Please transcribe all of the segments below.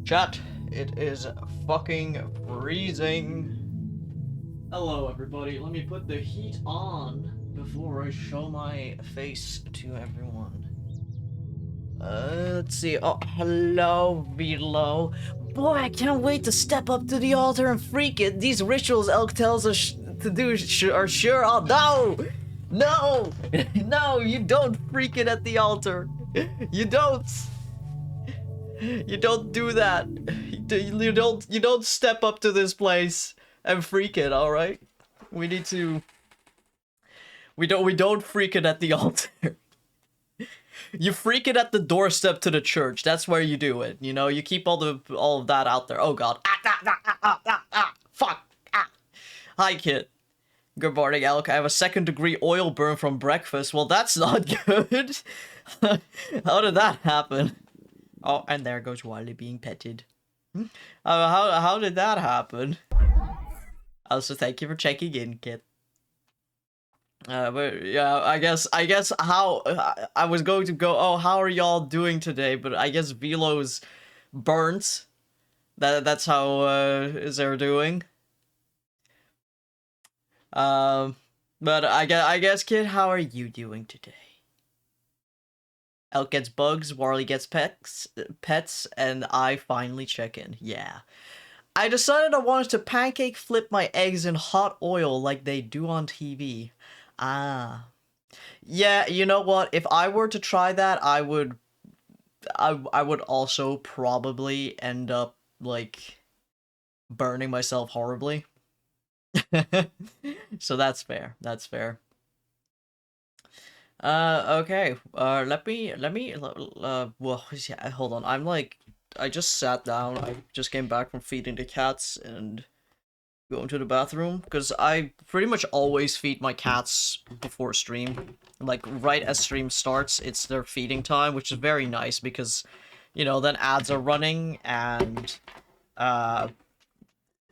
Chat, it is fucking freezing. Hello, everybody. Let me put the heat on before I show my face to everyone. Let's see. Oh, hello, Velo. Boy, I can't wait to step up to the altar and freak it. These rituals Elk tells us to do are sure. Oh, no! No! No, you don't freak it at the altar. You don't. You don't do that. You don't step up to this place and freak it, all right? We need to we don't freak it at the altar. You freak it at the doorstep to the church. That's where you do it. You know, you keep all of that out there. Oh god. Fuck. Ah. Hi, kid. Good morning, Elk. I have a second-degree oil burn from breakfast. Well, that's not good. How did that happen? Oh, and there goes Wily being petted. How did that happen? Also, thank you for checking in, kid. But yeah, I guess how I was going to go. Oh, how are y'all doing today? But I guess Velo's burnt. That's how is they're doing. Um, but I guess, kid, how are you doing today? Elk gets bugs, Warley gets pets, and I finally check in. Yeah. I decided I wanted to pancake flip my eggs in hot oil like they do on TV. Ah. Yeah, you know what? If I were to try that, I would also probably end up like burning myself horribly. So that's fair. That's fair. Okay. Well, yeah, hold on. I just sat down. I just came back from feeding the cats and going to the bathroom because I pretty much always feed my cats before stream. Like right as stream starts, it's their feeding time, which is very nice because, you know, then ads are running and uh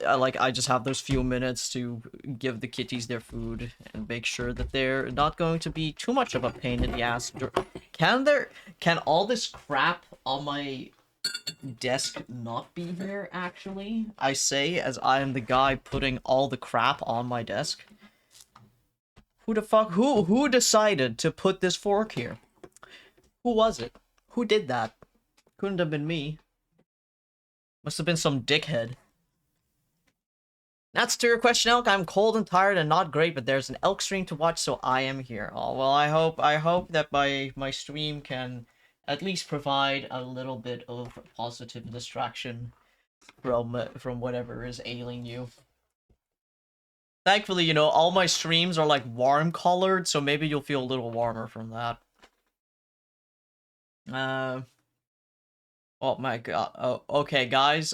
like I just have those few minutes to give the kitties their food and make sure that they're not going to be too much of a pain in the ass. Can all this crap on my desk not be here, actually? I say as I am the guy putting all the crap on my desk. Who the fuck? Who decided to put this fork here? Who was it? Who did that? Couldn't have been me. Must have been some dickhead. That's to your question, Elk. I'm cold and tired and not great, but there's an Elk stream to watch, so I am here. Oh well, I hope that my stream can at least provide a little bit of positive distraction from whatever is ailing you. Thankfully, you know, all my streams are like warm colored, so maybe you'll feel a little warmer from that. Uh oh my god. Oh, okay, guys.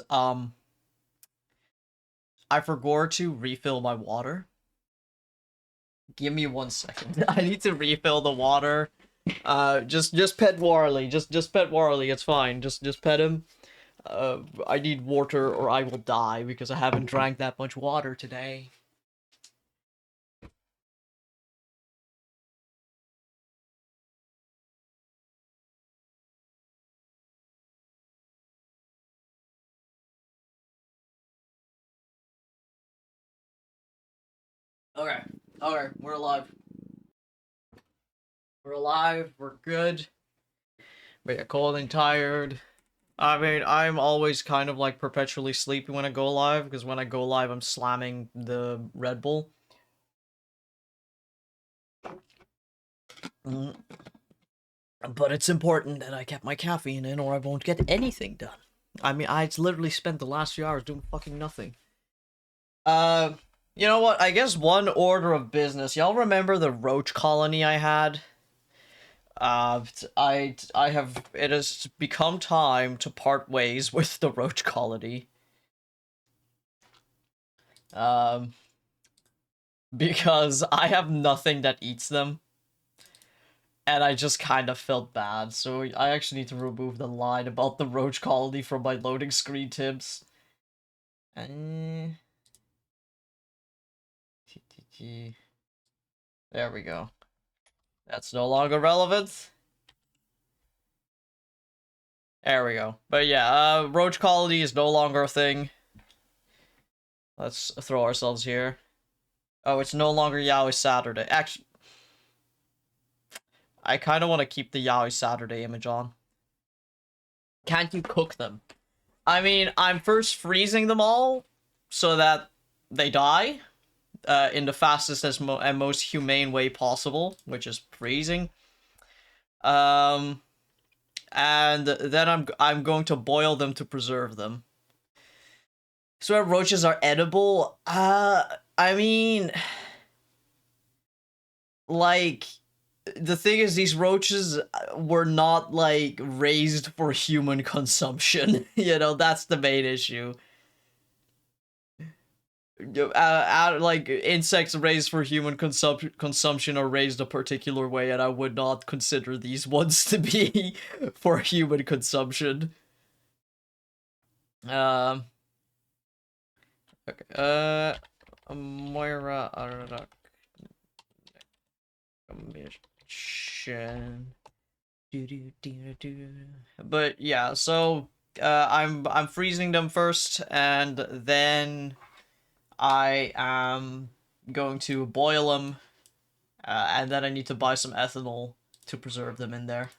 I forgot to refill my water. Give me 1 second. I need to refill the water. Just pet Warley. Just pet Warley. It's fine. Just pet him. I need water or I will die because I haven't drank that much water today. Okay. Okay, we're alive. We're alive. We're good. But yeah, cold and tired. I mean, I'm always kind of like perpetually sleepy when I go live because when I go live, I'm slamming the Red Bull. Mm. But it's important that I get my caffeine in or I won't get anything done. I mean, I literally spent the last few hours doing fucking nothing. Uh, you know what? I guess one order of business. Y'all remember the roach colony I had? I have. It has become time to part ways with the roach colony. Um, because I have nothing that eats them. And I just kind of felt bad, so I actually need to remove the line about the roach colony from my loading screen tips. There we go. That's no longer relevant. There we go. But yeah, roach colony is no longer a thing. Let's throw ourselves here. Oh, it's no longer Yaoi Saturday. Actually, I kind of want to keep the Yaoi Saturday image on. Can't you cook them? I mean, I'm first freezing them all so that they die in the fastest and most humane way possible, which is freezing. Um, and then I'm going to boil them to preserve them. So roaches are edible. I mean, like, the thing is, these roaches were not like raised for human consumption. You know, that's the main issue. Like insects raised for human consumption are raised a particular way, and I would not consider these ones to be for human consumption. Um. Okay. Moira. Mission. But yeah, so I'm freezing them first, and then I am going to boil them, and then I need to buy some ethanol to preserve them in there.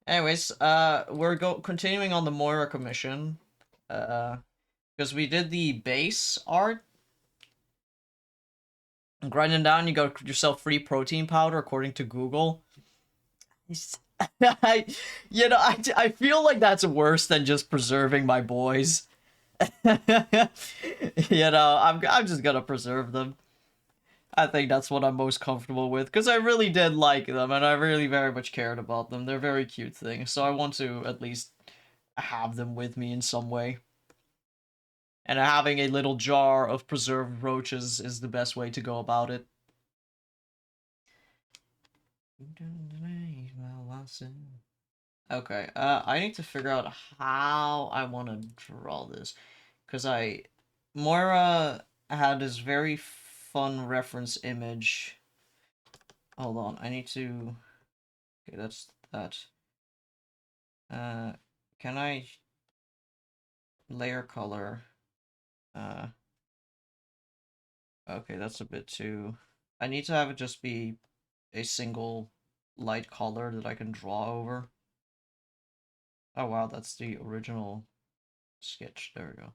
Anyways, we're continuing on the Moira commission, because we did the base art. Grinding down, you got yourself free protein powder according to Google. I, I feel like that's worse than just preserving my boys. I'm just gonna preserve them. I think that's what I'm most comfortable with, because I really did like them, and I really very much cared about them. They're very cute things, so I want to at least have them with me in some way. And having a little jar of preserved roaches is the best way to go about it. Okay, I need to figure out how I want to draw this. Because Moira had this very fun reference image. Hold on, I need to... Okay, that's that. Can I... Layer color? Okay, that's a bit too... I need to have it just be a single light color that I can draw over. Oh wow, that's the original sketch. There we go.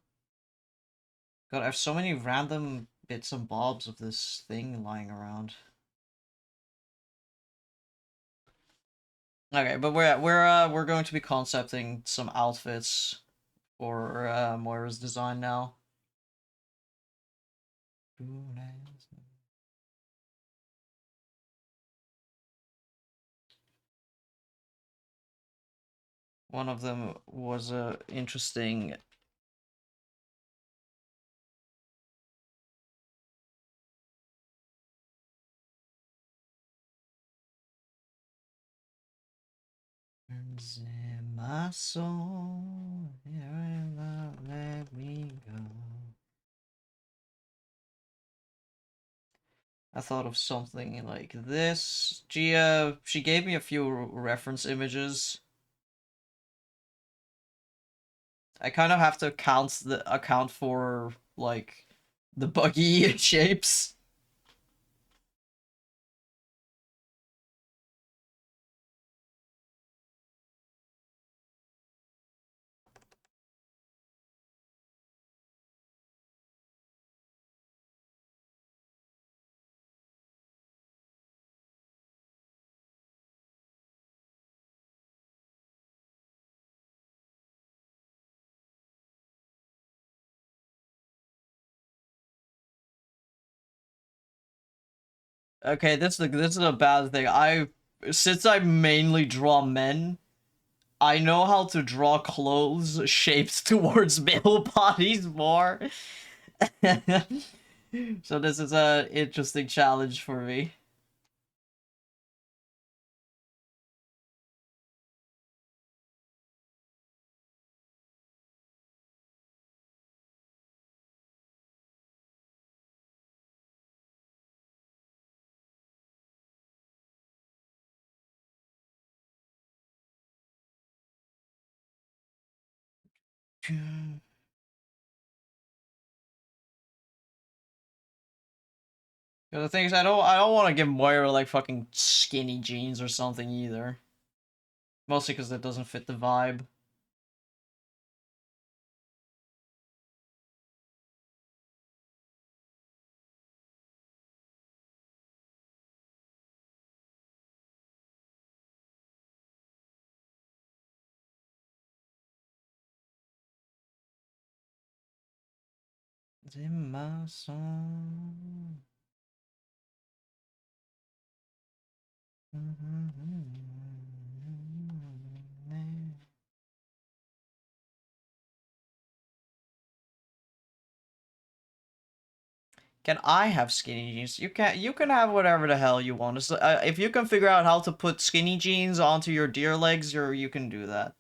God, I have so many random bits and bobs of this thing lying around. Okay, but we're going to be concepting some outfits for Moira's design now. One of them was a interesting. My soul, let me go. I thought of something like this. She gave me a few reference images. I kind of have to account for like the buggy shapes. Okay, this is a bad thing. Since I mainly draw men, I know how to draw clothes shaped towards male bodies more. So this is a interesting challenge for me. The thing is, I don't want to give Moira like fucking skinny jeans or something either. Mostly because that doesn't fit the vibe. It's in my song. Can I have skinny jeans? You can. You can have whatever the hell you want. If you can figure out how to put skinny jeans onto your deer legs, you can do that.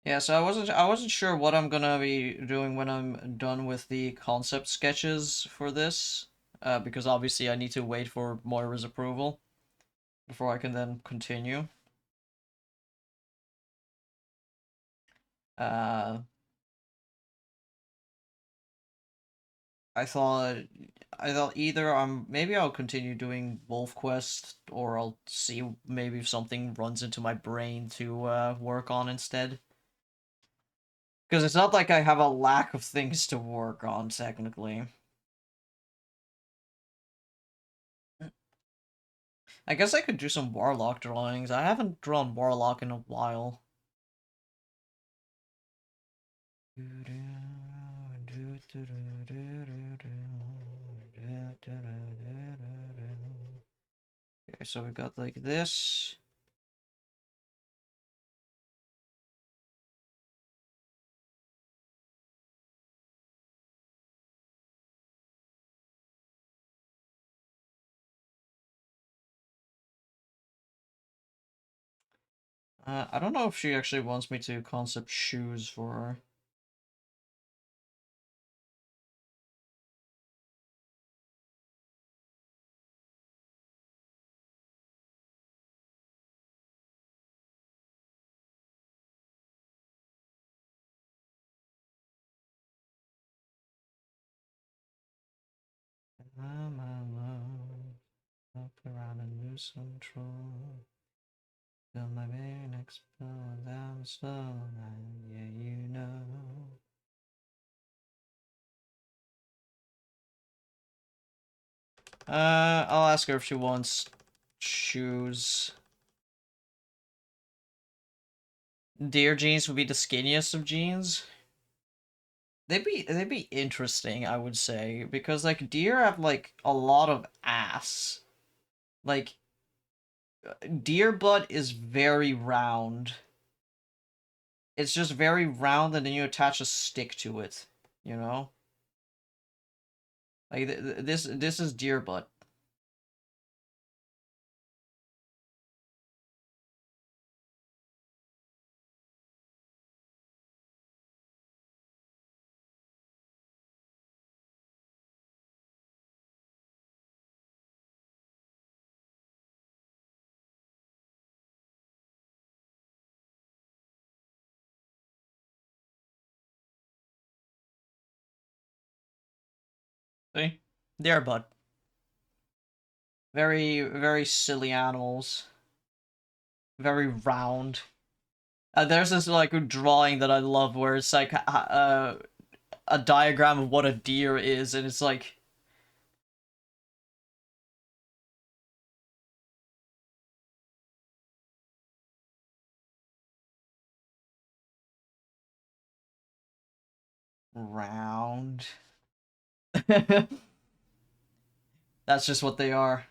Yeah, so I wasn't sure what I'm gonna be doing when I'm done with the concept sketches for this, because obviously I need to wait for Moira's approval before I can then continue. Uh, I thought I thought either maybe I'll continue doing Wolf Quest or I'll see maybe if something runs into my brain to work on instead. Because it's not like I have a lack of things to work on technically. I guess I could do some Warlock drawings. I haven't drawn Warlock in a while. Okay, so we got like this. I don't know if she actually wants me to concept shoes for her. Up around and lose control. Till my very next blow down slow, yeah, you know. I'll ask her if she wants shoes. Deer jeans would be the skinniest of jeans. They'd be interesting, I would say, because like deer have like a lot of ass. Like deer butt is very round. It's just very round, and then you attach a stick to it. You know, like this is deer butt. See, deer butt. Very very silly animals. Very round. There's this like drawing that I love where it's like a diagram of what a deer is, and it's like round. That's just what they are.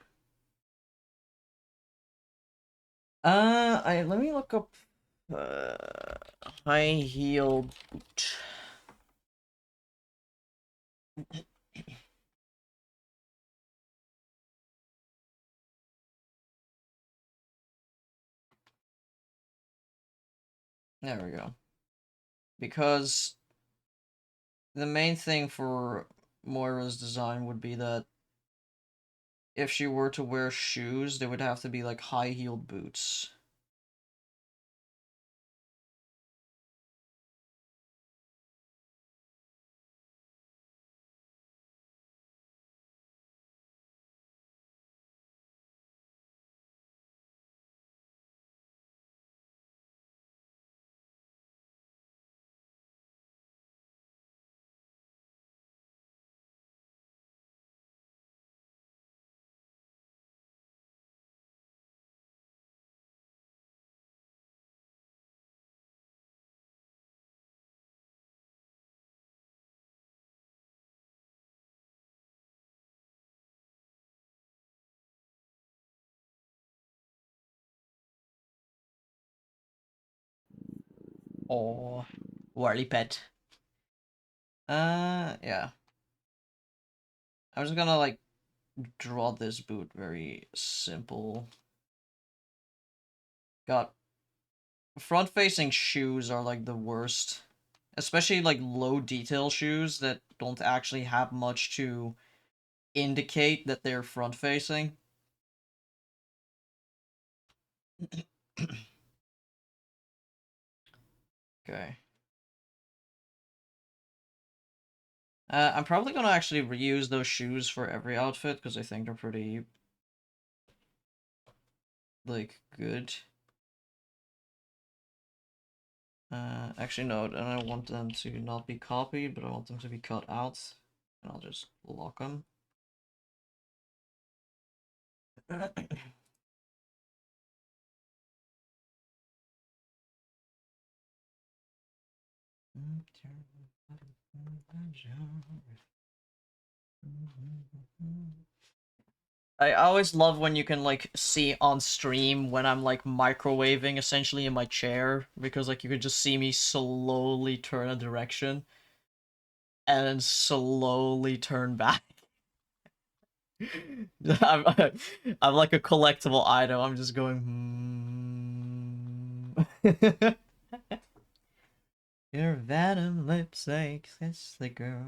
Let me look up high heel boot. There we go. Because the main thing for Moira's design would be that if she were to wear shoes, they would have to be like high-heeled boots. Or Warly Pet. Yeah. I'm just gonna like draw this boot very simple. Got front-facing shoes are like the worst. Especially like low detail shoes that don't actually have much to indicate that they're front-facing. Okay. I'm probably gonna actually reuse those shoes for every outfit because I think they're pretty like good. Actually no, and I want them to not be copied, but I want them to be cut out, and I'll just lock them. I always love when you can like see on stream when I'm like microwaving essentially in my chair because like you could just see me slowly turn a direction and then slowly turn back. I'm, I'm like a collectible item. I'm just going. Your venom lipstick, kiss the girl.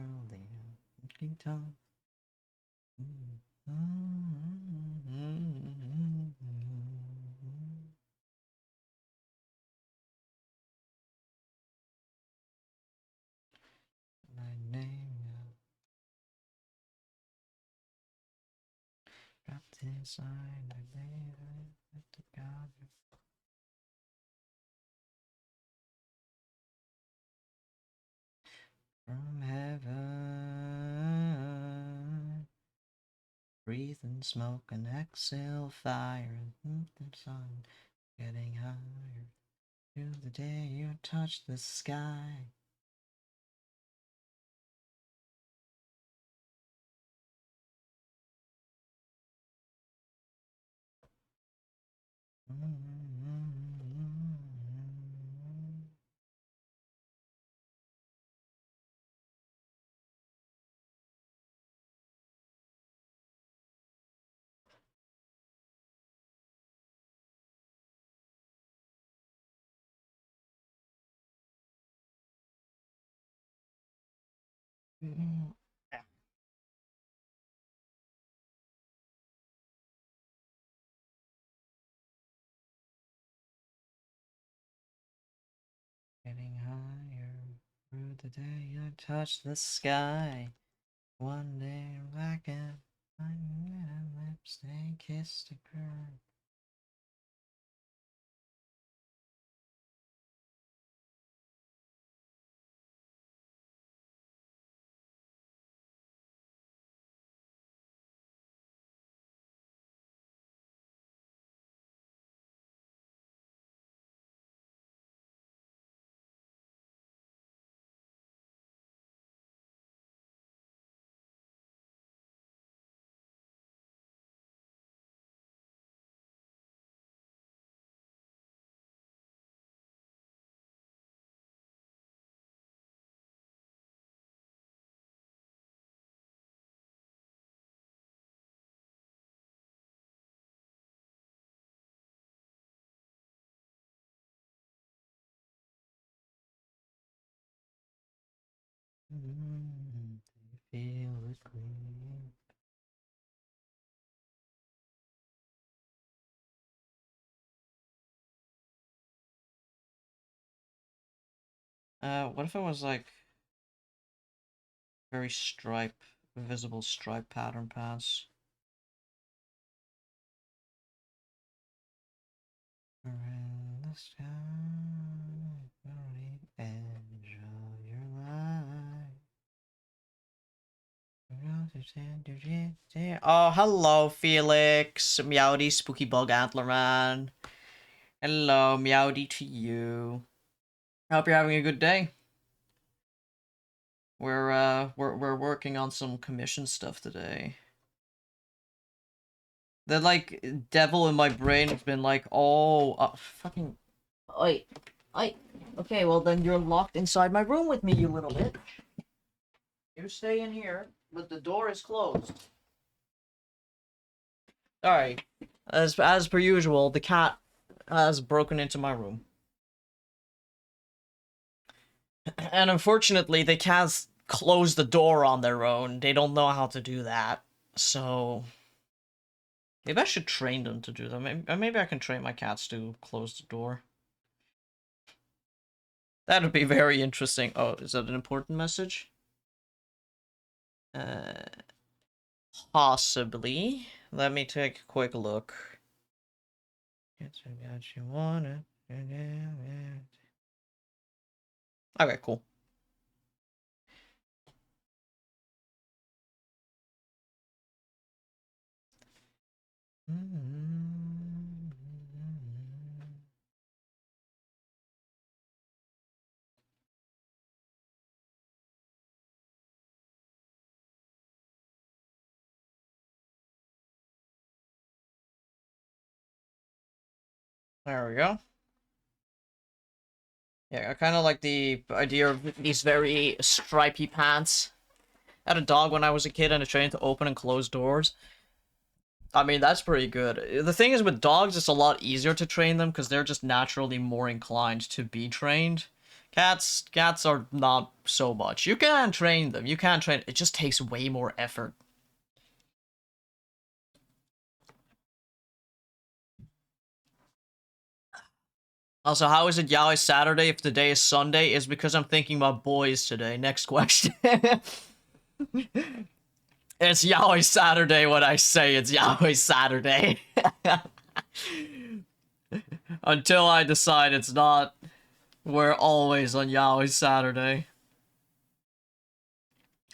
The tongue. My name trapped inside my name. God. From heaven, breathe and smoke and exhale fire. The sun getting higher. To the day you touch the sky. Getting higher through the day you touch the sky. One day back at my lips, they kissed a girl. Feel it clean. What if it was like very visible stripe pattern pants? Around the sky, edge of your life. Oh, hello, Felix. Meowdy, Spooky Bug Antlerman. Hello, Meowdy to you. I hope you're having a good day. We're working on some commission stuff today. The like devil in my brain has been like, oh, fucking. Oi, oi. Okay, well then you're locked inside my room with me, you little bitch. You stay in here, but the door is closed. Alright. As per usual, the cat has broken into my room. And unfortunately, they can't close the door on their own. They don't know how to do that. So maybe I should train them to do that. Maybe I can train my cats to close the door. That'd be very interesting. Oh, is that an important message? Possibly. Let me take a quick look. Okay, cool. There we go. Yeah, I kind of like the idea of these very stripy pants. I had a dog when I was a kid and I trained to open and close doors. I mean, that's pretty good. The thing is with dogs, it's a lot easier to train them because they're just naturally more inclined to be trained. Cats are not so much. You can train them. You can train. It just takes way more effort. Also, how is it Yaoi Saturday if today is Sunday? Is because I'm thinking about boys today. Next question. It's Yaoi Saturday when I say it's Yaoi Saturday. Until I decide it's not, we're always on Yaoi Saturday.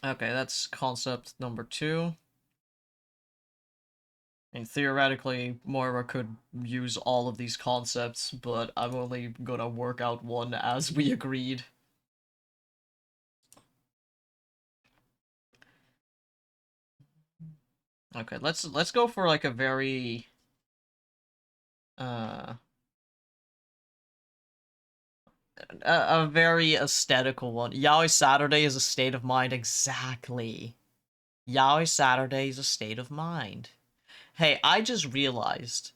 Okay, that's concept number 2. And theoretically, Moira could use all of these concepts, but I'm only gonna work out one as we agreed. Okay, let's go for like a very a very aesthetical one. Yaoi Saturday is a state of mind, exactly. Yaoi Saturday is a state of mind. Hey, I just realized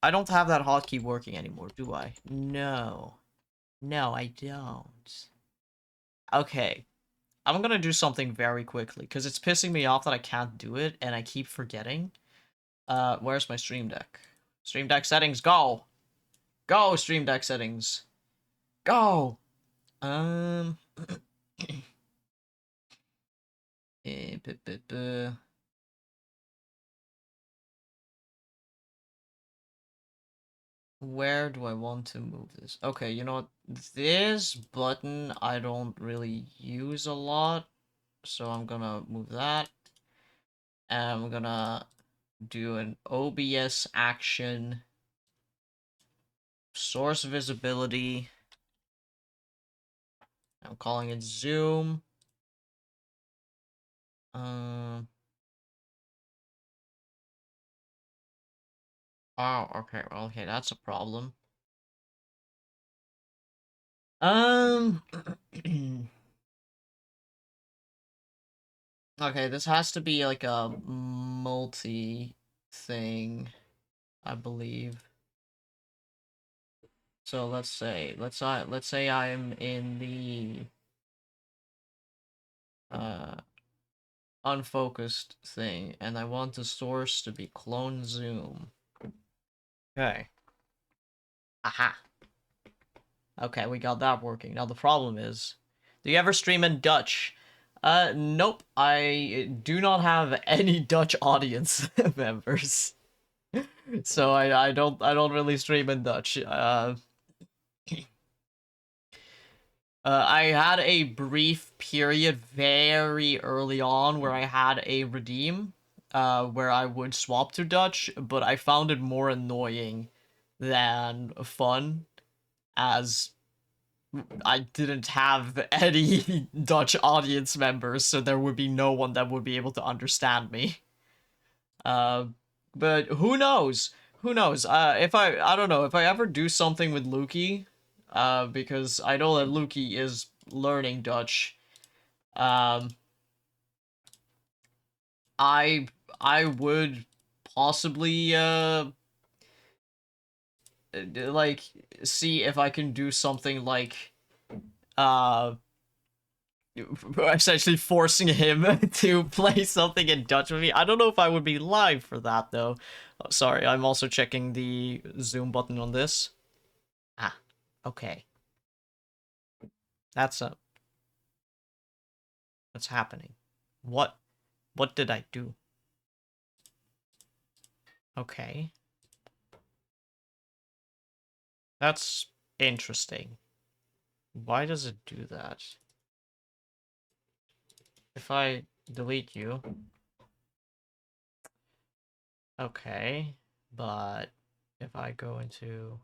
I don't have that hotkey working anymore, do I? No. No, I don't. Okay. I'm gonna do something very quickly, because it's pissing me off that I can't do it, and I keep forgetting. Where's my Stream Deck? Stream Deck settings, go! Go, Stream Deck settings! Go! Where do I want to move this? Okay, you know what? This button I don't really use a lot, so I'm gonna move that. And I'm gonna do an OBS action, source visibility. I'm calling it zoom. Oh, okay, well, okay, that's a problem. Okay, this has to be like a multi thing, I believe. So let's say I'm in the uh, unfocused thing, and I want the source to be clone zoom. Okay. Aha. Okay, we got that working. Now the problem is, do you ever stream in Dutch? Nope. I do not have any Dutch audience members. So I don't really stream in Dutch. I had a brief period very early on where I had a redeem, where I would swap to Dutch, but I found it more annoying than fun, as I didn't have any Dutch audience members, so there would be no one that would be able to understand me. Uh, but who knows? Who knows? If I don't know if I ever do something with Lukey, because I know that Lukey is learning Dutch. Um, I I would possibly like see if I can do something like uh essentially forcing him to play something in Dutch with me. I don't know if I would be live for that though. Oh, sorry, I'm also checking the zoom button on this. Ah, okay. That's what's happening. What what did I do? Okay. That's interesting. Why does it do that? If I delete you. Okay. But if I go into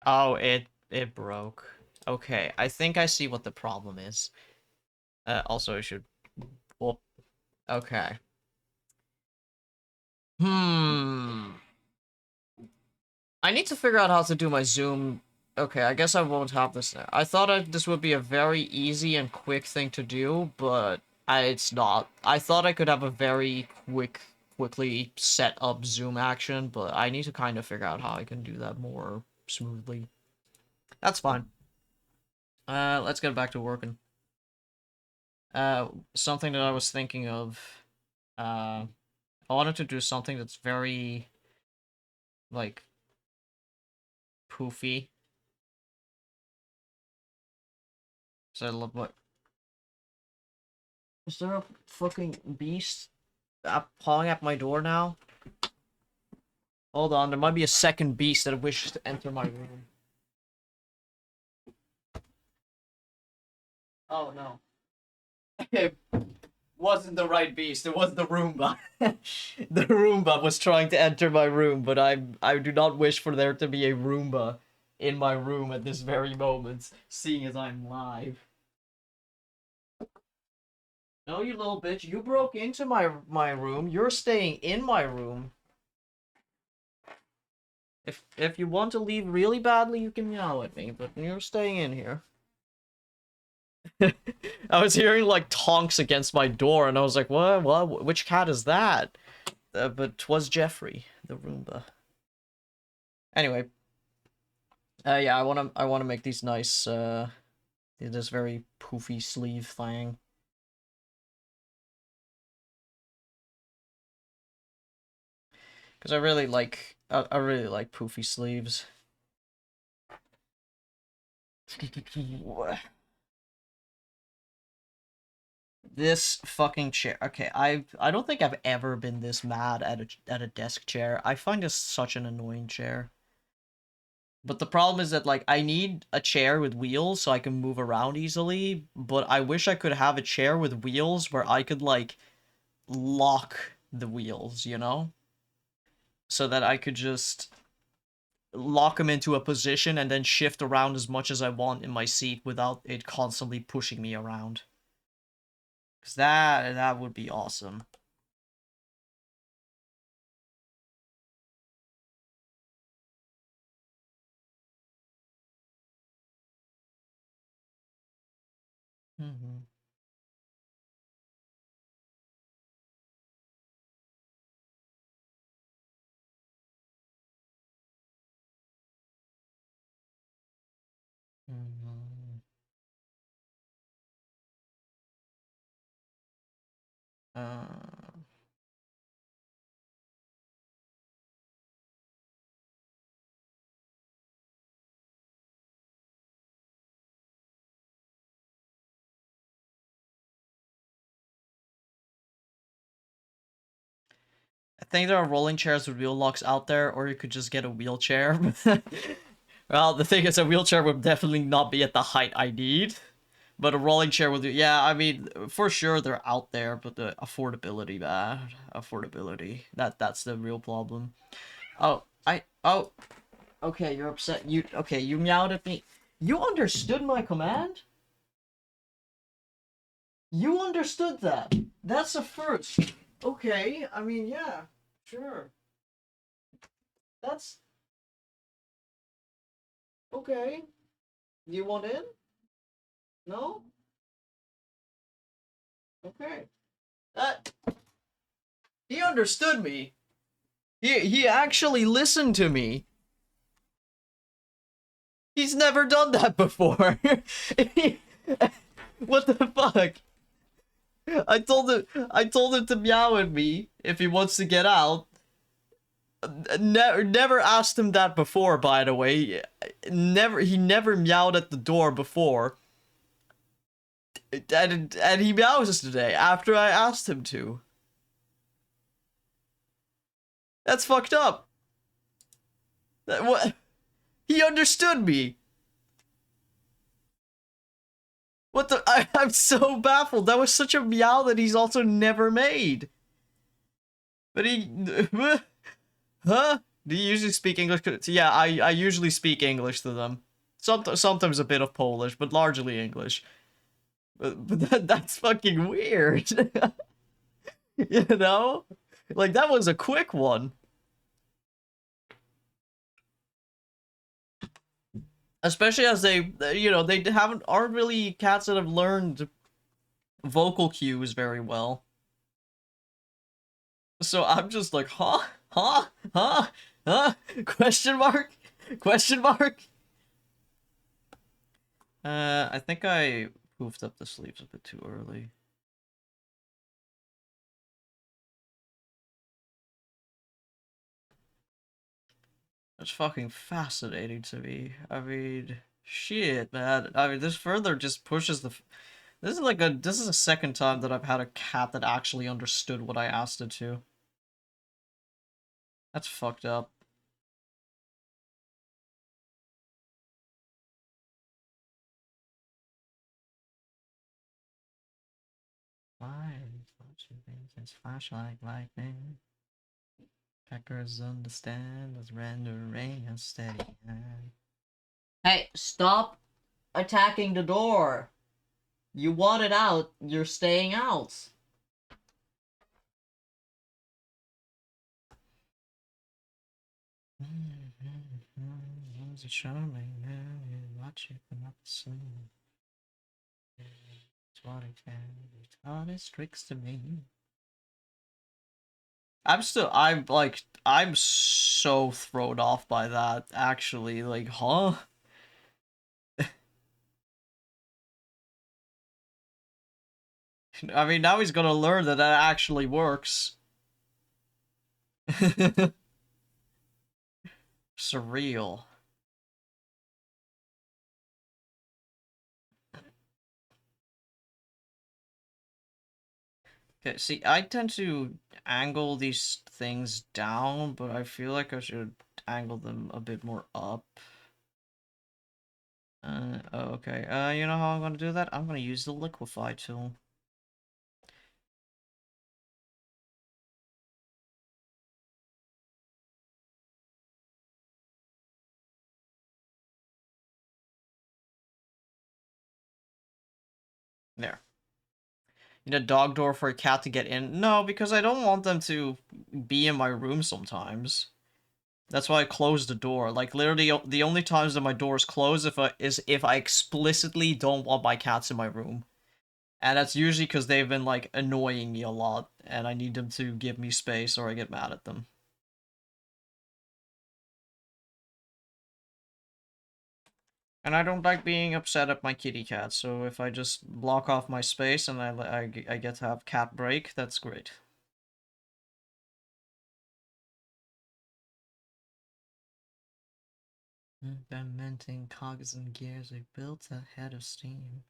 oh, it broke. Okay, I think I see what the problem is. Also, I should. Well, okay. Hmm. I need to figure out how to do my zoom. Okay, I guess I won't have this now. I thought this would be a very easy and quick thing to do, but it's not. I thought I could have a very quickly set up zoom action, but I need to kind of figure out how I can do that more smoothly. That's fine. Let's get back to working. Something that I was thinking of. Uh, I wanted to do something that's very, like, poofy. So I love what. Is there a fucking beast pawing at my door now? Hold on, there might be a second beast that wishes to enter my room. Oh no. It wasn't the right beast, it was the Roomba. The Roomba was trying to enter my room, but I do not wish for there to be a Roomba in my room at this very moment, seeing as I'm live. No, you little bitch, you broke into my room. You're staying in my room. If you want to leave really badly, you can yell at me, but you're staying in here. I was hearing like tonks against my door, and I was like, "What? What? Which cat is that?" But 'twas Jeffrey, the Roomba. Anyway, yeah, I wanna make these nice, this very poofy sleeve thing. Because I really like poofy sleeves. This fucking chair. Okay, I don't think I've ever been this mad at a desk chair. I find this such an annoying chair. But the problem is that like I need a chair with wheels so I can move around easily, but I wish I could have a chair with wheels where I could like lock the wheels, you know? So that I could just lock them into a position and then shift around as much as I want in my seat without it constantly pushing me around. Cause that would be awesome. Mm-hmm. Mm-hmm. I think there are rolling chairs with wheel locks out there, or you could just get a wheelchair. Well, the thing is, a wheelchair would definitely not be at the height I need. But a rolling chair with, yeah, I mean, for sure they're out there, but the affordability, man. Affordability. That's the real problem. Oh, okay, you're upset. Okay, you meowed at me. You understood my command? You understood that. That's a first. Okay, I mean, yeah, sure. That's okay. You want in? No? Okay. That he understood me. He actually listened to me. He's never done that before. What the fuck? I told him to meow at me if he wants to get out. Never asked him that before, by the way. He never meowed at the door before. And he meows today after I asked him to. That's fucked up. What? He understood me. What the? I'm so baffled. That was such a meow that he's also never made. But he, huh? Do you usually speak English? Yeah, I usually speak English to them. Sometimes a bit of Polish, but largely English. But that's fucking weird. You know? Like, that was a quick one. Especially as they, you know, they aren't really cats that have learned vocal cues very well. So I'm just like, huh? Huh? Huh? Huh? Question mark? Question mark? I think I poofed up the sleeves a bit too early. That's fucking fascinating to me. I mean, shit, man. I mean, this further just pushes the... This is a second time that I've had a cat that actually understood what I asked it to. That's fucked up. Why? It's flash like lightning. Packers understand as rendering a steady hand. Hey, stop attacking the door. You want it out, you're staying out. It's a charming man, you watch it but not the same. It's what it can, it's all his tricks to me. I'm so thrown off by that, actually. Like, huh? I mean, now he's gonna learn that that actually works. Surreal. Okay, see, I tend to angle these things down, but I feel like I should angle them a bit more up. Okay. You know how I'm gonna do that? I'm gonna use the liquefy tool. There. You know, dog door for a cat to get in? No, because I don't want them to be in my room sometimes. That's why I closed the door. Like, literally, the only times that my door is closed is if I explicitly don't want my cats in my room. And that's usually because they've been, like, annoying me a lot, and I need them to give me space or I get mad at them. And I don't like being upset at my kitty cat, so if I just block off my space and I get to have cat break, that's great. Implementing cogs and gears we built ahead of steam.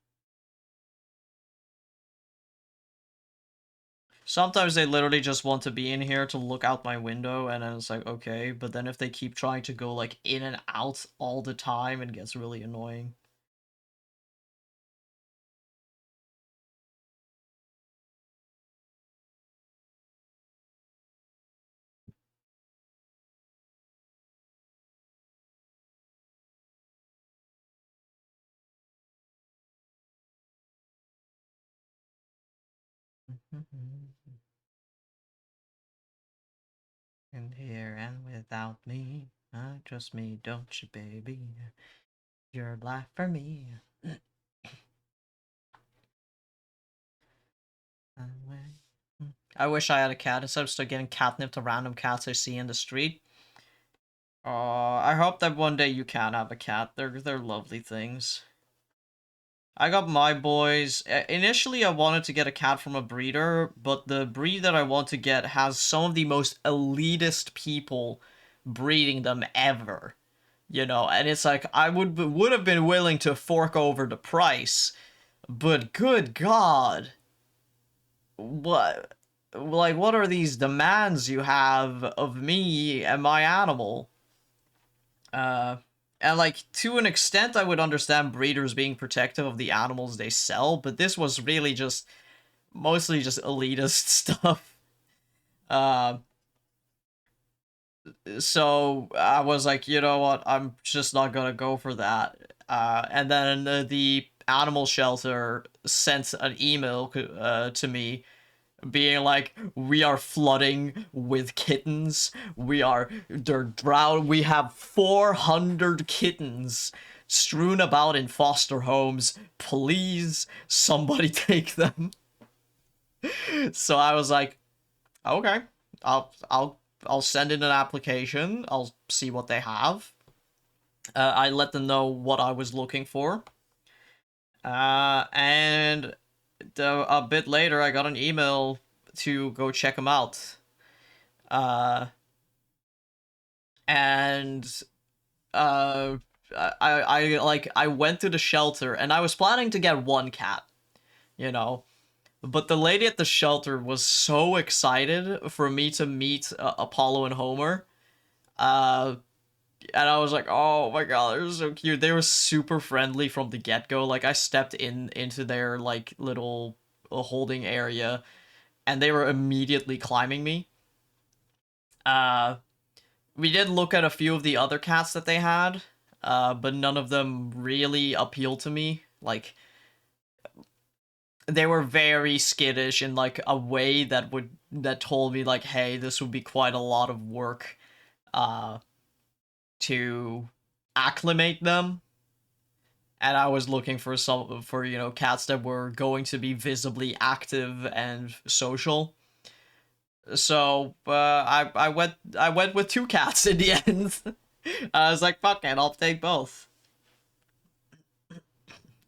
Sometimes they literally just want to be in here to look out my window, and then it's like, okay, but then if they keep trying to go, like, in and out all the time, it gets really annoying. In here and without me, trust me, don't you, baby? You're life for me. I wish I had a cat instead of still getting catnip to random cats I see in the street. I hope that one day you can have a cat. They're lovely things. I got my boys. Initially, I wanted to get a cat from a breeder, but the breed that I want to get has some of the most elitist people breeding them ever. You know, and it's like I would have been willing to fork over the price, but good God, what, like, what are these demands you have of me and my animal? Uh, and like, to an extent, I would understand breeders being protective of the animals they sell, but this was really just mostly just elitist stuff. Uh, so I was like, you know what, I'm just not gonna go for that. And then the animal shelter sent an email to me being like, we are flooding with kittens. They're drowned. We have 400 kittens strewn about in foster homes. Please, somebody take them. So I was like, okay, I'll send in an application. I'll see what they have. I let them know what I was looking for. And a bit later, I got an email to go check them out. Uh, and I went to the shelter and I was planning to get one cat, you know, but the lady at the shelter was so excited for me to meet Apollo and Homer. Uh, and I was like, oh my god, they're so cute. They were super friendly from the get-go. Like, I stepped into their like little holding area and they were immediately climbing me. Uh, we did look at a few of the other cats that they had, but none of them really appealed to me. Like, they were very skittish in like a way that told me like, hey, this would be quite a lot of work uh to acclimate them. And I was looking for cats that were going to be visibly active and social. So I went with two cats in the end. I was like, fuck it, I'll take both.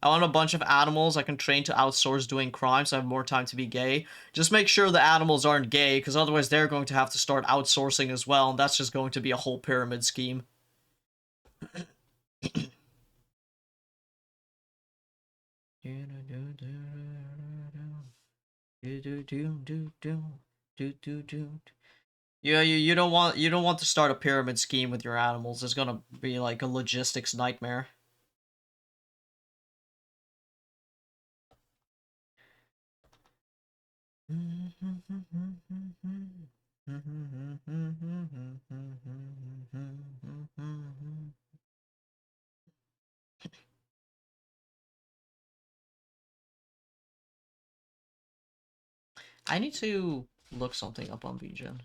I want a bunch of animals I can train to outsource doing crimes so I have more time to be gay. Just make sure the animals aren't gay, because otherwise they're going to have to start outsourcing as well, and that's just going to be a whole pyramid scheme. Yeah, you don't want to start a pyramid scheme with your animals. It's gonna be like a logistics nightmare. I need to look something up on VGen.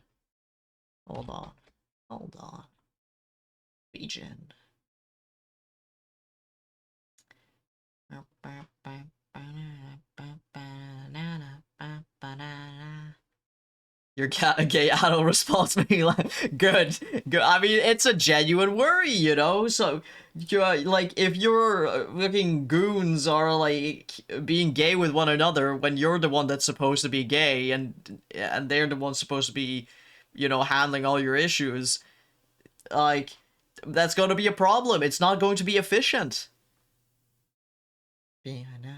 Hold on. Hold on. VGen. Your gay adult response being like, good, good. I mean, it's a genuine worry, you know? So, like, if your fucking goons are, like, being gay with one another when you're the one that's supposed to be gay and they're the one supposed to be, you know, handling all your issues, like, that's going to be a problem. It's not going to be efficient. Yeah, I know.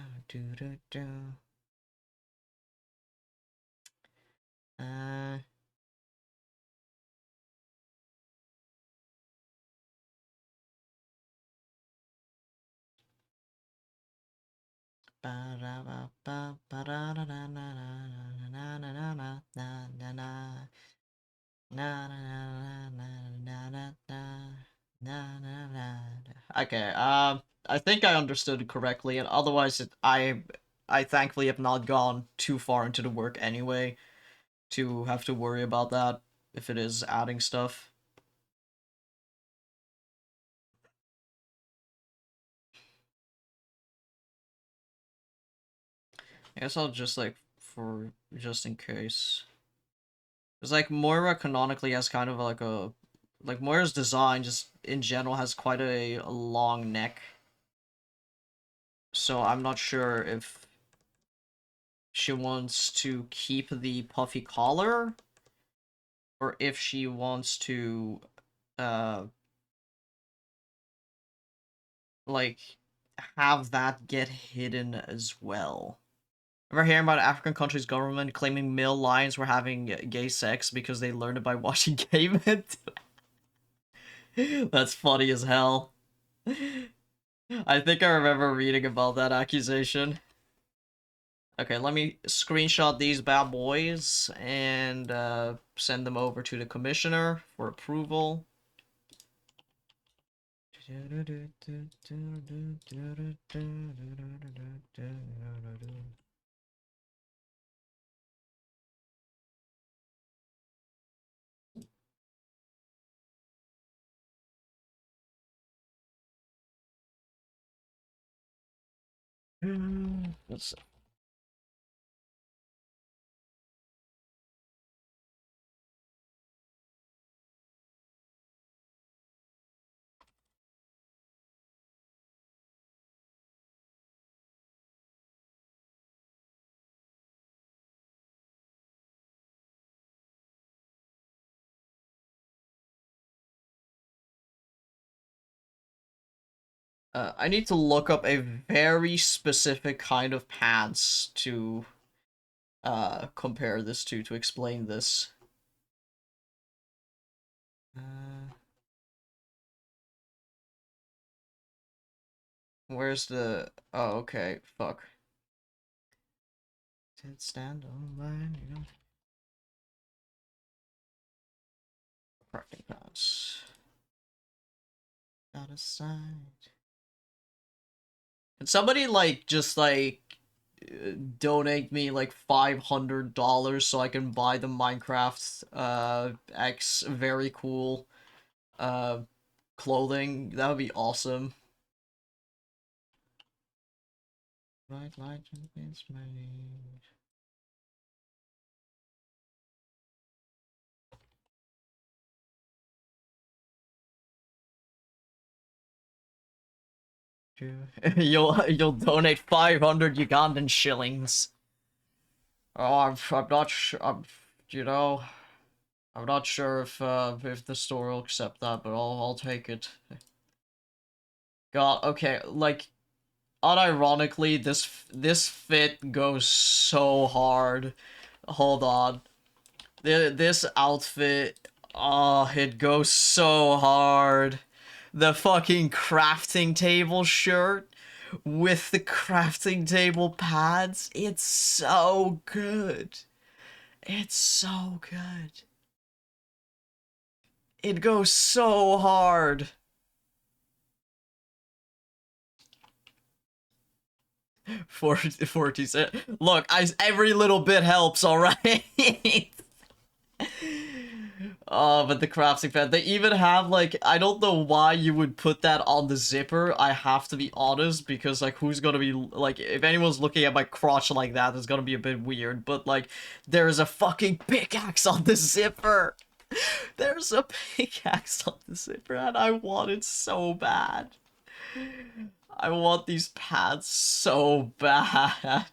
Okay, I think I understood correctly, and otherwise I thankfully have not gone too far into the work anyway to have to worry about that if it is adding stuff. I guess I'll just, like, for just in case. It's like Moira canonically has kind of like a, like, Moira's design just in general has quite a long neck. So I'm not sure if she wants to keep the puffy collar or if she wants to like have that get hidden as well. Ever hearing about African country's government claiming male lions were having gay sex because they learned it by watching Gay Men? That's funny as hell. I think I remember reading about that accusation. Okay, let me screenshot these bad boys and send them over to the commissioner for approval. Let's see. I need to look up a very specific kind of pants to compare this to explain this. Where's the... Oh, okay. Fuck. Did stand on line, you know? Crafting pants. Out of sight. Can somebody, like, just, like, donate me, like, $500 so I can buy the Minecraft, X very cool, clothing? That would be awesome. Bright light against my need. You'll donate 500 Ugandan shillings. Oh, I'm not sure. You know, I'm not sure if the store will accept that, but I'll take it. God, okay, like, unironically, this fit goes so hard. Hold on, this outfit, oh, it goes so hard. The fucking crafting table shirt with the crafting table pads, it's so good. It's so good. It goes so hard. 40 cents. Look, every little bit helps, alright? Oh, but the crafting pad, they even have, like, I don't know why you would put that on the zipper, I have to be honest, because, like, who's gonna be, like, if anyone's looking at my crotch like that, it's gonna be a bit weird, but, like, there's a fucking pickaxe on the zipper! There's a pickaxe on the zipper, and I want it so bad. I want these pads so bad.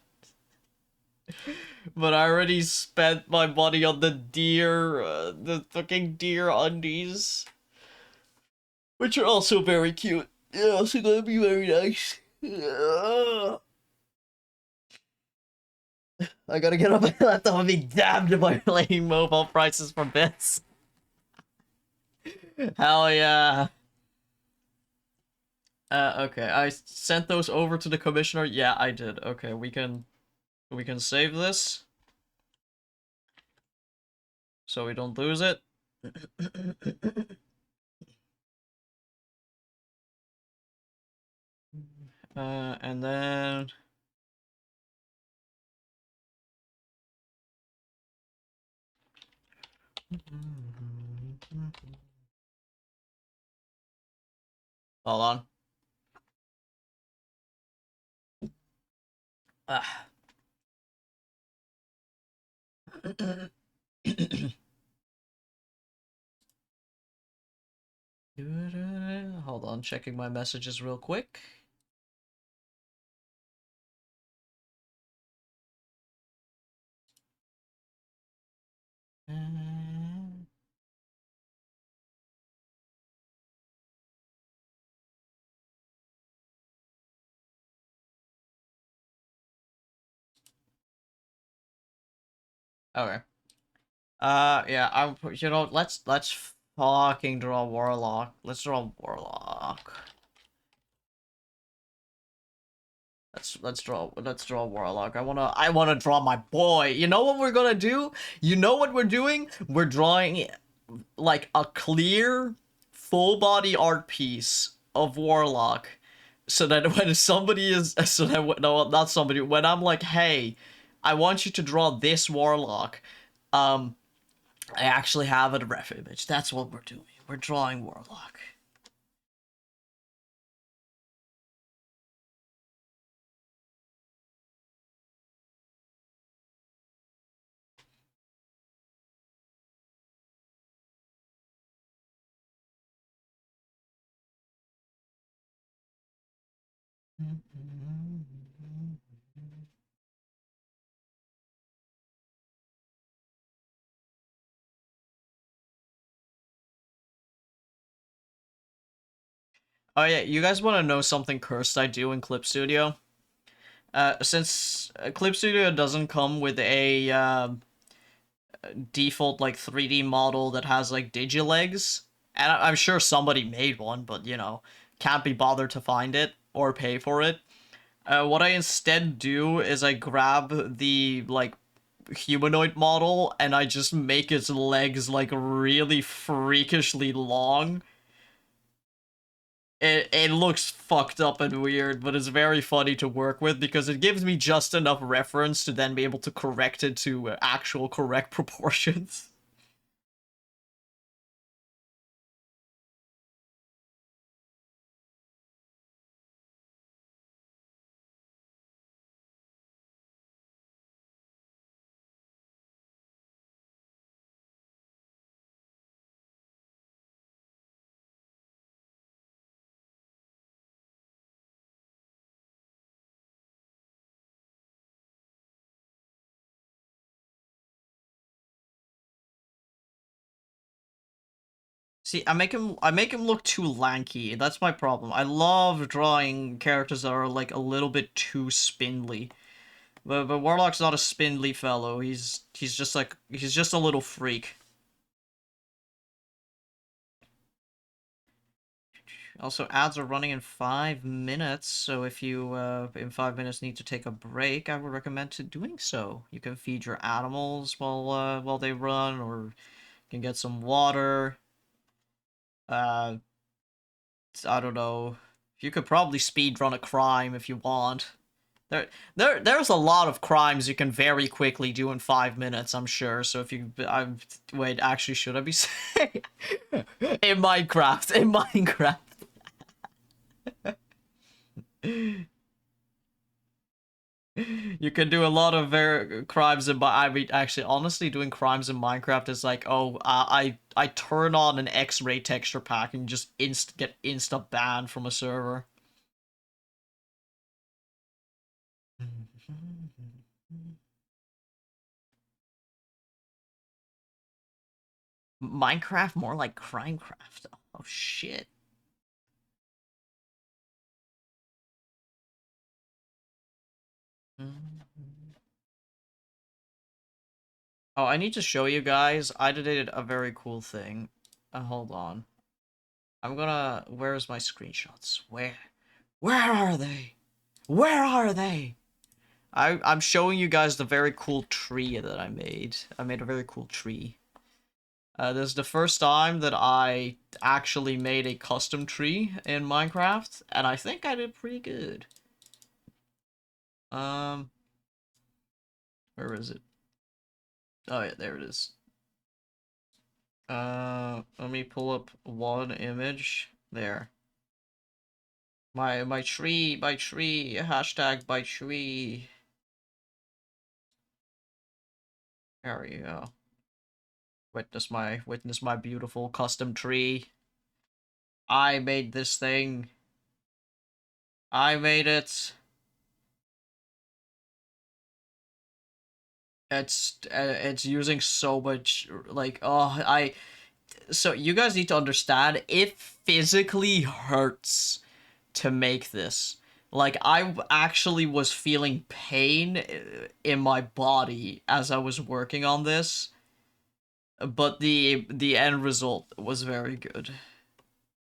But I already spent my money on the fucking deer undies. Which are also very cute. Yeah, also gonna be very nice. I gotta get on my laptop and be damned if I'm playing mobile prices for bits. Hell yeah. Okay, I sent those over to the commissioner. Yeah, I did. Okay, we can save this. So we don't lose it. And then... Hold on. Ah. Hold on, checking my messages real quick. Okay. Yeah, let's fucking draw Warlock. Let's draw Warlock. Let's draw Warlock. I wanna draw my boy. You know what we're gonna do? You know what we're doing? We're drawing like a clear full body art piece of Warlock. So that when somebody is no, not somebody, when I'm like, hey, I want you to draw this Warlock, I actually have a ref image. That's what we're doing. We're drawing Warlock. Oh yeah, you guys want to know something cursed I do in Clip Studio? Since Clip Studio doesn't come with a default like 3D model that has like digilegs, and I'm sure somebody made one, but you know, can't be bothered to find it or pay for it. What I instead do is I grab the like humanoid model and I just make its legs like really freakishly long. It looks fucked up and weird, but it's very funny to work with because it gives me just enough reference to then be able to correct it to actual correct proportions. See, I make him look too lanky. That's my problem. I love drawing characters that are like a little bit too spindly. But Warlock's not a spindly fellow. He's just like he's just a little freak. Also, ads are running in 5 minutes, so if you in 5 minutes need to take a break, I would recommend to doing so. You can feed your animals while they run, or you can get some water. Uh, I don't know. You could probably speed run a crime if you want. There's a lot of crimes you can very quickly do in 5 minutes, I'm sure. So if you, wait, actually, should I be saying in Minecraft? In Minecraft. You can do a lot of crimes in I mean, actually, honestly, doing crimes in Minecraft is like, oh, I turn on an X-ray texture pack and just get insta banned from a server. Minecraft more like Crimecraft. Oh shit. Oh, I need to show you guys. I did a very cool thing. Hold on. I'm gonna. Where's my screenshots? Where are they? Where are they? I'm showing you guys the very cool tree that I made. I made a very cool tree. This is the first time that I actually made a custom tree in Minecraft, and I think I did pretty good. Where is it? Oh yeah, there it is. Let me pull up one image. There. My tree, hashtag my tree. There we go. Witness my beautiful custom tree. I made this thing. I made it. It's using so much like so you guys need to understand it physically hurts to make this. Like I actually was feeling pain in my body as I was working on this, but the end result was very good.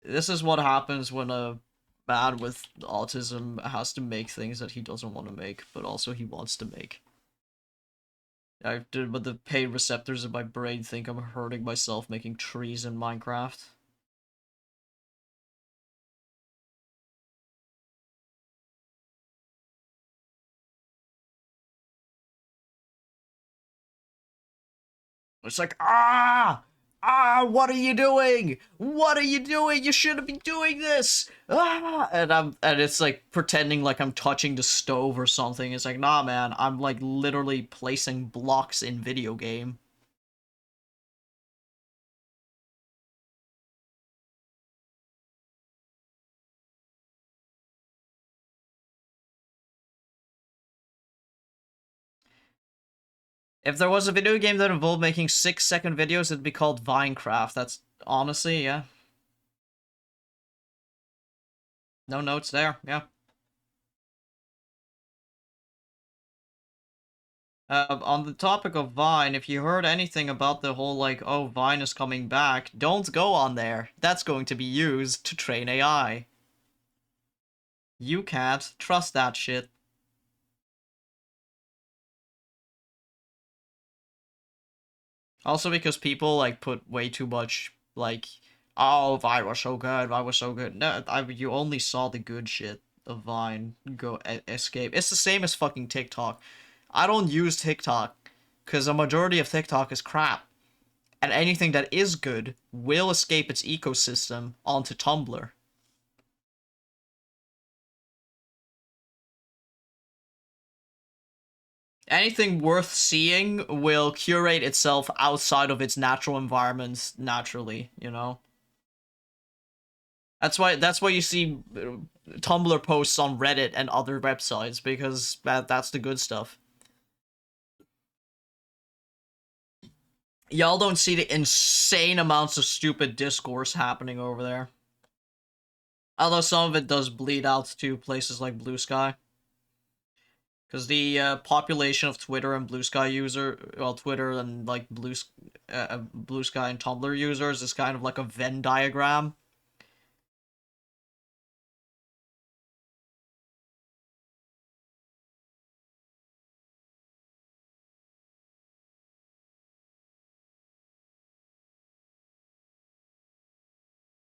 This is what happens when a man with autism has to make things that he doesn't want to make, but also he wants to make. But the pain receptors in my brain think I'm hurting myself making trees in Minecraft. It's like, what are you doing? What are you doing? You shouldn't be doing this. And it's like pretending like I'm touching the stove or something. It's like, nah, man, I'm like literally placing blocks in video game. If there was a video game that involved making 6-second videos, it'd be called Vinecraft. That's honestly, yeah. No notes there, yeah. On the topic of Vine, if you heard anything about the whole like, oh, Vine is coming back, don't go on there. That's going to be used to train AI. You can't trust that shit. Also because people like put way too much like, oh, Vine was so good, Vine was so good. No, you only saw the good shit of Vine go escape. It's the same as fucking TikTok. I don't use TikTok because a majority of TikTok is crap. And anything that is good will escape its ecosystem onto Tumblr. Anything worth seeing will curate itself outside of its natural environments naturally, you know? That's why you see Tumblr posts on Reddit and other websites, because that's the good stuff. Y'all don't see the insane amounts of stupid discourse happening over there. Although some of it does bleed out to places like Blue Sky. Because the population of Twitter and Blue Sky Twitter and like Blue Sky and Tumblr users is kind of like a Venn diagram.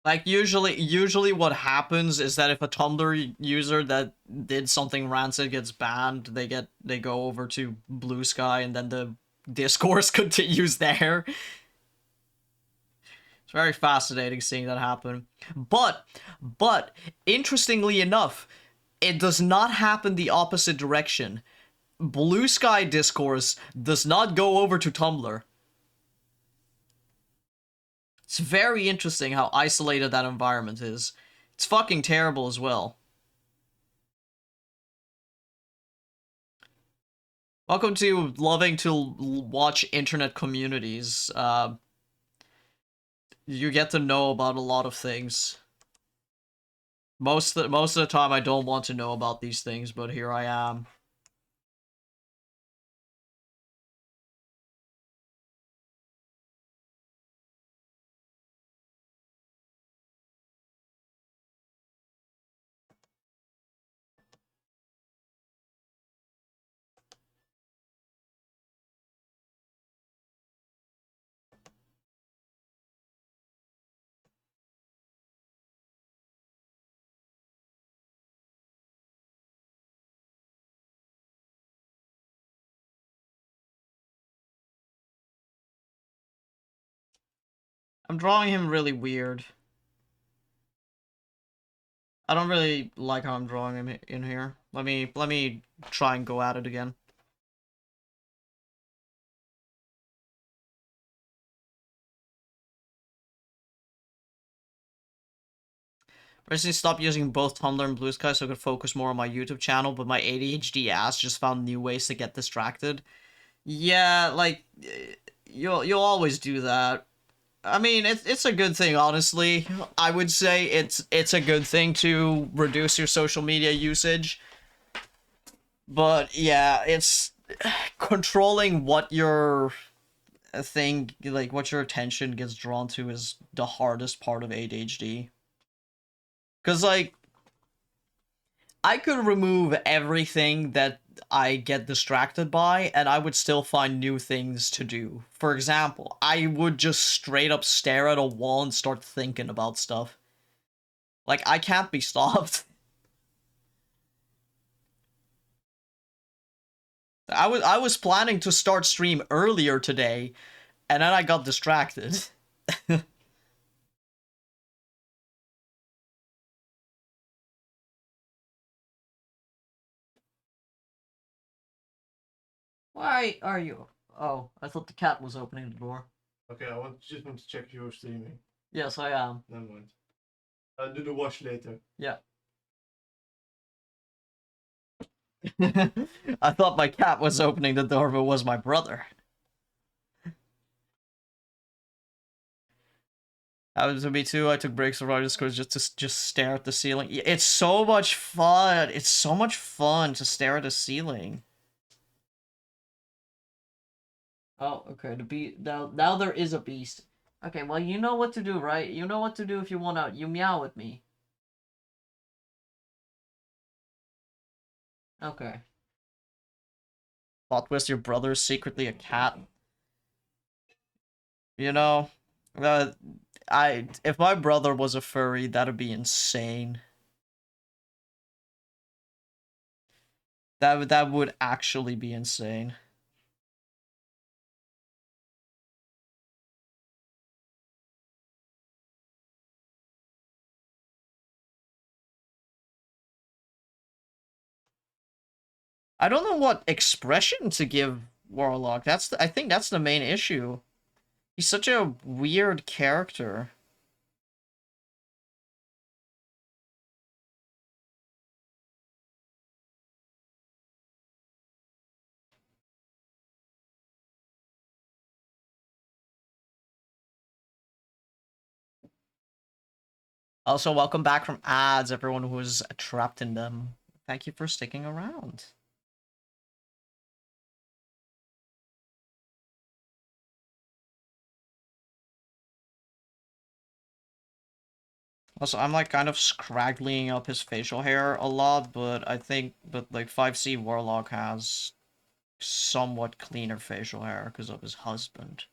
Like usually what happens is that if a Tumblr user that did something rancid gets banned, they go over to Blue Sky and then the discourse continues there. It's very fascinating seeing that happen. But interestingly enough, it does not happen the opposite direction. Blue Sky discourse does not go over to Tumblr. It's very interesting how isolated that environment is. It's fucking terrible as well. Welcome to loving to watch internet communities. You get to know about a lot of things. Most of the time I don't want to know about these things, but here I am. I'm drawing him really weird. I don't really like how I'm drawing him in here. Let me try and go at it again. Recently stopped using both Tumblr and Blue Sky so I could focus more on my YouTube channel, but my ADHD ass just found new ways to get distracted. Yeah, like you'll always do that. I mean, it's a good thing, honestly. I would say it's a good thing to reduce your social media usage. But yeah, it's controlling what your thing, like what your attention gets drawn to is the hardest part of ADHD. Cuz like I could remove everything that I get distracted by, and I would still find new things to do. For example, I would just straight up stare at a wall and start thinking about stuff. Like, I can't be stopped. I was planning to start stream earlier today, and then I got distracted. Why are you? Oh, I thought the cat was opening the door. Okay, just want to check if you're streaming. Yes, I am. Never mind. I'll do the watch later. Yeah. I thought my cat was opening the door, but it was my brother. Happened to me too. I took breaks from Rider Discord just to just stare at the ceiling. It's so much fun. It's so much fun to stare at the ceiling. Oh, okay. The beast now there is a beast. Okay, well you know what to do, right? You know what to do if you want out. You meow at me. Okay. Plot twist: your brother is secretly a cat. You know, uh, if my brother was a furry, that'd be insane. That would actually be insane. I don't know what expression to give Warlock. I think that's the main issue. He's such a weird character. Also, welcome back from ads, everyone who was trapped in them. Thank you for sticking around. Also, I'm like kind of scraggling up his facial hair a lot, but like 5C Warlock has somewhat cleaner facial hair because of his husband.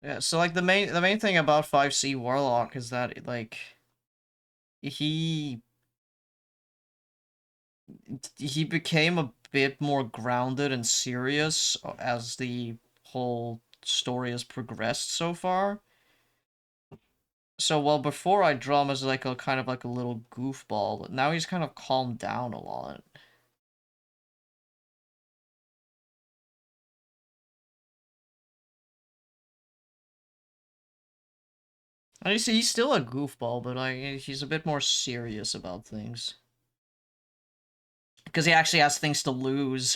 Yeah, so like the main thing about 5C Warlock is that like he he became a bit more grounded and serious as the whole story has progressed so far. So while before I draw him as like a kind of like a little goofball, but now he's kind of calmed down a lot. And he's still a goofball, but like he's a bit more serious about things. Because he actually has things to lose.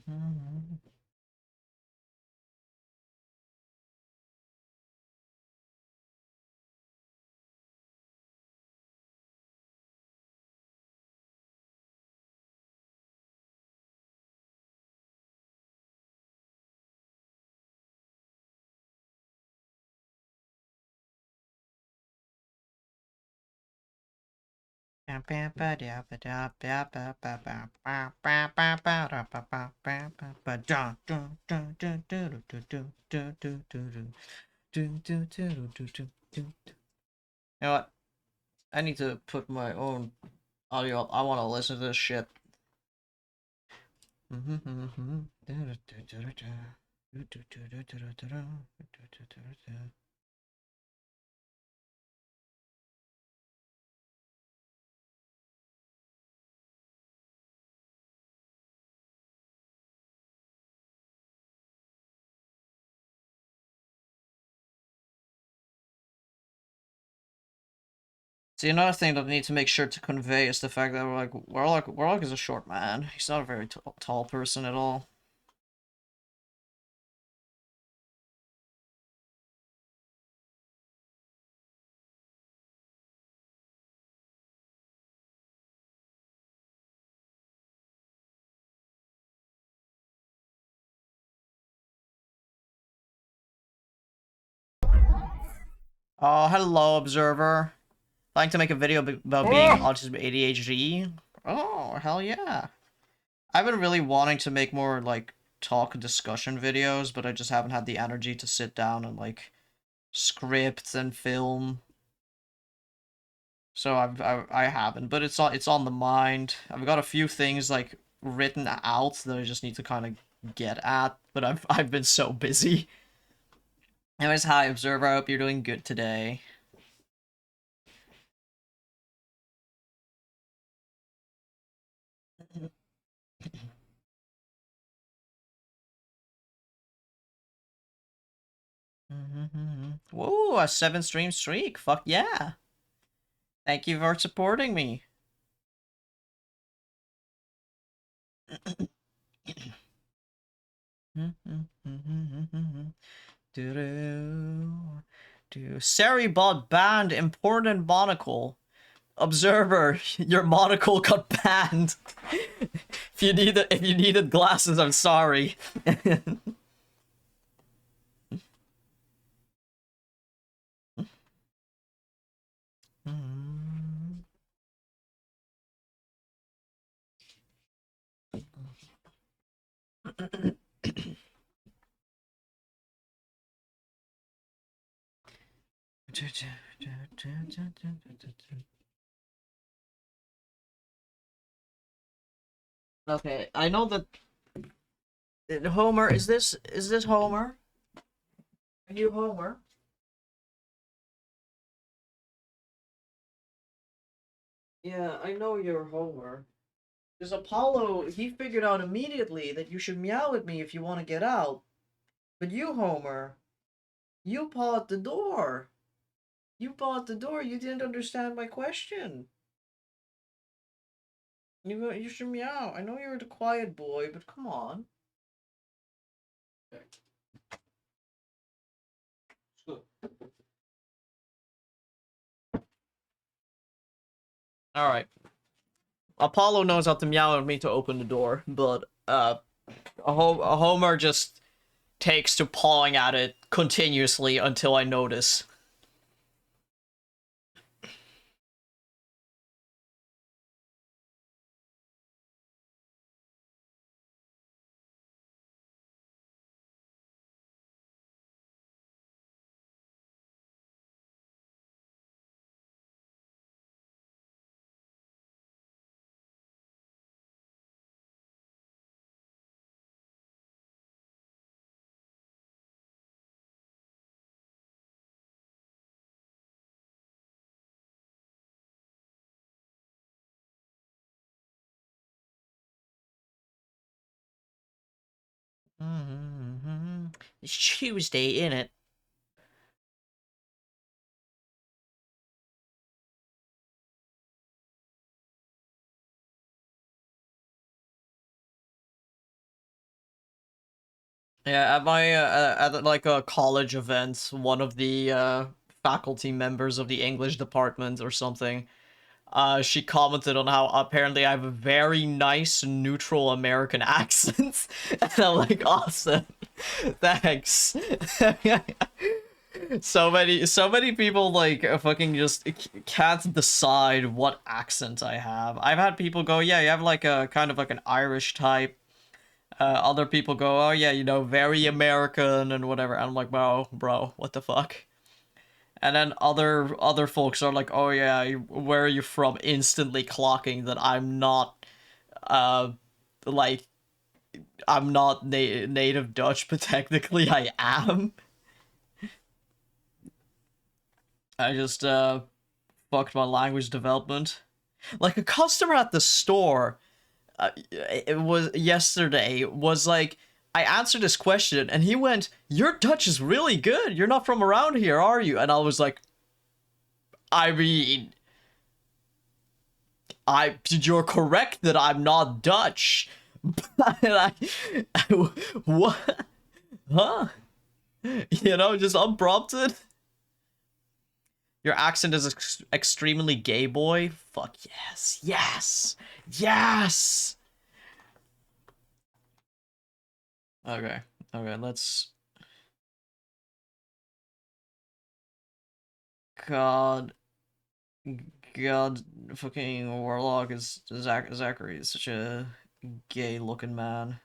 You know what? I need to put my own audio up. I want to listen to this shit. See, another thing that I need to make sure to convey is the fact that Warlock is a short man. He's not a very tall person at all. Oh, hello, observer. I'd like to make a video about being autism ADHD. Oh, hell yeah. I've been really wanting to make more, like, talk discussion videos, but I just haven't had the energy to sit down and, like, script and film. So I haven't, but it's on the mind. I've got a few things, like, written out that I just need to kind of get at, but I've been so busy. Anyways, hi, observer. I hope you're doing good today. Whoa, a 7-stream streak. Fuck yeah. Thank you for supporting me. Sari bought banned important monocle. Observer, your monocle got banned. If you needed glasses, I'm sorry. Okay, I know that Homer, is this Homer? Are you Homer? Yeah, I know you're Homer. Because Apollo, he figured out immediately that you should meow at me if you want to get out. But you, Homer, you pawed the door. You pawed the door. You didn't understand my question. You should meow. I know you're the quiet boy, but come on. All right. Apollo knows how to meow at me to open the door, but Homer just takes to pawing at it continuously until I notice. It's Tuesday, innit? Yeah, at my at like a college event, one of the faculty members of the English department or something, she commented on how apparently I have a very nice neutral American accent, and I'm like, awesome, thanks. So many people like fucking just can't decide what accent I have. I've had people go, yeah, you have like a kind of like an Irish type. Other people go, oh yeah, you know, very American and whatever. And I'm like, bro, what the fuck? And then other folks are like, oh yeah, where are you from? Instantly clocking that I'm not, uh, like, I'm not native Dutch, but technically I am. I just fucked my language development. Like a customer at the store, it was yesterday, was like, I answered his question and he went, your Dutch is really good. You're not from around here, are you? And I was like, I mean, you're correct that I'm not Dutch. But what? Huh? You know, just unprompted. Your accent is extremely gay, boy. Fuck yes. Yes. Yes. Okay. Okay, let's... God. God, fucking Warlock is... Zachary is such a gay-looking man.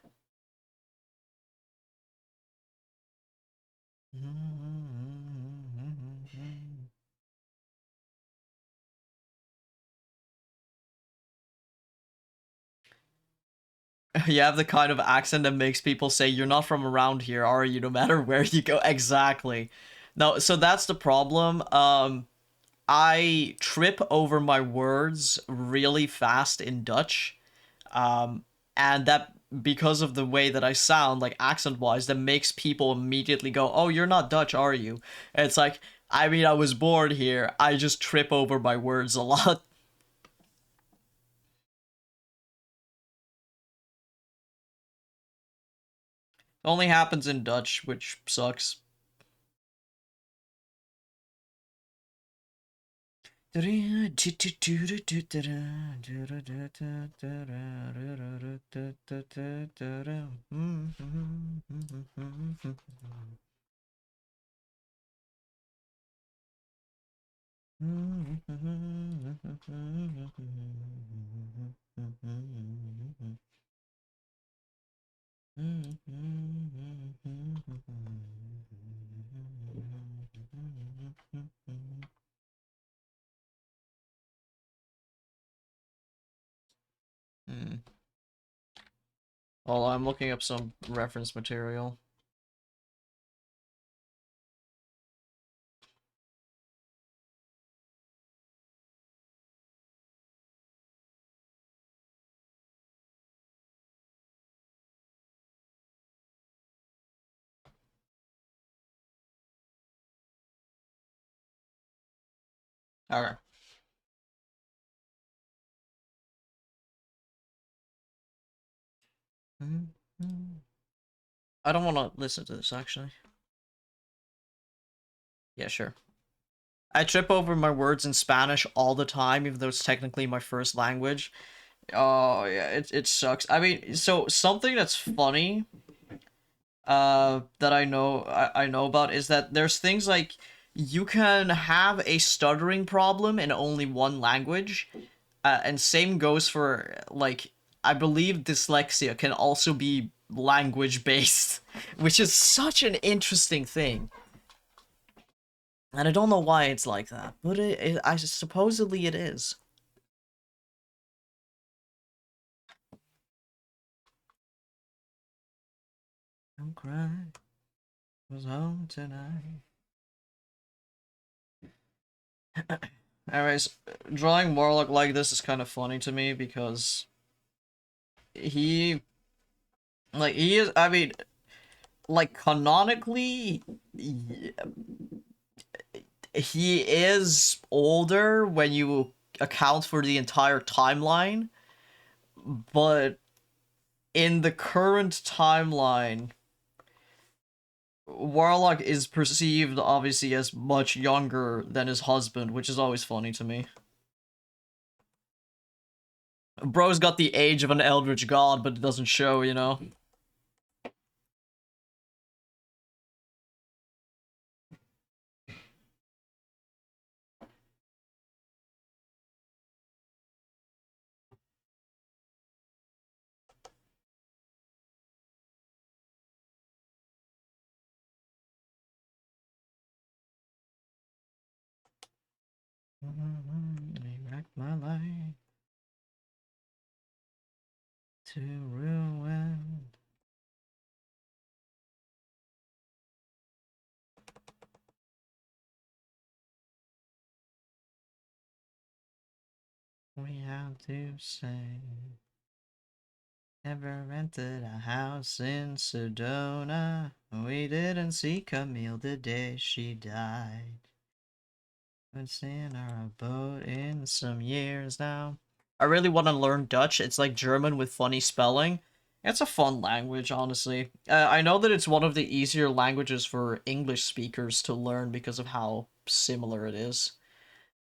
You have the kind of accent that makes people say you're not from around here, are you? No matter where you go. Exactly. No, so that's the problem. I trip over my words really fast in Dutch. Um, and that because of the way that I sound, like accent wise, that makes people immediately go, "Oh, you're not Dutch, are you?" And it's like, I mean, I was born here. I just trip over my words a lot. Only happens in Dutch, which sucks. Well, I'm looking up some reference material. Okay. I don't want to listen to this, actually. Yeah, sure. I trip over my words in Spanish all the time, even though it's technically my first language. Oh, yeah, it sucks. I mean, so something that's funny, that I know about is that there's things like you can have a stuttering problem in only one language, and same goes for, like, I believe dyslexia can also be language based, which is such an interesting thing. And I don't know why it's like that, but I supposedly it is. Don't cry, was home tonight. Anyways, drawing Warlock like this is kind of funny to me because he, he is, I mean, like, canonically, he is older when you account for the entire timeline, but in the current timeline, Warlock is perceived obviously as much younger than his husband, which is always funny to me. Bro's got the age of an eldritch god, but it doesn't show, you know? They wrecked my life to ruin. We have to say, never rented a house in Sedona. We didn't see Camille the day she died. Been seeing our boat in some years now. I really want to learn Dutch. It's like German with funny spelling. It's a fun language, honestly. I know that it's one of the easier languages for English speakers to learn because of how similar it is.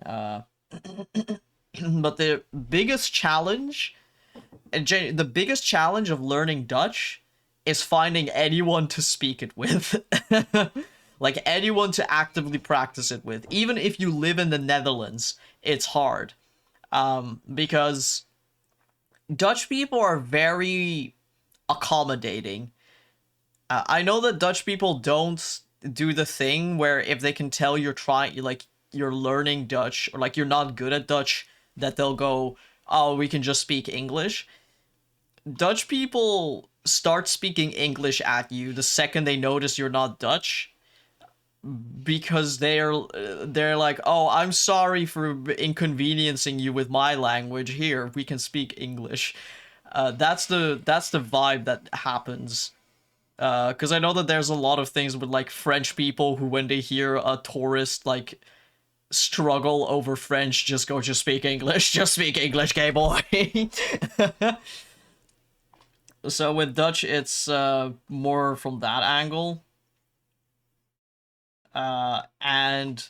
Uh, but the biggest challenge, the biggest challenge of learning Dutch is finding anyone to speak it with. Like, anyone to actively practice it with. Even if you live in the Netherlands, it's hard. Because Dutch people are very accommodating. I know that Dutch people don't do the thing where if they can tell you're trying, like, you're learning Dutch, or like you're not good at Dutch, that they'll go, oh, we can just speak English. Dutch people start speaking English at you the second they notice you're not Dutch, because they're like, oh, I'm sorry for inconveniencing you with my language. Here, we can speak English. That's the vibe that happens. Because I know that there's a lot of things with, like, French people who, when they hear a tourist, like, struggle over French, just go, just speak English, just speak English, gay boy. So with Dutch, it's more from that angle. And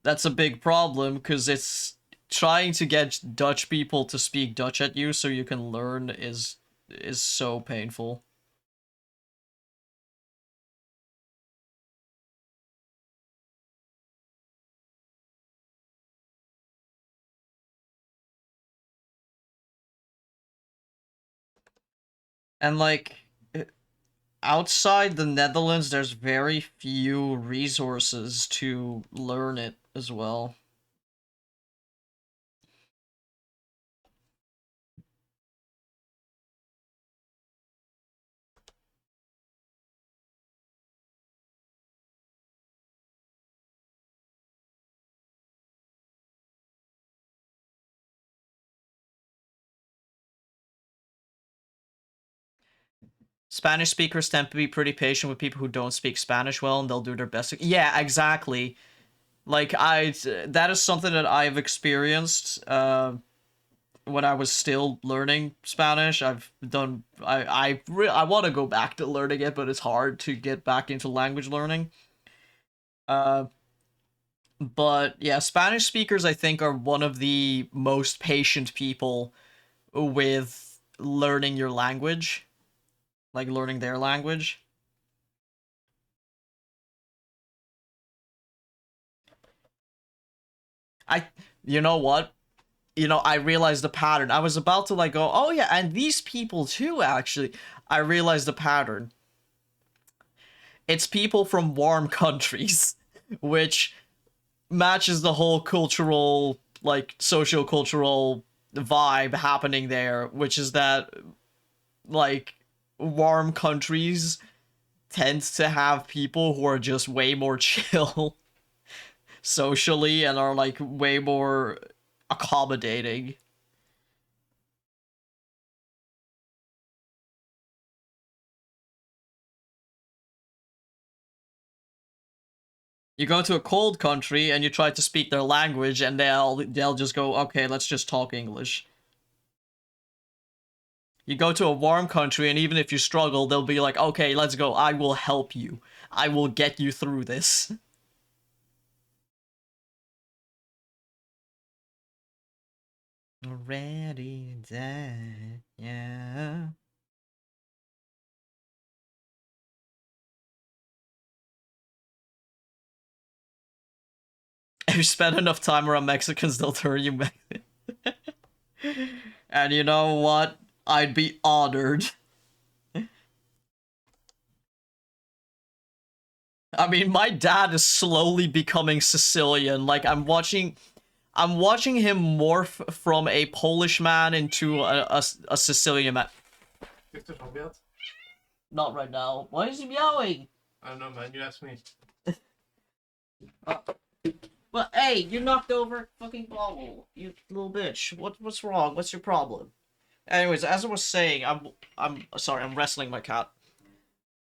That's a big problem because it's trying to get Dutch people to speak Dutch at you so you can learn is so painful. And like outside the Netherlands, there's very few resources to learn it as well. Spanish speakers tend to be pretty patient with people who don't speak Spanish well, and they'll do their best. Yeah, exactly. Like that is something that I've experienced. When I was still learning Spanish. I want to go back to learning it, but it's hard to get back into language learning. Uh, but yeah, Spanish speakers I think are one of the most patient people with learning your language, like learning their language. I, you know what? I realized the pattern. I was about to like go, oh yeah, and these people too, actually. I realized the pattern. It's people from warm countries, which matches the whole cultural, like, socio-cultural vibe happening there, which is that, like, warm countries tend to have people who are just way more chill socially and are, like, way more accommodating. You go to a cold country and you try to speak their language and they'll just go, okay, let's just talk English. You go to a warm country and even if you struggle, they'll be like, okay, let's go, I will help you. I will get you through this. Ready to die, yeah. If you spend enough time around Mexicans, they'll turn you Mexican. And you know what? I'd be honored. I mean, my dad is slowly becoming Sicilian. Like I'm watching him morph from a Polish man into a Sicilian man. Victor van Beeld? Not right now. Why is he meowing? I don't know, man. You asked me. Well, hey, you knocked over fucking ball, you little bitch. What's wrong? What's your problem? Anyways, as I was saying, I'm sorry, I'm wrestling my cat.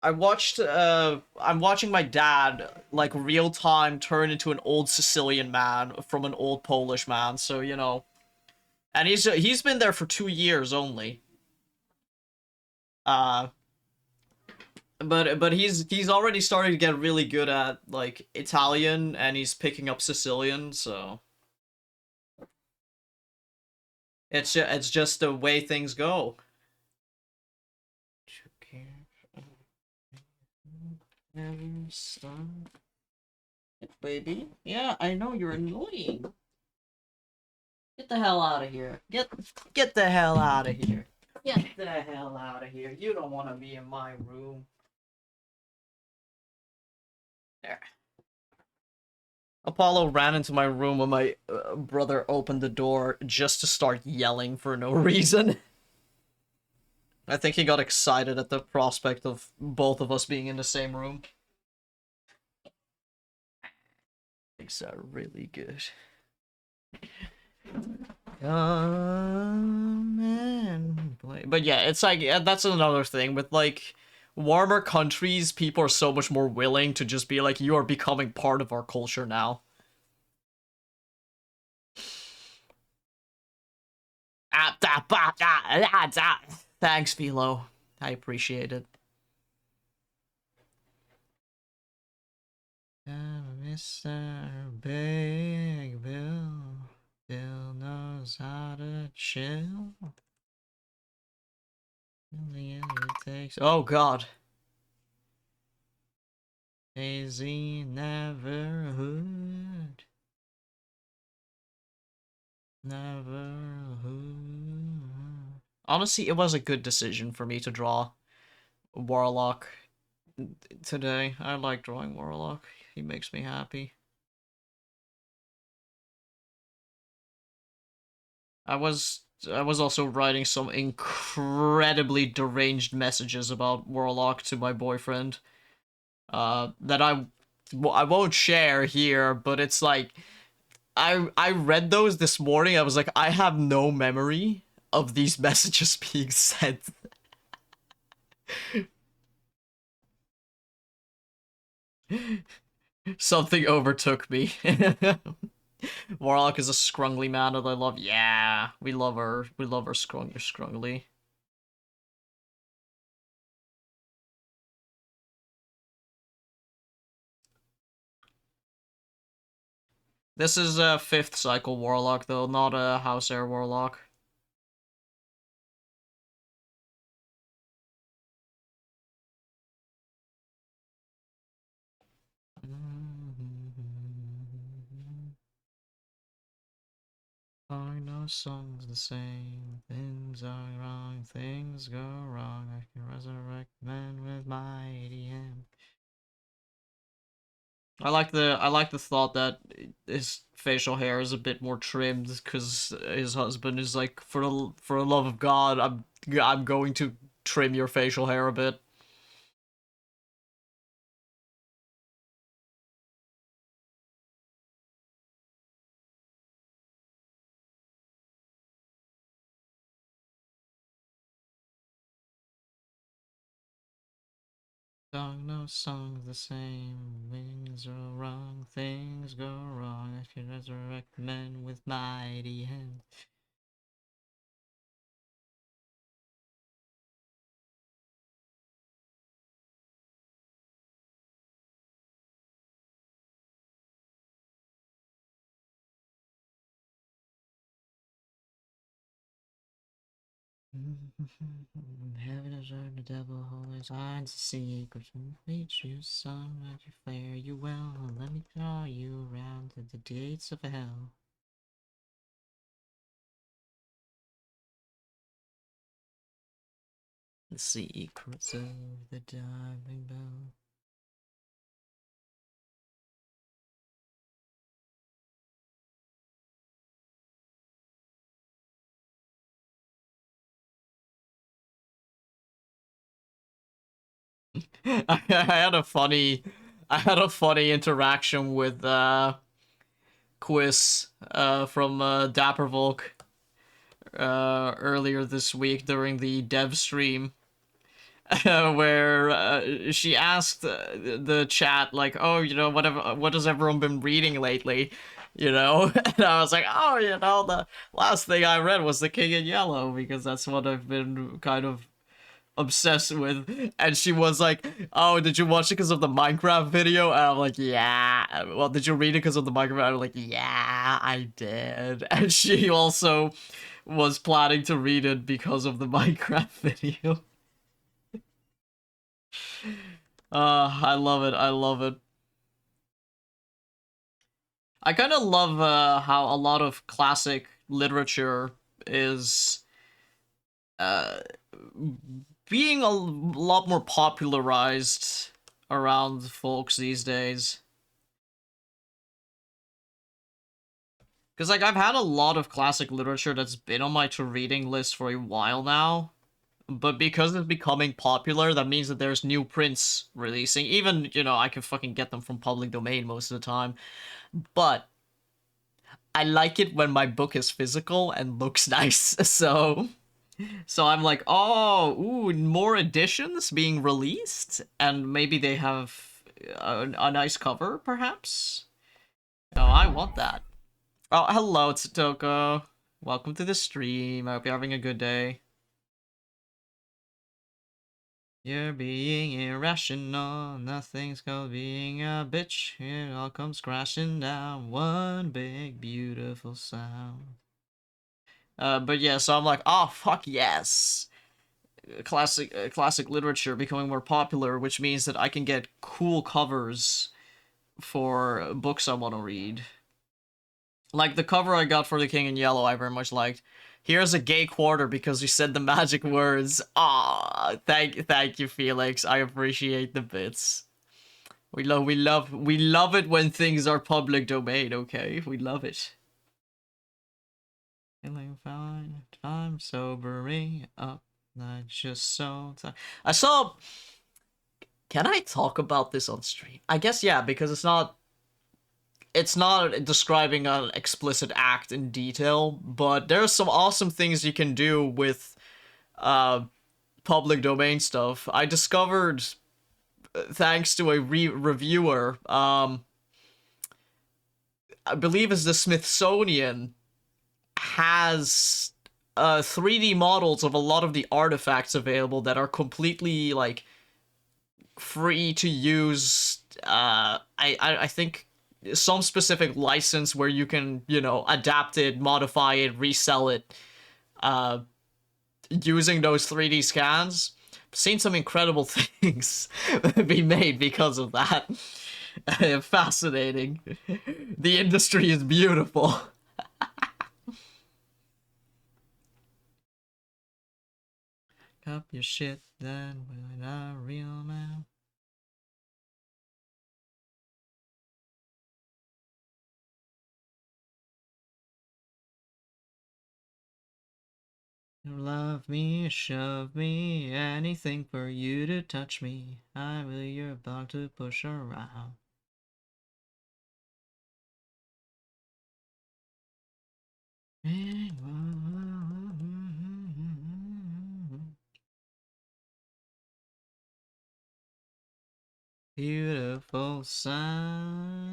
I'm watching my dad like real time turn into an old Sicilian man from an old Polish man. So and he's been there for 2 years only. Uh, but he's already starting to get really good at like Italian, and he's picking up Sicilian. So it's just the way things go. Never stop. Baby. Yeah, I know you're annoying. Get the hell out of here. Get the hell out of here. Get the hell out of here. You don't want to be in my room. There. Apollo ran into my room when my brother opened the door just to start yelling for no reason. I think he got excited at the prospect of both of us being in the same room. Things are really good. Come and play. But yeah, it's like, that's another thing. With like warmer countries, people are so much more willing to just be like, you are becoming part of our culture now. Thanks, Philo. I appreciate it. Mr. Big Bill still knows how to chill. In the end, it takes. Oh God. Daisy never would. Never would. Honestly, it was a good decision for me to draw Warlock today. I like drawing Warlock. He makes me happy. I was also writing some incredibly deranged messages about Warlock to my boyfriend. That I won't share here, but it's like I read those this morning. I was like, I have no memory of these messages being sent. Something overtook me. Warlock is a scrungly man that I love. Yeah, we love her. We love her scrungly. This is a 5th cycle Warlock, though, not a House Heir Warlock. I know songs the same. Things are wrong, things go wrong. I can resurrect men with my ADM. I like the thought that his facial hair is a bit more trimmed because his husband is like, for the love of God, I'm going to trim your facial hair a bit. Song, no song's the same. Wings are wrong, things go wrong. I can resurrect men with mighty hands. Heaven is where the devil always hides the secrets. Reach you some that you fare you well. Let me draw you around to the gates of hell. The secrets of the diving bell. I had a funny interaction with Quiz from Dapper Volk earlier this week during the dev stream. Where she asked the chat, like, oh, what has everyone been reading lately? And I was like, oh, the last thing I read was The King in Yellow, because that's what I've been kind of obsessed with. And she was like, oh, did you watch it because of the Minecraft video? And I'm like, yeah. Well, did you read it because of the Minecraft? I'm like, yeah, I did. And she also was planning to read it because of the Minecraft video. I love it. I love it. I kind of love how a lot of classic literature is being a lot more popularized around folks these days. Because, like, I've had a lot of classic literature that's been on my to-reading list for a while now. But because it's becoming popular, that means that there's new prints releasing. Even, I can fucking get them from public domain most of the time. But I like it when my book is physical and looks nice. So I'm like, oh, ooh, more editions being released, and maybe they have a nice cover, perhaps. Oh, I want that. Oh, hello, it's Toko. Welcome to the stream. I hope you're having a good day. You're being irrational, nothing's called being a bitch. It all comes crashing down, one big beautiful sound. But yeah, so I'm like, oh fuck yes, classic literature becoming more popular, which means that I can get cool covers for books I want to read. Like the cover I got for The King in Yellow, I very much liked. Here's a gay quarter because you said the magic words. Ah, thank you, Felix. I appreciate the bits. We love it when things are public domain. Okay, we love it. Feeling fine, I'm sobering up. Not just so. I saw. Can I talk about this on stream? I guess yeah, because it's not describing an explicit act in detail, but there's some awesome things you can do with uh public domain stuff. I discovered thanks to a reviewer, I believe is the Smithsonian has 3D models of a lot of the artifacts available that are completely like free to use. I think some specific license where you can, you know, adapt it, modify it, resell it, uh, using those 3D scans. Seen some incredible things be made because of that. Fascinating. The industry is beautiful. Cup your shit, then we're not real man. Love me, shove me, anything for you to touch me. I'm really your dog to push around. Beautiful sign.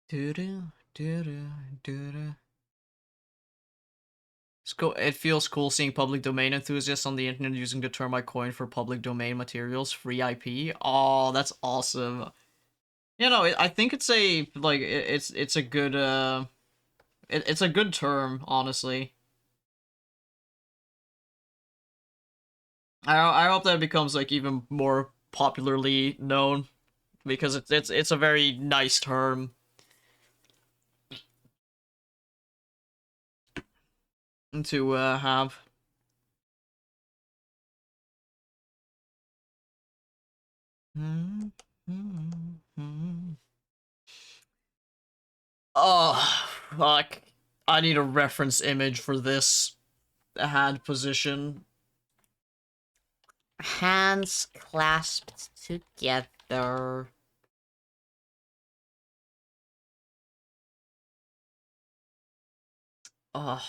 Doo-doo, doo-doo, doo-doo. It feels cool seeing public domain enthusiasts on the internet using the term I coined for public domain materials, free IP. Oh, that's awesome. You know, I think it's a like it's a good it's a good term, honestly. I hope that it becomes like even more popularly known because it's a very nice term to have. Oh, fuck. I need a reference image for this hand position. Hands clasped together. Oh.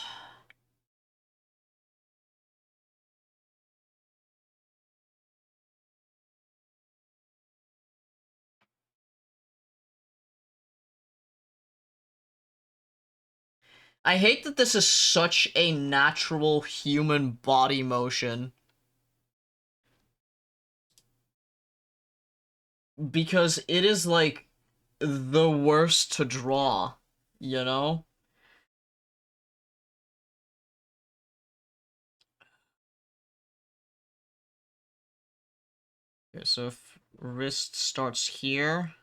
I hate that this is such a natural human body motion. Because it is like the worst to draw, you know? Okay, so if wrist starts here,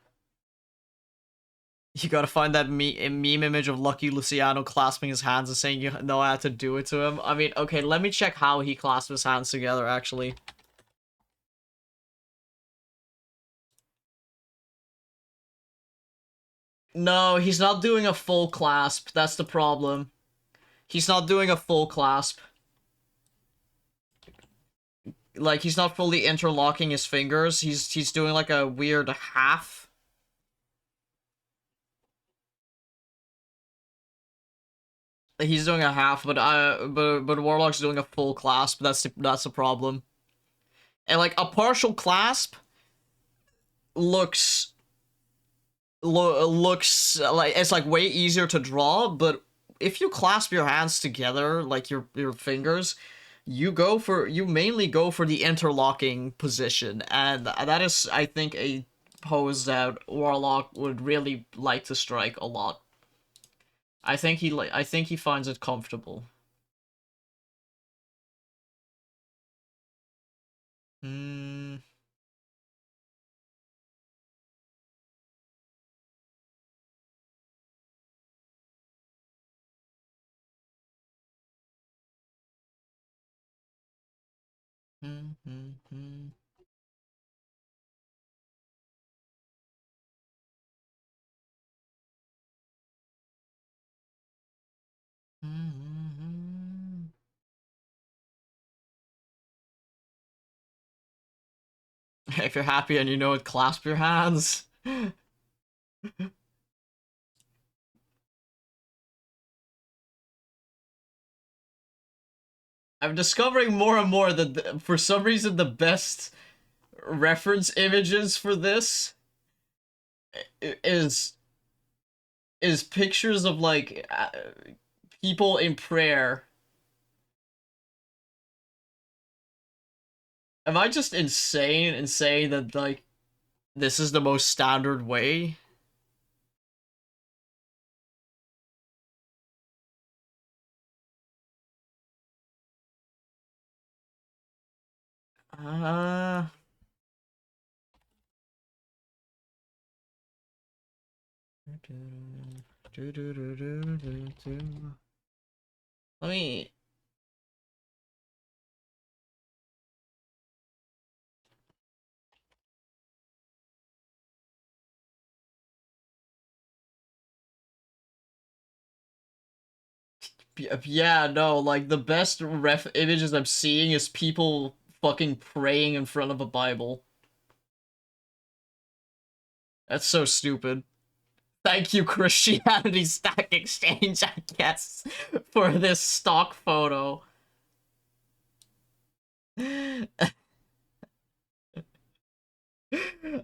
you gotta find that meme image of Lucky Luciano clasping his hands and saying you know how to do it to him. I mean, okay, let me check how he clasped his hands together, actually. No, he's not doing a full clasp. That's the problem. He's not doing a full clasp. Like, he's not fully interlocking his fingers. He's doing like a weird half. He's doing a half, but Warlock's doing a full clasp. That's the problem. And like a partial clasp looks like it's like way easier to draw, but if you clasp your hands together, like your fingers, you mainly go for the interlocking position, and that is, I think, a pose that Warlock would really like to strike a lot. I think he finds it comfortable. Hmm. Hmm. Hmm. Hmm. Hmm. If you're happy and you know it, clasp your hands. I'm discovering more and more that for some reason the best reference images for this is pictures of like people in prayer. Am I just insane in saying that like this is the most standard way? Uh Let me. Yeah, no, like the best ref images I'm seeing is people fucking praying in front of a Bible. That's so stupid. Thank you, Christianity Stack Exchange, I guess, for this stock photo.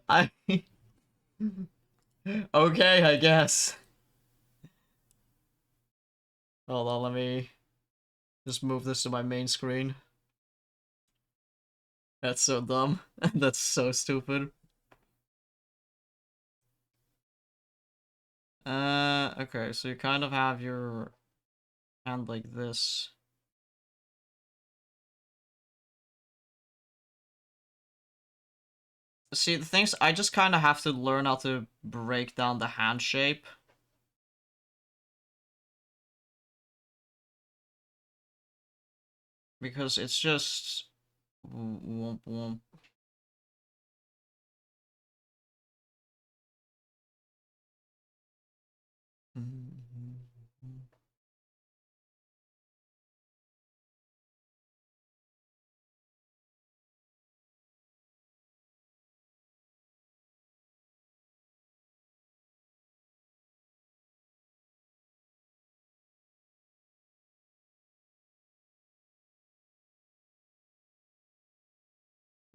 I okay, I guess. Hold on, let me just move this to my main screen. That's so dumb. That's so stupid. Okay, so you kind of have your hand like this. See, the things I just kind of have to learn how to break down the hand shape. Because it's just womp womp.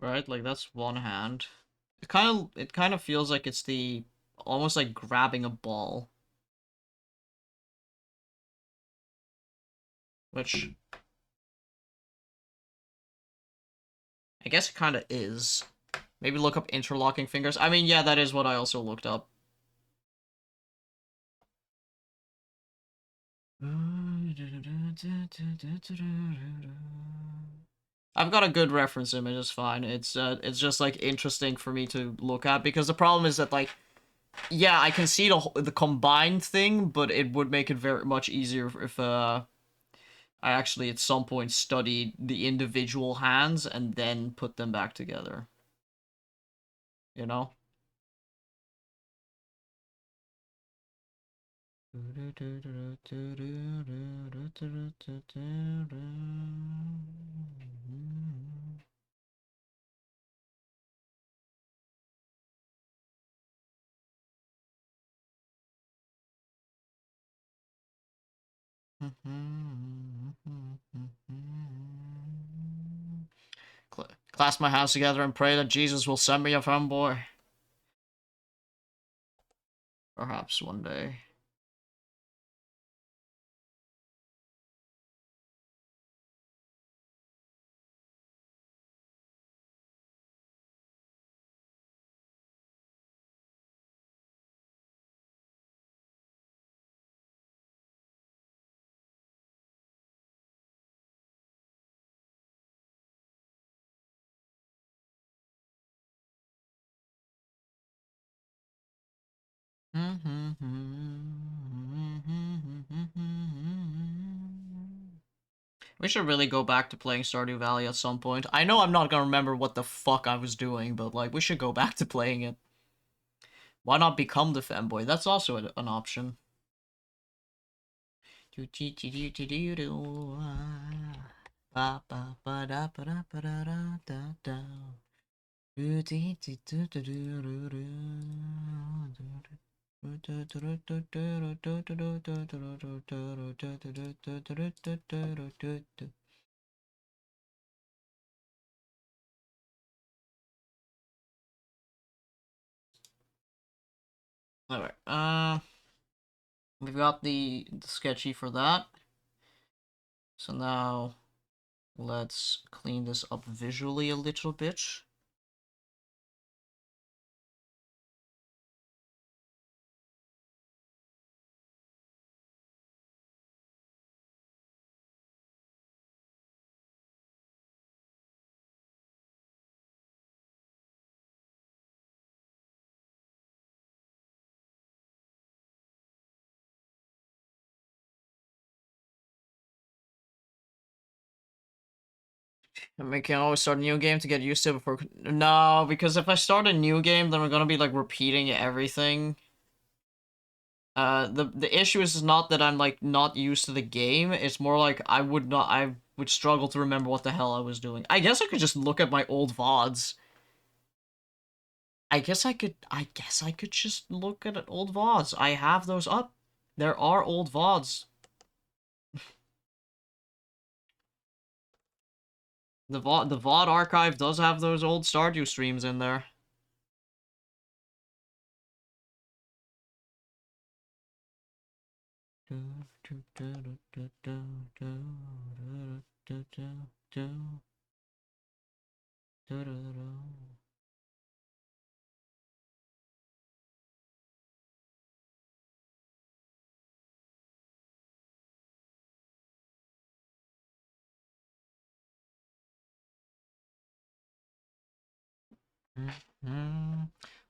Right? Like that's one hand. It kind of feels like it's the almost like grabbing a ball. Which I guess it kind of is. Maybe look up interlocking fingers. I mean, yeah, that is what I also looked up. I've got a good reference image, it's fine. It's just like interesting for me to look at because the problem is that like yeah, I can see the combined thing, but it would make it very much easier if I actually at some point studied the individual hands and then put them back together. You know? Clasp my hands together and pray that Jesus will send me a fanboy. Perhaps one day. We should really go back to playing Stardew Valley at some point. I know I'm not gonna remember what the fuck I was doing, but like, we should go back to playing it. Why not become the fanboy? That's also an option. Alright, we've got the sketchy for that. So now, let's clean this up visually a little bit. And we can always start a new game to get used to before. No, because if I start a new game, then we're gonna be like repeating everything. The issue is not that I'm like not used to the game. It's more like I would struggle to remember what the hell I was doing. I guess I could just look at my old VODs. I guess I could just look at old VODs. I have those up. There are old VODs. The VOD archive does have those old Stardew streams in there.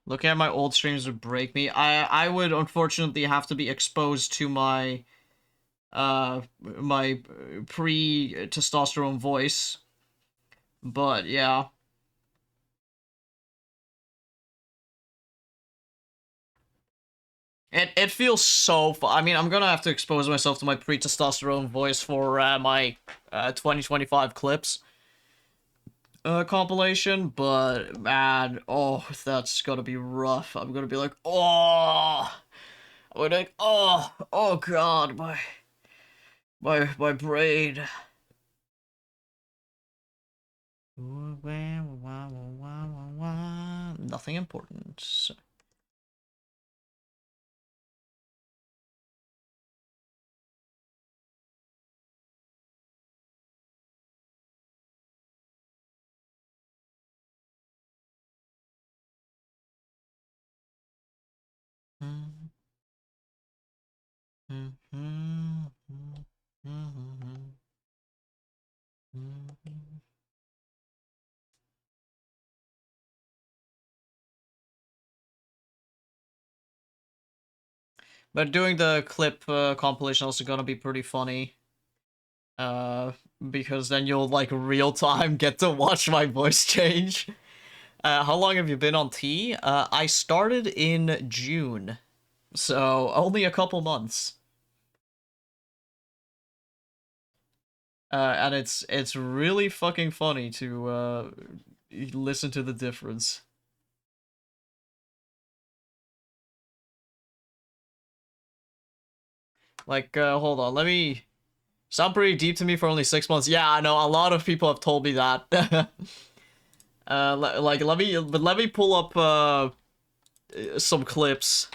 Looking at my old streams would break me. I would unfortunately have to be exposed to my my pre-testosterone voice. But yeah. It feels so fun. I mean, I'm gonna have to expose myself to my pre-testosterone voice for my 2025 clips compilation, but man, oh, that's gonna be rough. I'm gonna be like, oh, I'm like, oh god, my brain. Nothing important. But doing the clip compilation also gonna be pretty funny. Because then you'll like real time get to watch my voice change. How long have you been on T? I started in June. So only a couple months. And it's really fucking funny to listen to the difference. Like, hold on, let me. Sound pretty deep to me for only 6 months. Yeah, I know a lot of people have told me that. Like let me pull up some clips.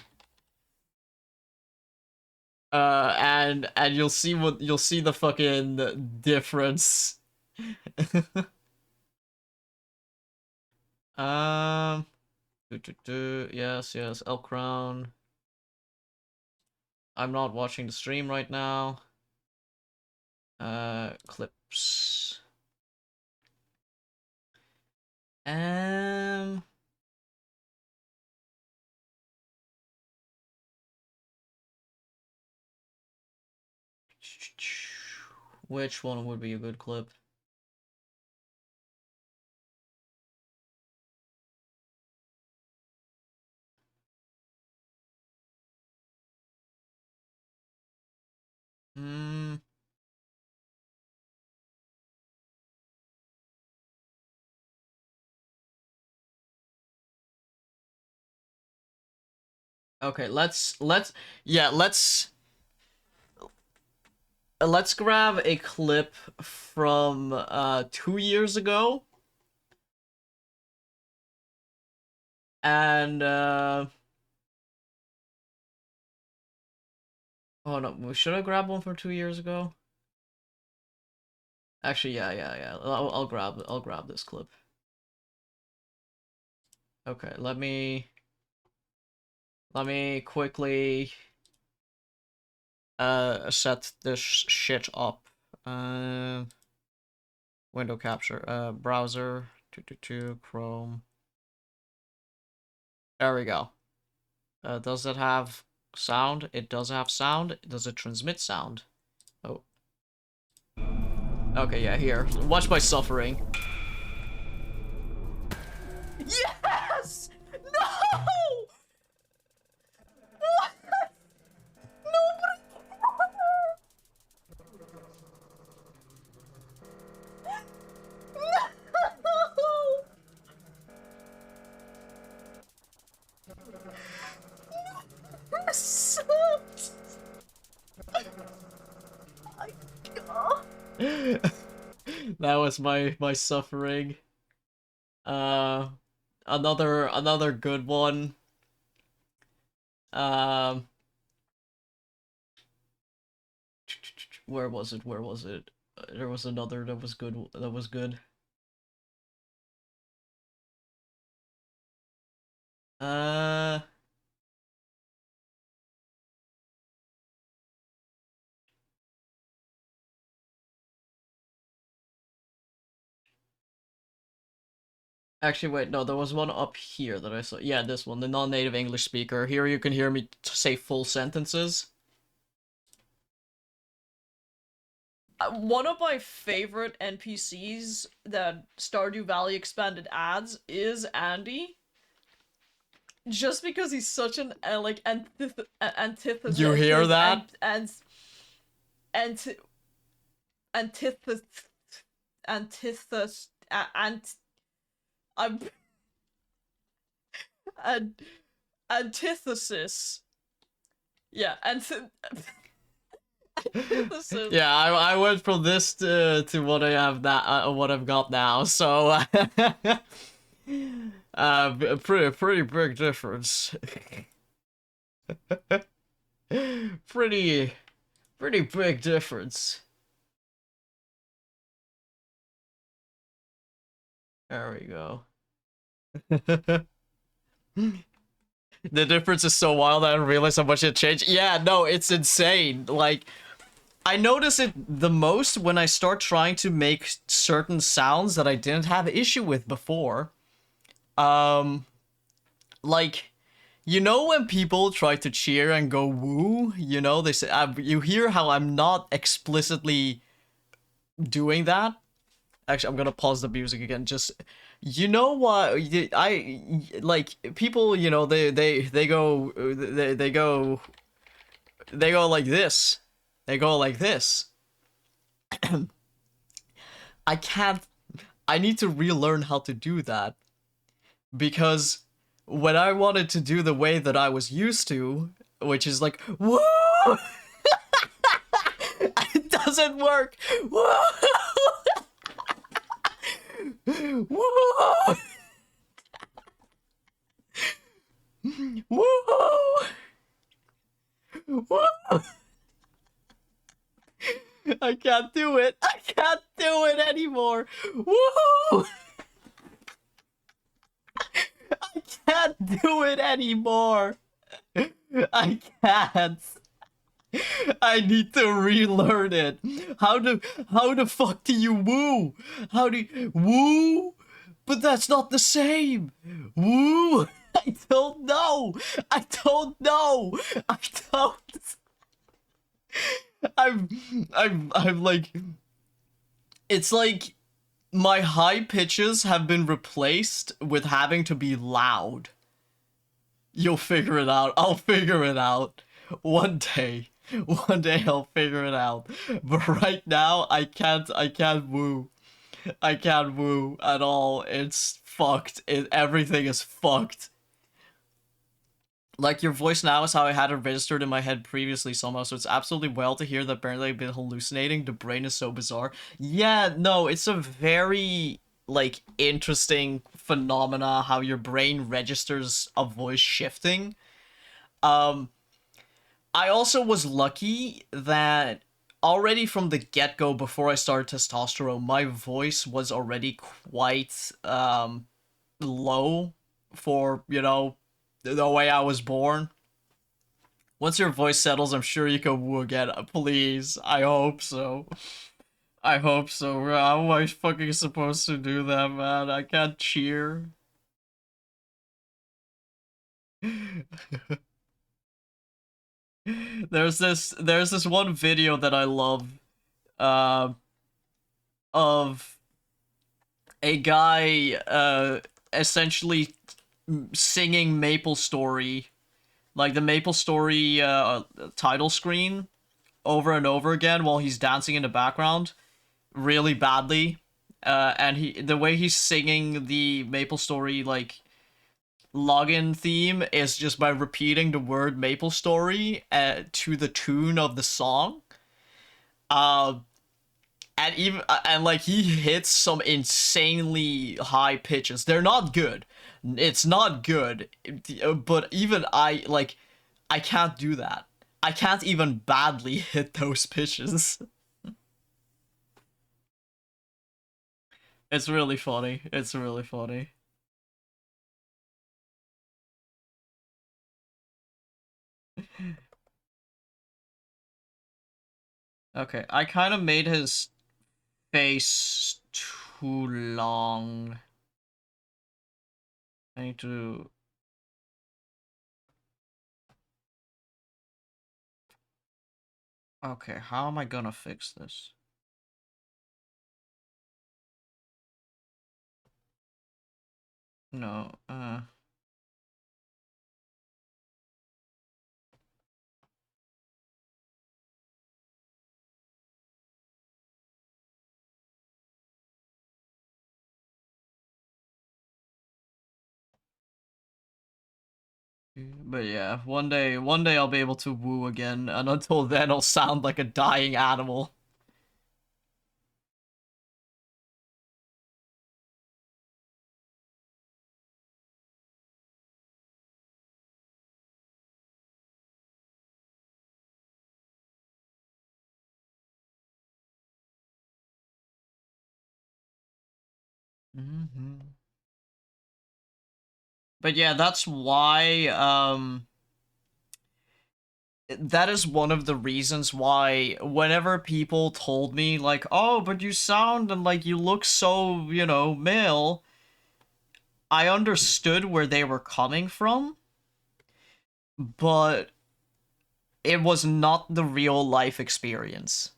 And you'll see the fucking difference. um, yes, Elk Crown. I'm not watching the stream right now. Clips. Which one would be a good clip? Okay, let's grab a clip from 2 years ago. And oh no, should I grab one from 2 years ago? Actually, yeah. I'll grab this clip. Okay, let me quickly set this shit up. Window capture, browser, Chrome. There we go. Does it have sound? It does have sound. Does it transmit sound? Oh. Okay, yeah, here. Watch my suffering. Yes! No! What? Nobody... No! That sucks! My God. That was my suffering. Another good one. Where was it? There was another that was good. Actually, wait, no, there was one up here that I saw. Yeah, this one, the non-native English speaker. Here you can hear me say full sentences. One of my favorite NPCs that Stardew Valley Expanded adds is Andy. Just because he's such an, like, antithesis. You hear that? Antithesis. Yeah, antithesis. Yeah, I went from this to what I have now, what I've got now. So, pretty big difference. pretty big difference. There we go. The difference is so wild I didn't realize how much it changed. Yeah, no, it's insane. Like, I notice it the most when I start trying to make certain sounds that I didn't have issue with before. Like, you know when people try to cheer and go woo? You know, they say, you hear how I'm not explicitly doing that? Actually, I'm gonna pause the music again, just You know what? I like people. You know, they go like this. They go like this. I can't. I need to relearn how to do that because when I wanted to do the way that I was used to, which is like woo, it doesn't work. Woo, woo, woo, woo. I can't do it. I can't do it anymore. Woo! I can't do it anymore. I can't. I need to relearn it. How the fuck do you woo? How do you woo? But that's not the same. Woo? I don't know. I don't know. I don't. I'm like, it's like my high pitches have been replaced with having to be loud. You'll figure it out. I'll figure it out. One day I'll figure it out. But right now I can't woo. I can't woo at all. It's fucked. Everything is fucked. Like, your voice now is how I had it registered in my head previously somehow, so it's absolutely well to hear that apparently I've been hallucinating. The brain is so bizarre. Yeah, no, it's a very, like, interesting phenomena how your brain registers a voice shifting. I also was lucky that already from the get-go, before I started testosterone, my voice was already quite, low for, you know, the way I was born. Once your voice settles, I'm sure you can woo again. Please. I hope so. I hope so. How am I fucking supposed to do that, man? I can't cheer. There's this one video that I love of a guy essentially singing Maple Story, like the Maple Story title screen, over and over again while he's dancing in the background, really badly. And the way he's singing the Maple Story like login theme is just by repeating the word Maple Story to the tune of the song. And even and like he hits some insanely high pitches. They're not good. It's not good. But even I can't do that. I can't even badly hit those pitches. It's really funny. It's really funny. Okay, I kind of made his face too long. I need to... Okay, how am I gonna fix this? No, But yeah, one day I'll be able to woo again, and until then I'll sound like a dying animal. But yeah, that's why, that is one of the reasons why whenever people told me, like, oh, but you sound and, like, you look so, you know, male, I understood where they were coming from, but it was not the real life experience.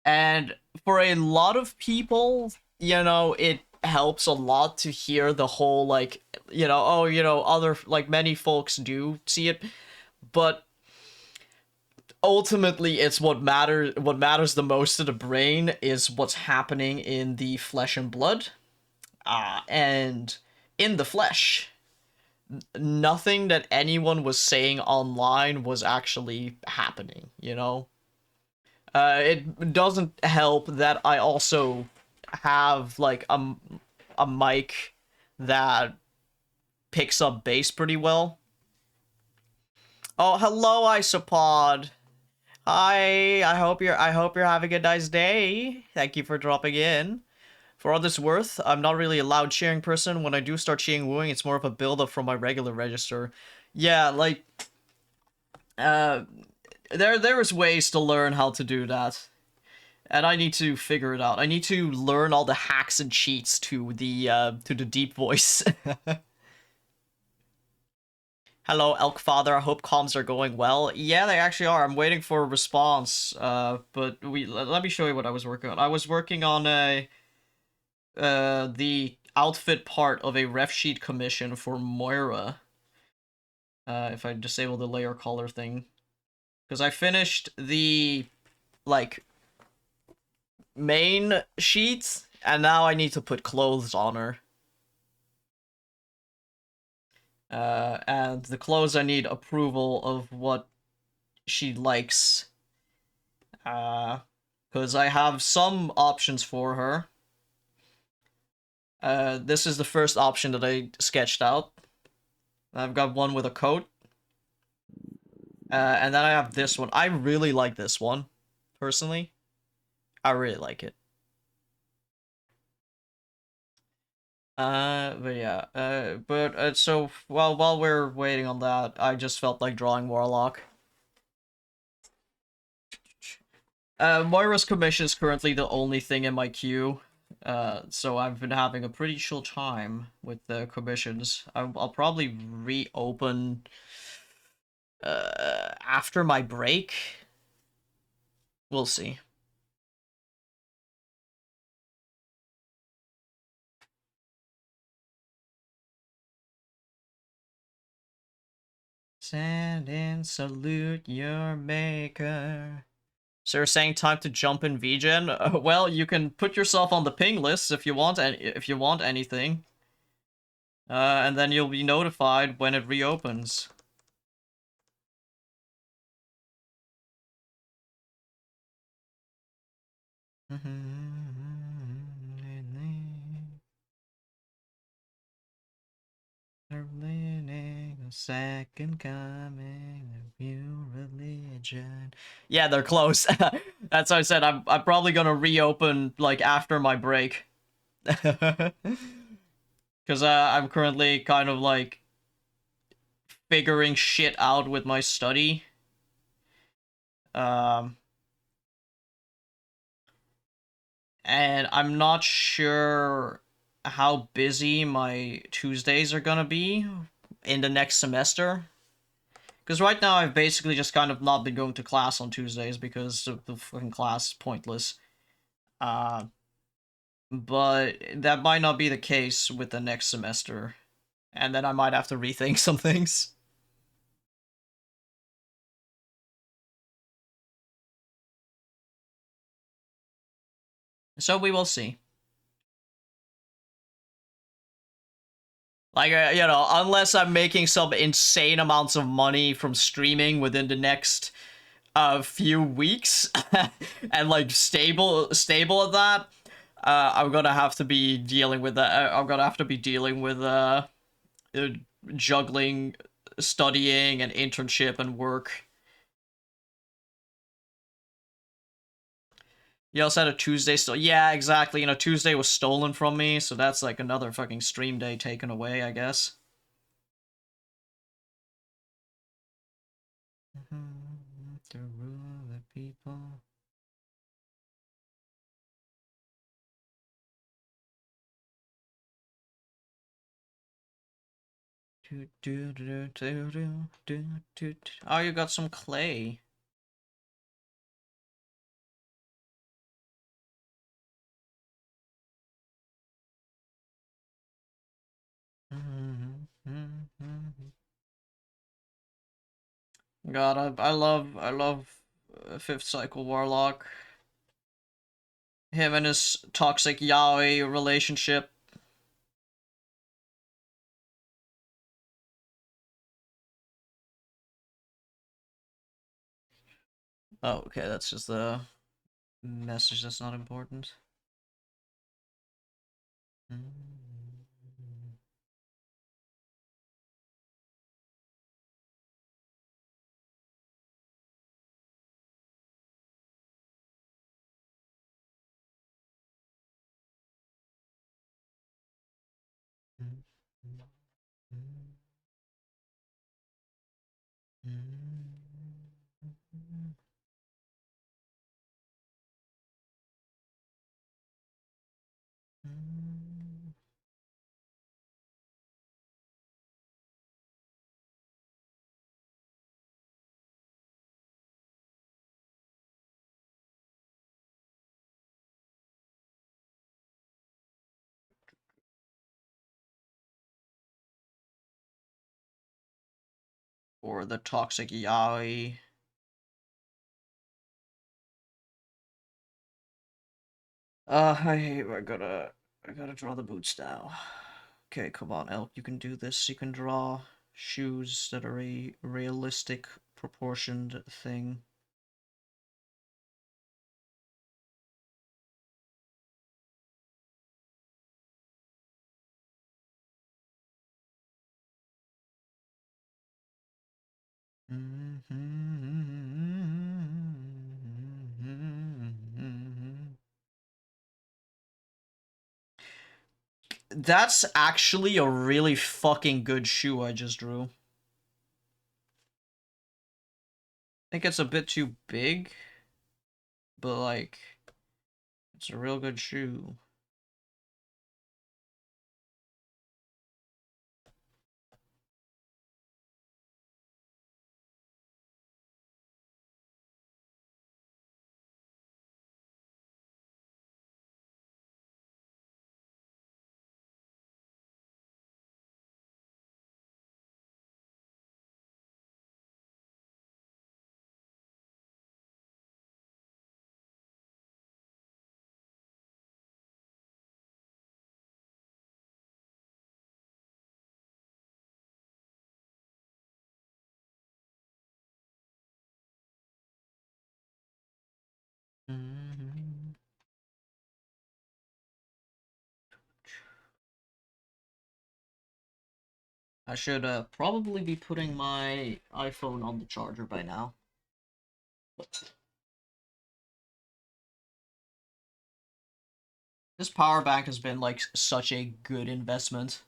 And for a lot of people, you know, it helps a lot to hear the whole, like, you know, oh, you know, other, like, many folks do see it, but ultimately it's what matters the most to the brain is what's happening in the flesh and blood, and in the flesh. Nothing that anyone was saying online was actually happening, you know? It doesn't help that I also have, like, a mic that picks up bass pretty well. Oh, hello, Isopod. Hi, I hope you're having a nice day. Thank you for dropping in. For all this worth, I'm not really a loud cheering person. When I do start cheering wooing, it's more of a build-up from my regular register. Yeah, like, there is ways to learn how to do that. And I need to figure it out. I need to learn all the hacks and cheats to the deep voice. Hello, Elk Father. I hope comms are going well. Yeah, they actually are. I'm waiting for a response. But let me show you what I was working on. I was working on the outfit part of a ref sheet commission for Moira. If I disable the layer color thing. Because I finished the, like, main sheet, and now I need to put clothes on her. And the clothes, I need approval of what she likes. Because I have some options for her. This is the first option that I sketched out. I've got one with a coat. And then I have this one. I really like this one, personally. I really like it. But yeah, so while we're waiting on that, I just felt like drawing Warlock. Moira's commission is currently the only thing in my queue, so I've been having a pretty chill time with the commissions. I'll probably reopen after my break. We'll see. Stand and salute your maker. So you're saying time to jump in VGen? Well, you can put yourself on the ping list if you want anything. And then you'll be notified when it reopens. Second coming of your religion. Yeah, they're close. That's what I said. I'm probably gonna reopen like after my break. Because I'm currently kind of like figuring shit out with my study. And I'm not sure how busy my Tuesdays are gonna be in the next semester. Because right now I've basically just kind of not been going to class on Tuesdays because the fucking class is pointless. But that might not be the case with the next semester. And then I might have to rethink some things. So we will see. Like, you know, unless I'm making some insane amounts of money from streaming within the next few weeks, and like stable at that, I'm gonna have to be dealing with that. I'm gonna have to be dealing with juggling, studying, and internship and work. You also had a Tuesday still. Yeah, exactly. You know, Tuesday was stolen from me, so that's like another fucking stream day taken away, I guess. To rule the people. Oh, you got some clay. God, I love Fifth Cycle Warlock. Him and his toxic yaoi relationship. Oh, okay, that's just the message that's not important. Or the toxic yaoi. I gotta draw the boots now. Okay, come on, Elk, you can do this. You can draw shoes that are a realistic proportioned thing. That's actually a really fucking good shoe I just drew. I think it's a bit too big, but like, it's a real good shoe. I should probably be putting my iPhone on the charger by now. This power bank has been like such a good investment.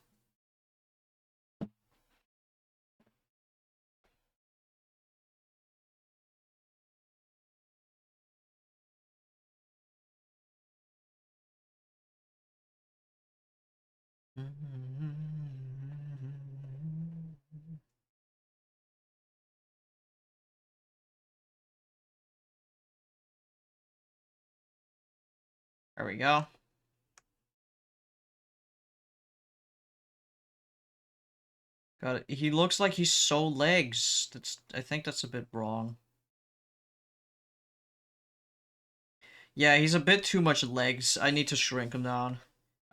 There we go. Got it. He looks like he's so legs. I think that's a bit wrong. Yeah, he's a bit too much legs. I need to shrink him down.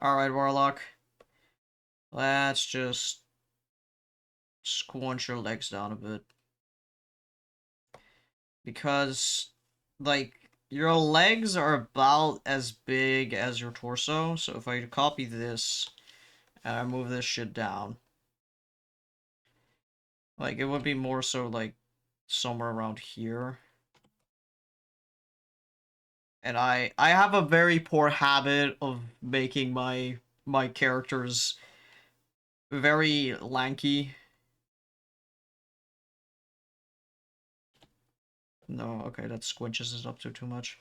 Alright, Warlock. Let's just squinch your legs down a bit. Because, like, your legs are about as big as your torso. So if I copy this and I move this shit down, like, it would be more so, like, somewhere around here. And I have a very poor habit of making my characters very lanky. No, okay, that squinches it up to too much.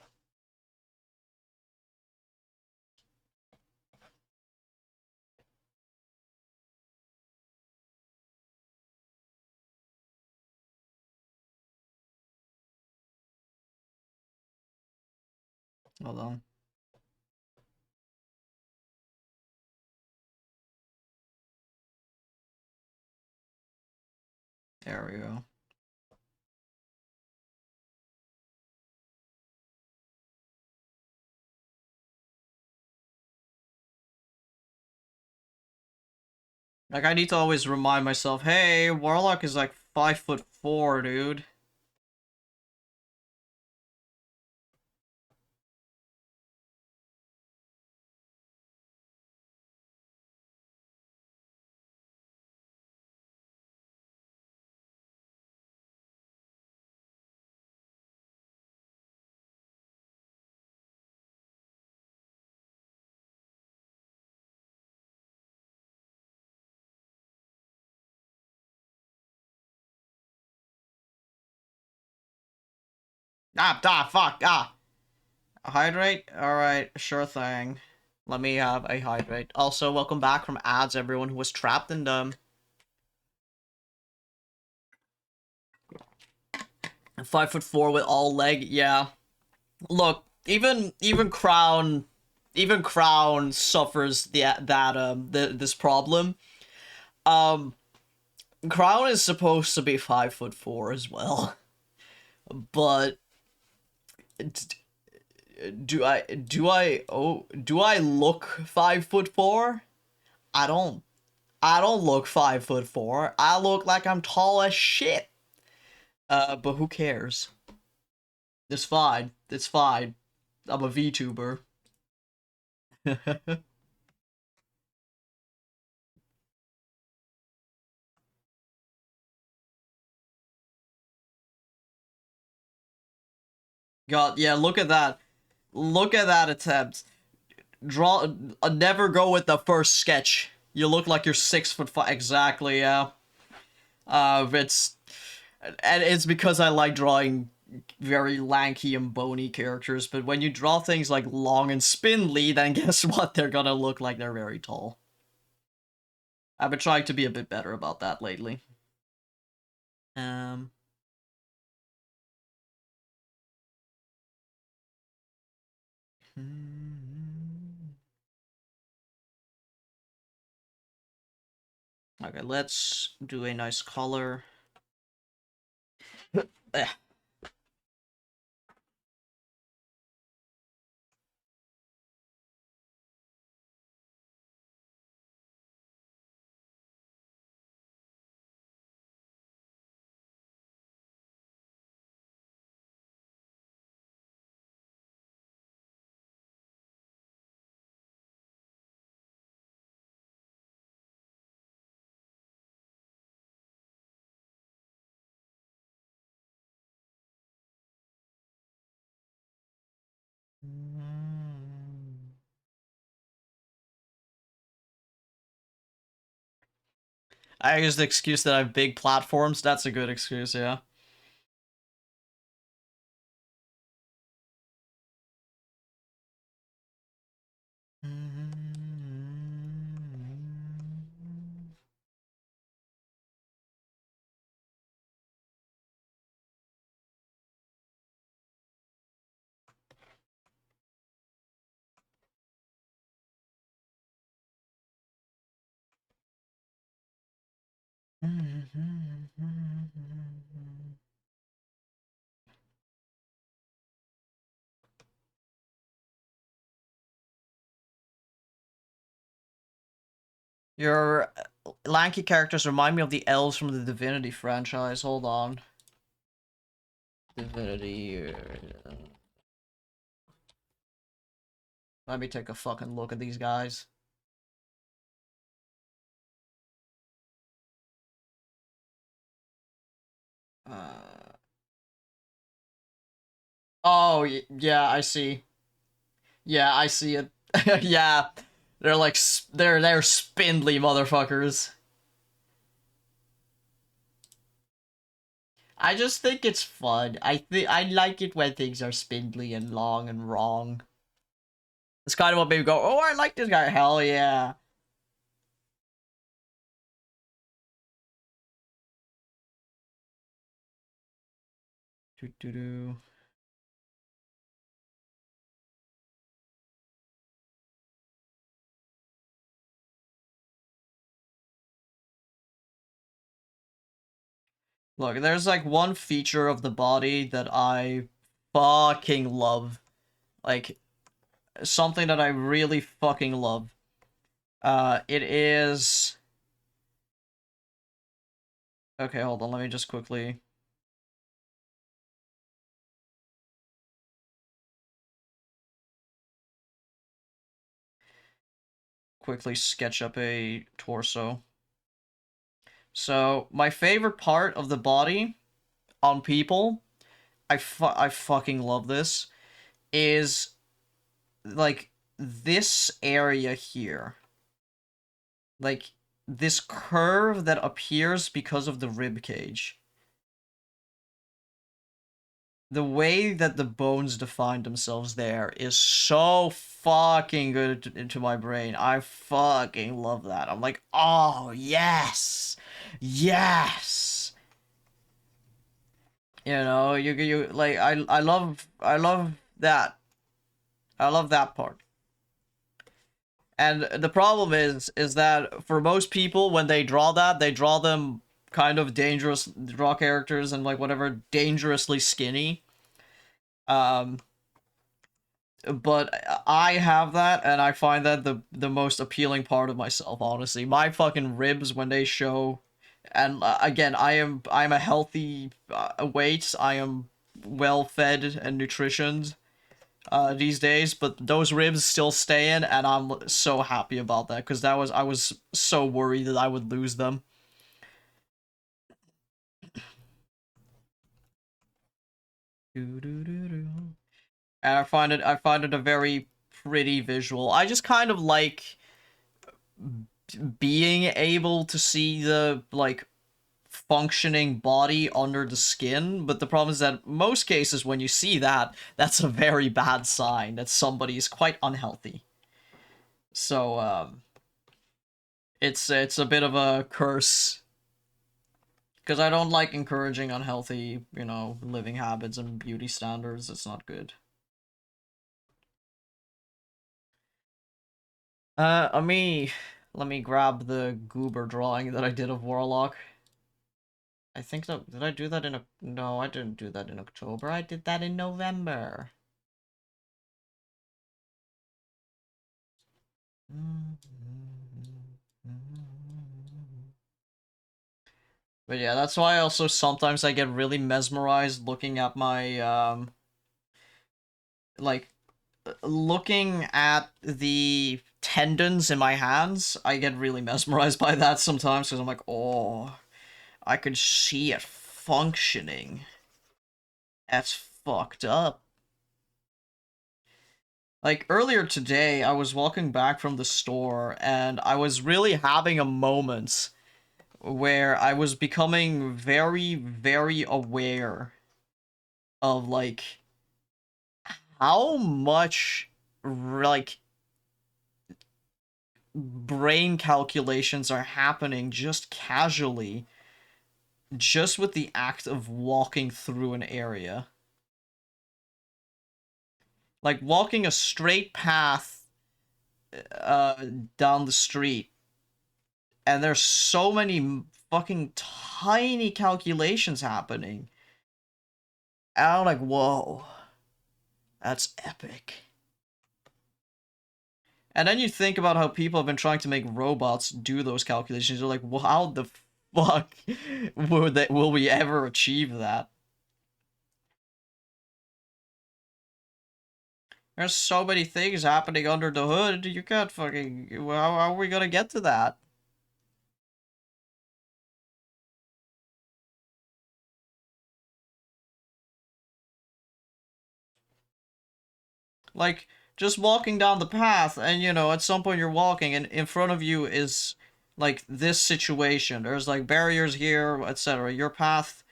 Hold on. There we go. Like, I need to always remind myself, hey, Warlock is like 5'4", dude. Fuck, Hydrate? Alright, sure thing. Let me have a hydrate. Also, welcome back from ads, everyone who was trapped in them. 5'4" with all leg, yeah. Look, even Crown suffers this problem. Crown is supposed to be 5'4" as well. But do I look 5'4"? I don't look 5'4". I look like I'm tall as shit. But who cares? It's fine. It's fine. I'm a VTuber. God, yeah, look at that. Look at that attempt. Never go with the first sketch. You look like you're 6'5". Exactly, yeah. It's because I like drawing very lanky and bony characters, but when you draw things like long and spindly, then guess what? They're gonna look like they're very tall. I've been trying to be a bit better about that lately. Um... Okay, let's do a nice color. I use the excuse that I have big platforms. That's a good excuse, yeah. Your lanky characters remind me of the elves from the Divinity franchise. Hold on. Divinity. Let me take a fucking look at these guys. Oh, yeah, I see. Yeah, I see it. Yeah. They're like, they're spindly motherfuckers. I just think it's fun. I like it when things are spindly and long and wrong. It's kind of what made me go, oh, I like this guy. Hell yeah. Doo -doo -doo. Look, there's like one feature of the body that I fucking love. Like, something that I really fucking love. It is Okay, hold on, let me just quickly... quickly sketch up a torso. So, my favorite part of the body on people, I fucking love this, is, like, this area here. Like, this curve that appears because of the rib cage. The way that the bones define themselves there is so fucking good into my brain. I fucking love that. I'm like, oh, yes! Yes! You know, you like, I love that. I love that part. And the problem is that for most people, when they draw that, they draw them kind of dangerous, draw characters and like whatever, dangerously skinny. But I have that, and I find that the most appealing part of myself, honestly. My fucking ribs when they show, and again, I'm a healthy weight. I am well fed and nutritioned these days, but those ribs still stay in, and I'm so happy about that because I was so worried that I would lose them. And I find it a very pretty visual. I just kind of like being able to see the like functioning body under the skin, but the problem is that most cases when you see that, that's a very bad sign that somebody is quite unhealthy. So it's a bit of a curse because I don't like encouraging unhealthy, you know, living habits and beauty standards. It's not good. Let me grab the goober drawing that I did of Warlock. I think that, did I do that in a, no, I didn't do that in October. I did that in November. But yeah, that's why also sometimes I get really mesmerized looking at my, like, looking at the tendons in my hands. I get really mesmerized by that sometimes because I'm like, oh, I could see it functioning. That's fucked up. Like, earlier today, I was walking back from the store, and I was really having a moment where I was becoming very, very aware of, like, how much, like, brain calculations are happening just casually, just with the act of walking through an area. Like, walking a straight path down the street, and there's so many fucking tiny calculations happening. And I'm like, whoa, that's epic. And then you think about how people have been trying to make robots do those calculations. You're like, well, how the fuck will we ever achieve that? There's so many things happening under the hood. You can't fucking. How are we gonna get to that? Like, just walking down the path, and you know, at some point you're walking, and in front of you is like this situation. There's like barriers here, etc. Your path,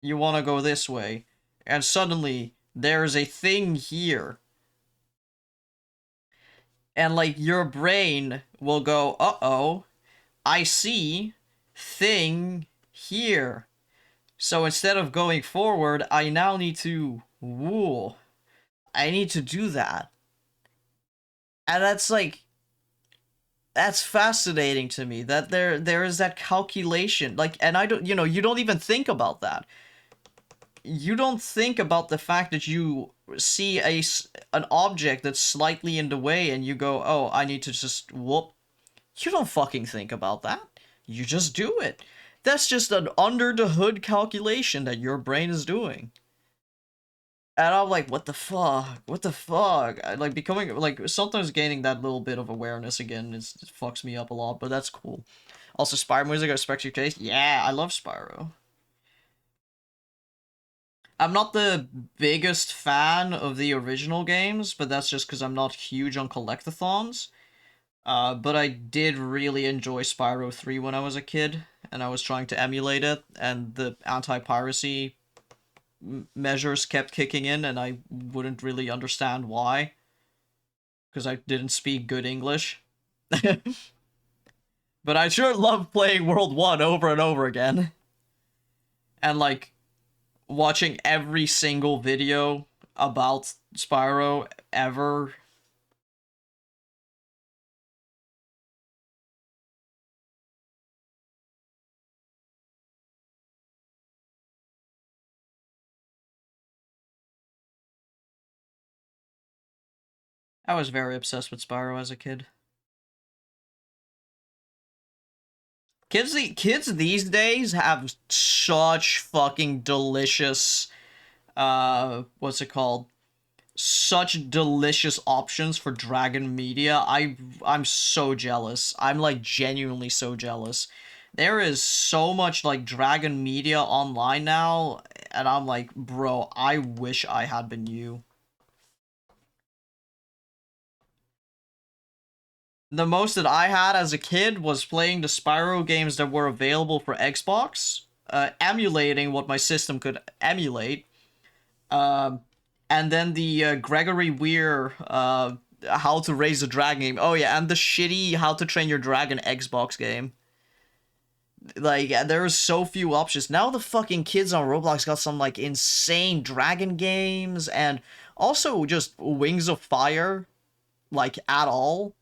you want to go this way, and suddenly there's a thing here. And like your brain will go, uh-oh, I see thing here. So instead of going forward, I now need to, woo, I need to do that. And that's like, that's fascinating to me that there is that calculation. Like, and I don't, you know, you don't even think about that. You don't think about the fact that you see an object that's slightly in the way and you go, oh, I need to just whoop. You don't fucking think about that. You just do it. That's just an under the hood calculation that your brain is doing. And I'm like, what the fuck? What the fuck? Like, becoming, like, sometimes gaining that little bit of awareness again it fucks me up a lot, but that's cool. Also, Spyro music, I respect your taste. Yeah, I love Spyro. I'm not the biggest fan of the original games, but that's just because I'm not huge on collectathons. But I did really enjoy Spyro 3 when I was a kid, and I was trying to emulate it, and the anti-piracy measures kept kicking in, and I wouldn't really understand why. Because I didn't speak good English. But I sure love playing World 1 over and over again. And, like, watching every single video about Spyro ever. I was very obsessed with Spyro as a kid. Kids these days have such fucking delicious, what's it called? Such delicious options for Dragon Media. I'm so jealous. I'm like genuinely so jealous. There is so much like Dragon Media online now, and I'm like, bro, I wish I had been you. The most that I had as a kid was playing the Spyro games that were available for Xbox, emulating what my system could emulate. And then the Gregory Weir How to Raise a Dragon game. Oh yeah, and the shitty How to Train Your Dragon Xbox game. Like, there's so few options. Now the fucking kids on Roblox got some, like, insane dragon games, and also just Wings of Fire, like, at all.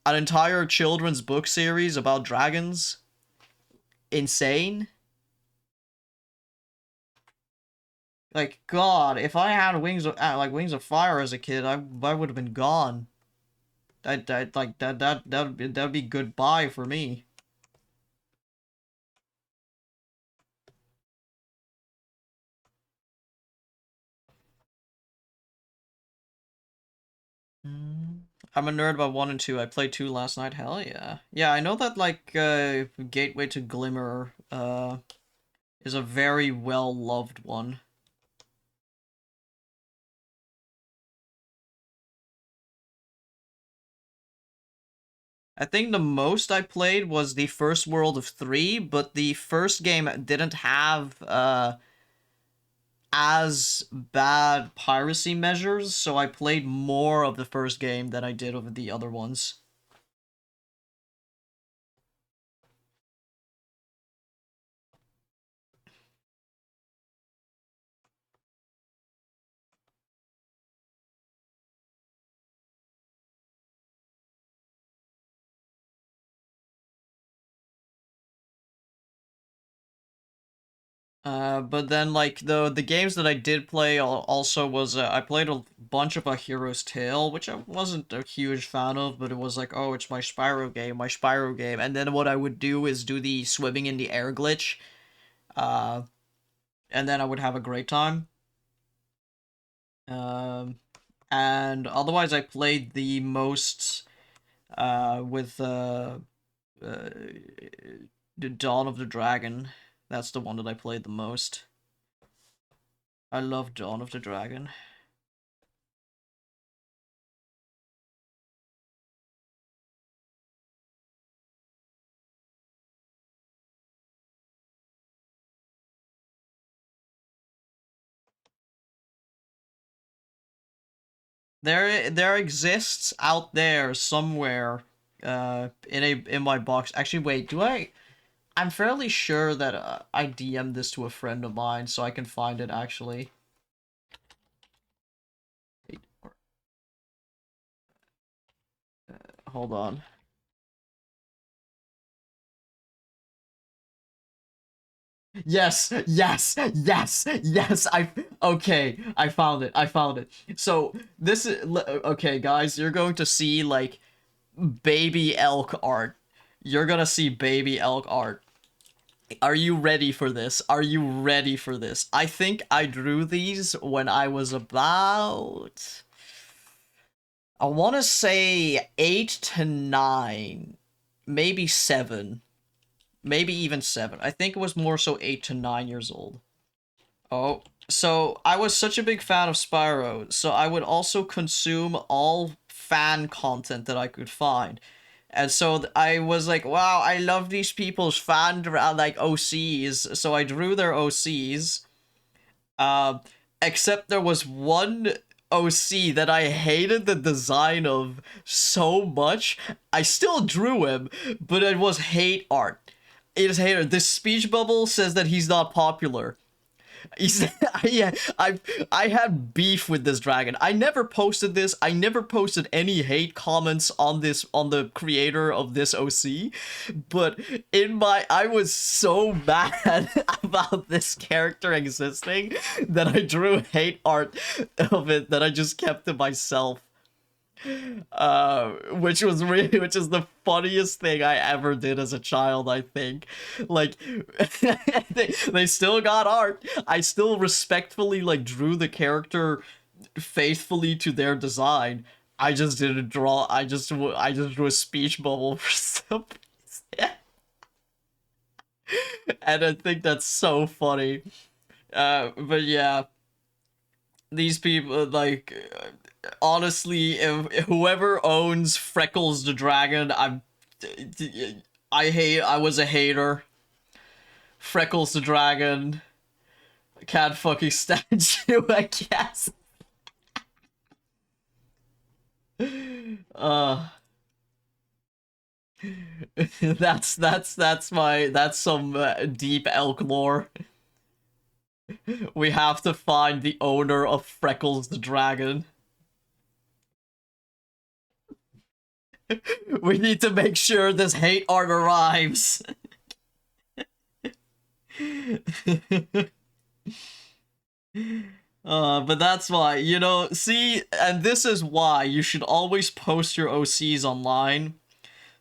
An entire children's book series about dragons. Insane. Like, God, if I had Wings of Fire as a kid, I would have been gone. That'd be goodbye for me. I'm a nerd about 1 and 2. I played 2 last night. Hell yeah. Yeah, I know that, like, Gateway to Glimmer, is a very well-loved one. I think the most I played was the first world of 3, but the first game didn't have, as bad piracy measures, so I played more of the first game than I did of the other ones. But then, like, the games that I did play also was, I played a bunch of A Hero's Tale, which I wasn't a huge fan of, but it was like, oh, it's my Spyro game, and then what I would do is do the swimming in the air glitch, and then I would have a great time. And otherwise I played the most, with, the Dawn of the Dragon. That's the one that I played the most. I love Dawn of the Dragon. There exists out there somewhere, in my box. Actually, wait, I'm fairly sure that I DM'd this to a friend of mine, so I can find it actually. Hold on. Yes, yes, yes, yes. Okay, I found it. I found it. So this is okay, guys. You're going to see like baby elk art. You're gonna see baby elk art. Are you ready for this? Are you ready for this? I think I drew these when I was about, I want to say 8 to 9, maybe 7, maybe even 7. I think it was more so 8 to 9 years old. Oh, so I was such a big fan of Spyro, so I would also consume all fan content that I could find. And so I was like, wow, I love these people's like OCs. So I drew their OCs. Uh, except there was one OC that I hated the design of so much. I still drew him, but it was hate art. It is hate art. This speech bubble says that he's not popular. He's, yeah, I had beef with this dragon. I never posted this. I never posted any hate comments on the creator of this OC. But I was so mad about this character existing that I drew hate art of it that I just kept to myself. Which is the funniest thing I ever did as a child, I think. Like, they still got art. I still respectfully, like, drew the character faithfully to their design. I just didn't draw, I just drew a speech bubble for some reason. And I think that's so funny. But yeah, these people, like, honestly, if whoever owns Freckles the Dragon, I was a hater. Freckles the Dragon, can't fucking stand you, I guess. Uh, that's some deep elk lore. We have to find the owner of Freckles the Dragon. We need to make sure this hate art arrives. But that's why, you know, see, and this is why you should always post your OCs online.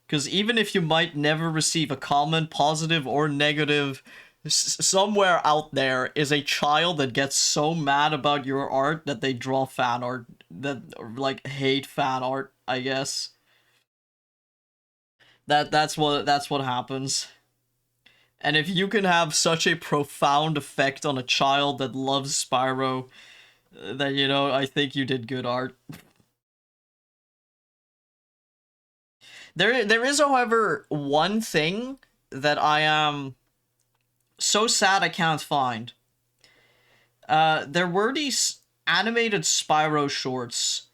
Because even if you might never receive a comment, positive or negative, somewhere out there is a child that gets so mad about your art that they draw fan art, that, like, hate fan art, I guess. That's what happens. And if you can have such a profound effect on a child that loves Spyro, then, you know, I think you did good art. There is, however, one thing that I am so sad I can't find. There were these animated Spyro shorts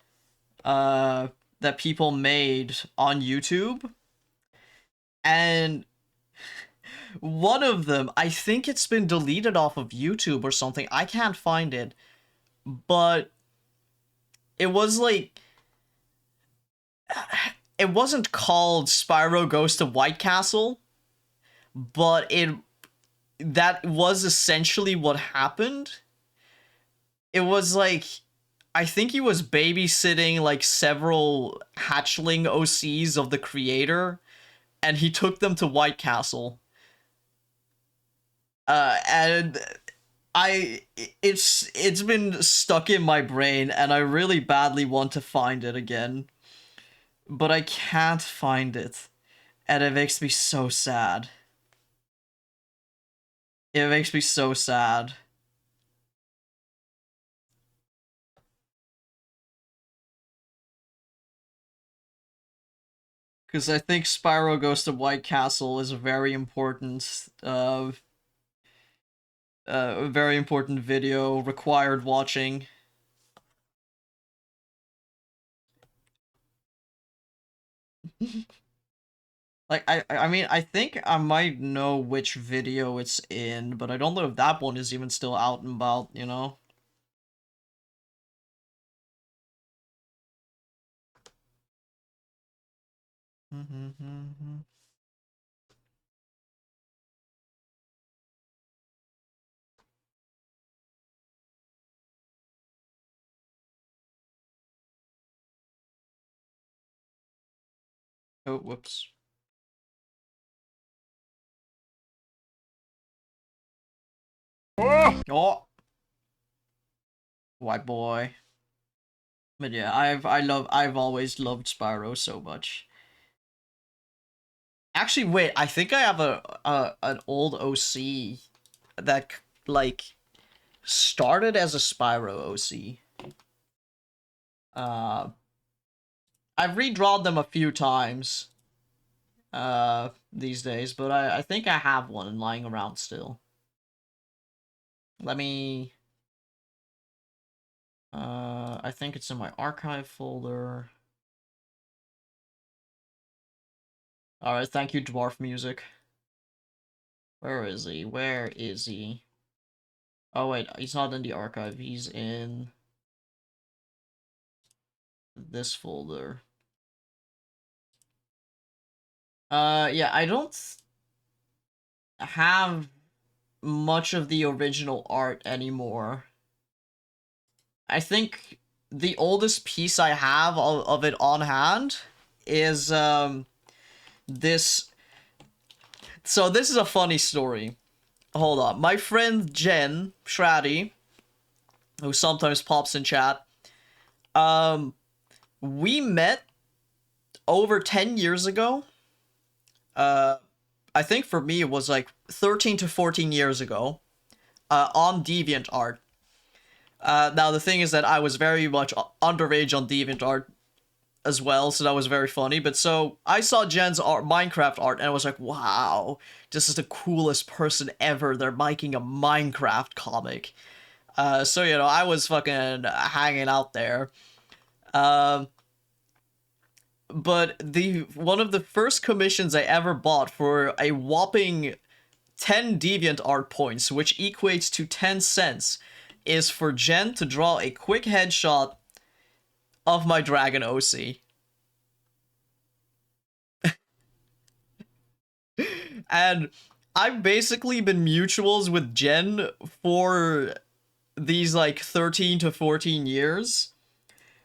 that people made on YouTube, and one of them, I think it's been deleted off of YouTube or something. I can't find it, but it was like, it wasn't called Spyro Goes to White Castle, but that was essentially what happened. It was like, I think he was babysitting like several hatchling OCs of the creator, and he took them to White Castle. And it's been stuck in my brain, and I really badly want to find it again, but I can't find it, and it makes me so sad. It makes me so sad. Because I think Spyro Goes to White Castle is a very important video, required watching. Like, I mean, I think I might know which video it's in, but I don't know if that one is even still out and about, you know? Oh, whoops. Oh, white boy. But yeah, I've always loved Spyro so much. Actually, wait, I think I have an old OC that like started as a Spyro OC. I've redrawn them a few times these days, but I think I have one lying around still. Let me I think it's in my archive folder. Alright, thank you, Dwarf Music. Where is he? Where is he? Oh wait, he's not in the archive, he's in this folder. Yeah, I don't have much of the original art anymore. I think the oldest piece I have of it on hand is this. So this is a funny story. Hold on. My friend Jen Shraddy, who sometimes pops in chat, we met over 10 years ago. I think for me it was like 13 to 14 years ago, on DeviantArt. Now the thing is that I was very much underage on DeviantArt as well, so that was very funny. But so I saw Jen's art, Minecraft art, and I was like, wow, this is the coolest person ever. They're making a Minecraft comic. So you know, I was fucking hanging out there. But one of the first commissions I ever bought for a whopping 10 DeviantArt points, which equates to 10 cents, is for Jen to draw a quick headshot of my Dragon OC. And I've basically been mutuals with Jen for these like 13 to 14 years,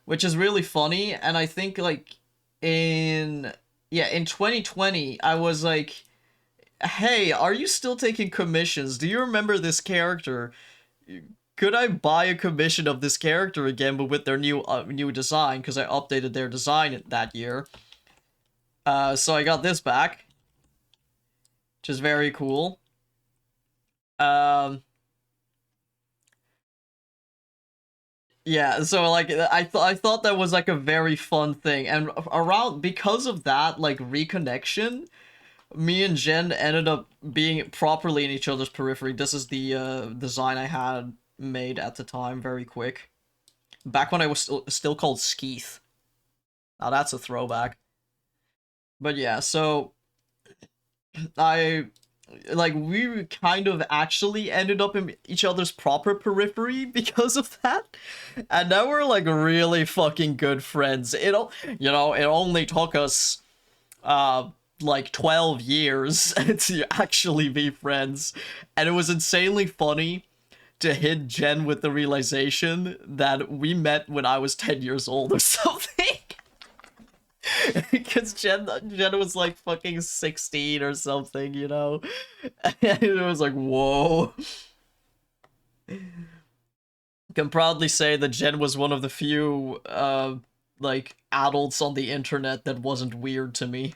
which is really funny. And I think like in 2020 I was like, hey, are you still taking commissions? Do you remember this character? Could I buy a commission of this character again, but with their new design? Because I updated their design that year. So I got this back, which is very cool. Yeah, so like I thought that was like a very fun thing, and around because of that like reconnection, me and Jen ended up being properly in each other's periphery. This is the design I had made at the time, very quick, back when I was still called Skeeth. Now that's a throwback. But yeah, so I like we kind of actually ended up in each other's proper periphery because of that, and now we're like really fucking good friends. It only took us like 12 years to actually be friends, and it was insanely funny to hit Jen with the realization that we met when I was 10 years old or something. Because Jen was like fucking 16 or something, you know? And it was like, whoa. Can proudly say that Jen was one of the few, like, adults on the internet that wasn't weird to me.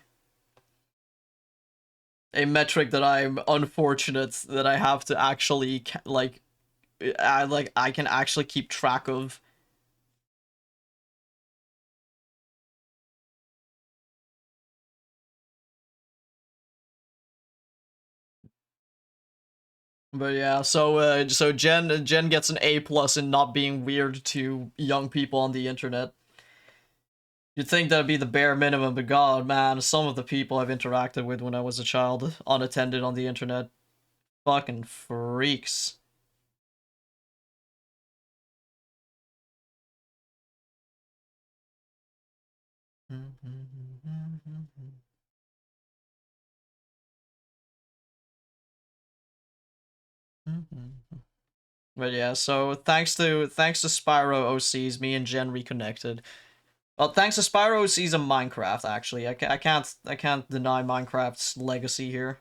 A metric that I'm unfortunate that I have to actually, like, I can actually keep track of. But yeah, so Jen gets an A+ in not being weird to young people on the internet. You'd think that'd be the bare minimum, but god, man, some of the people I've interacted with when I was a child, unattended on the internet, fucking freaks. But yeah, so thanks to Spyro OCs, me and Jen reconnected. Well, thanks to Spyro OCs and Minecraft, actually. I can't deny Minecraft's legacy here.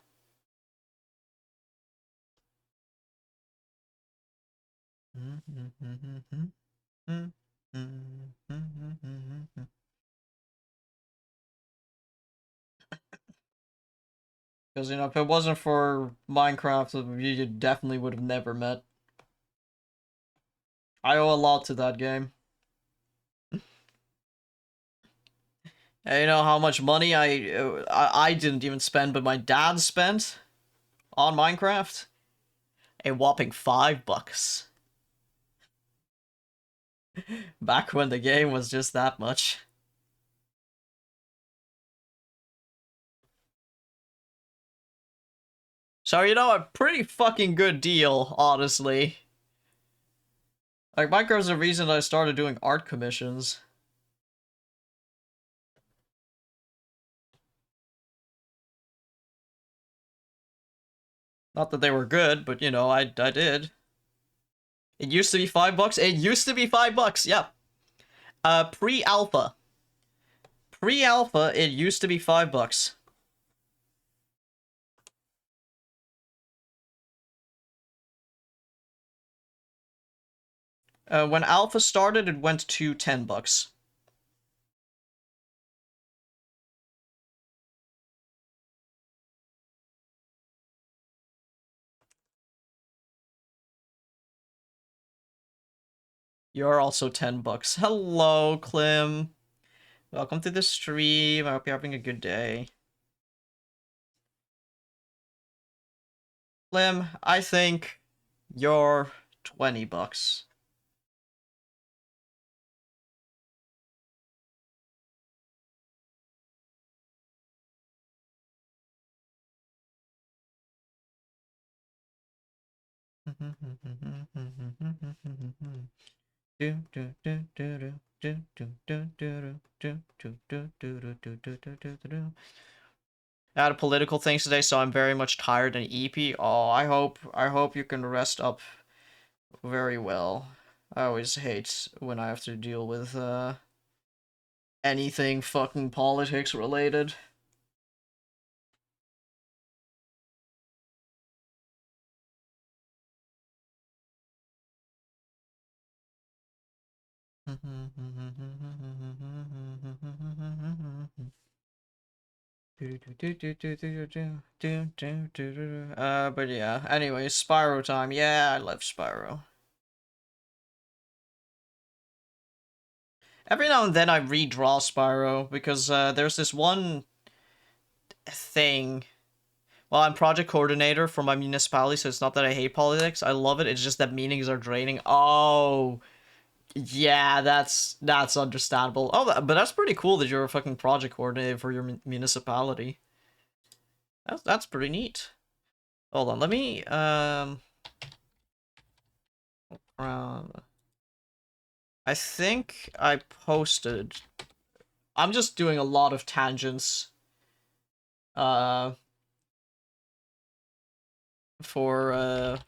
Because, you know, if it wasn't for Minecraft, you definitely would have never met. I owe a lot to that game. And you know how much money I didn't even spend, but my dad spent on Minecraft? A whopping $5. Back when the game was just that much. So, you know, a pretty fucking good deal, honestly. Like, Minecraft's the reason I started doing art commissions. Not that they were good, but, you know, I did. It used to be $5. It used to be $5, yeah. Pre-alpha. Pre-alpha, it used to be $5. When alpha started, it went to $10. You're also $10. Hello, Clem. Welcome to the stream. I hope you're having a good day. Clem, I think you're $20. I had political things today, so I'm very much tired and eepy. Oh, I hope you can rest up very well. I always hate when I have to deal with anything fucking politics related. But yeah. Anyway, Spyro time. Yeah, I love Spyro. Every now and then I redraw Spyro because there's this one thing. Well, I'm project coordinator for my municipality, so it's not that I hate politics. I love it. It's just that meetings are draining. Oh, yeah, that's understandable. Oh, but that's pretty cool that you're a fucking project coordinator for your municipality. That's pretty neat. Hold on, let me I think I posted. I'm just doing a lot of tangents. Uh, for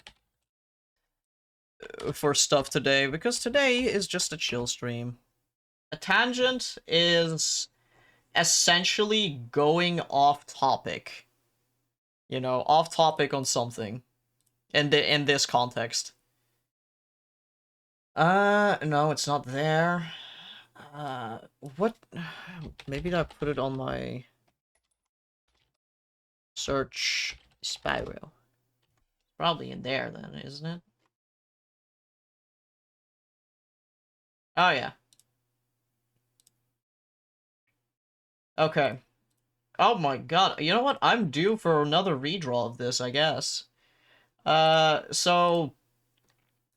stuff today because today is just a chill stream. A tangent is essentially going off topic. You know, off topic on something. In this context. No, it's not there. What? Maybe I put it on my search Spyro. Probably in there then, isn't it? Oh yeah. Okay. Oh my god. You know what? I'm due for another redraw of this, I guess. So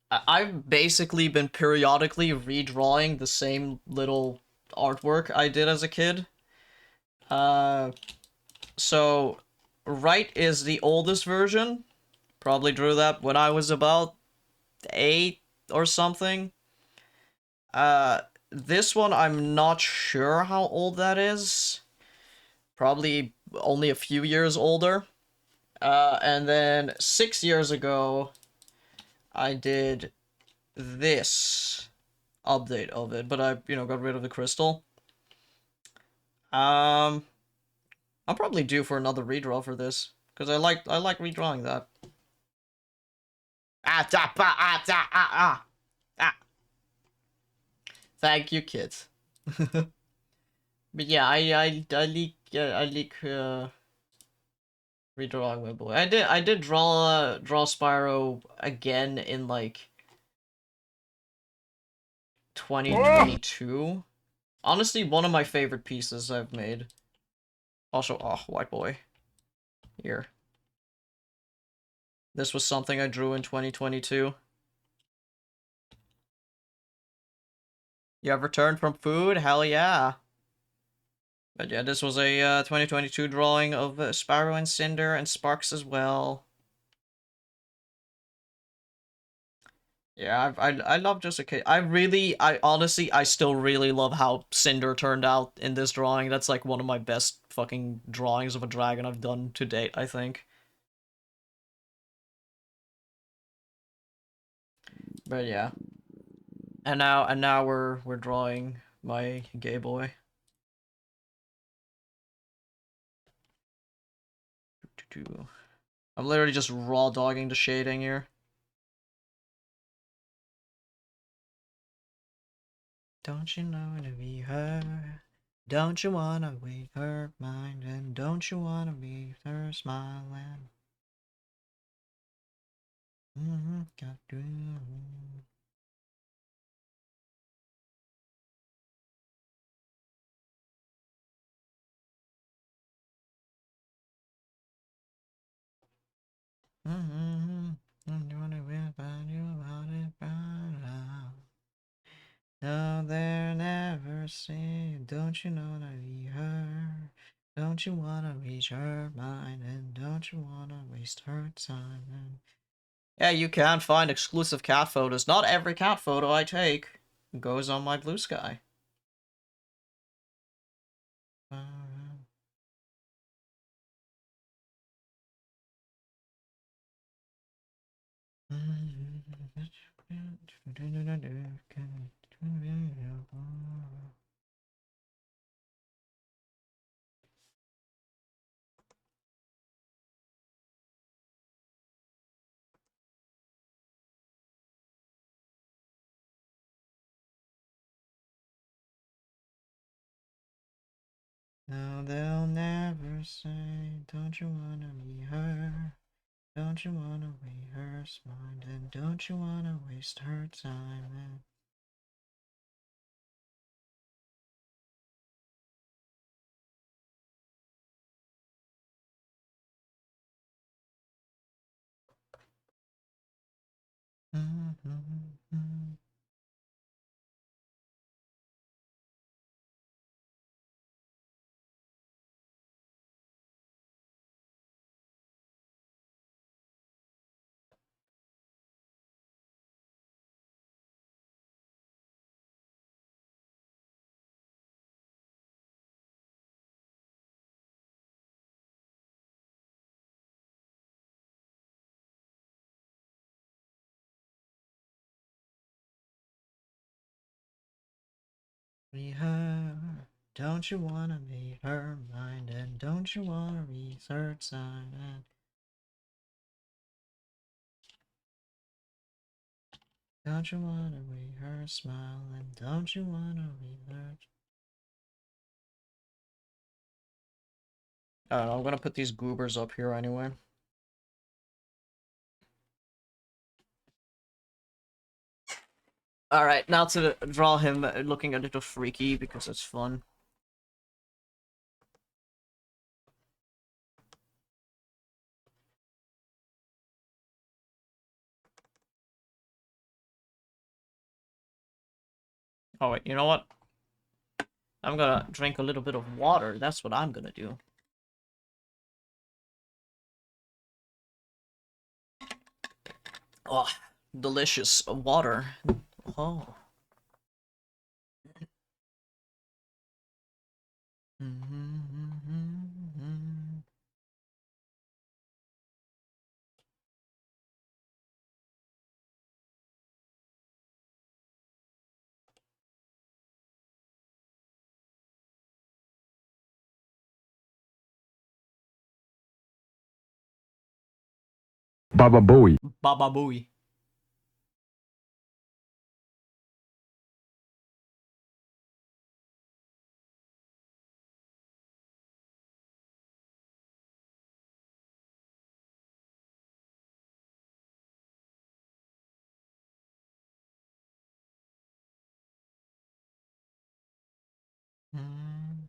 I've basically been periodically redrawing the same little artwork I did as a kid. So right is the oldest version. Probably drew that when I was about 8 or something. This one I'm not sure how old that is. Probably only a few years older. And then 6 years ago, I did this update of it, but I, you know, got rid of the crystal. I'm probably due for another redraw for this because I like redrawing that. Ah, da, ba, ah, da, ah, ah, ah. Thank you, kids. But yeah, I leak redrawing my boy. I did draw Spyro again in like 2022. Honestly, one of my favorite pieces I've made. Also, oh, white boy. Here. This was something I drew in 2022. You have returned from food? Hell yeah. But yeah, this was a 2022 drawing of Spyro and Cinder and Sparks as well. Yeah, I love just a kid. I honestly, I still really love how Cinder turned out in this drawing. That's like one of my best fucking drawings of a dragon I've done to date, I think. But yeah. And now we're drawing my gay boy. I'm literally just raw dogging the shading here. Don't you know to be her? Don't you wanna wake her mind? And don't you wanna be her smiling? Got to. I'm gonna find you about it right now. No, they're never say, don't you know to be her? Don't you wanna reach her mind? And don't you wanna waste her time? And yeah, you can find exclusive cat photos. Not every cat photo I take goes on my Blue Sky. No, they'll never say, don't you wanna be her? Don't you wanna be her mind? And don't you wanna waste her time? And be her. Don't you wanna be her mind? And don't you wanna research sign? And don't you wanna be her smile? And don't you wanna research? I don't know, I'm gonna put these goobers up here anyway. Alright, now to draw him looking a little freaky because it's fun. Oh wait, you know what? I'm gonna drink a little bit of water. That's what I'm gonna do. Oh, delicious water. Oh. Baba Booey. Baba Booey. Mm.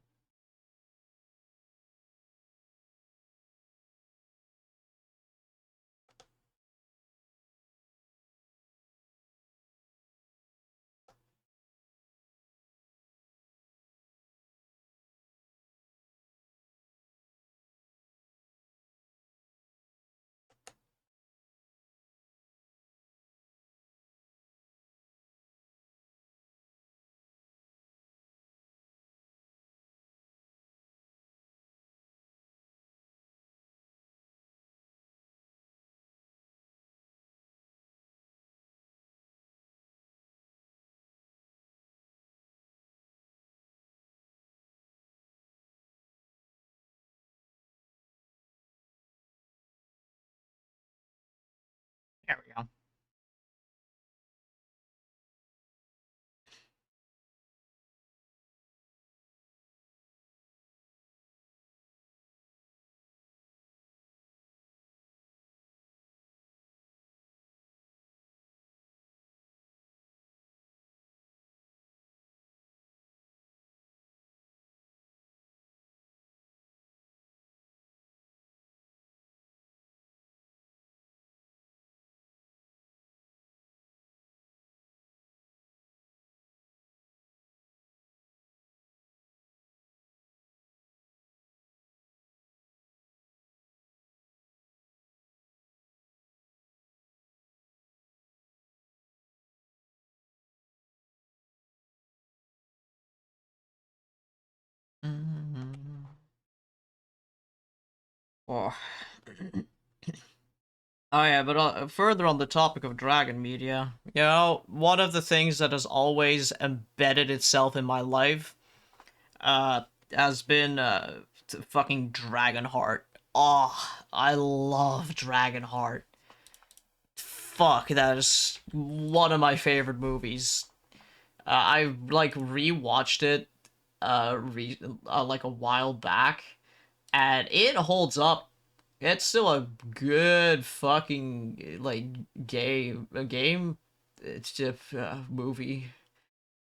There we go. Mm. Oh. Oh yeah, but further on the topic of dragon media, you know, one of the things that has always embedded itself in my life, uh, has been fucking Dragonheart. Oh, I love Dragonheart. Fuck, that is one of my favorite movies. I like rewatched it, like a while back, and it holds up. It's still a good fucking like game. A game. It's just a movie.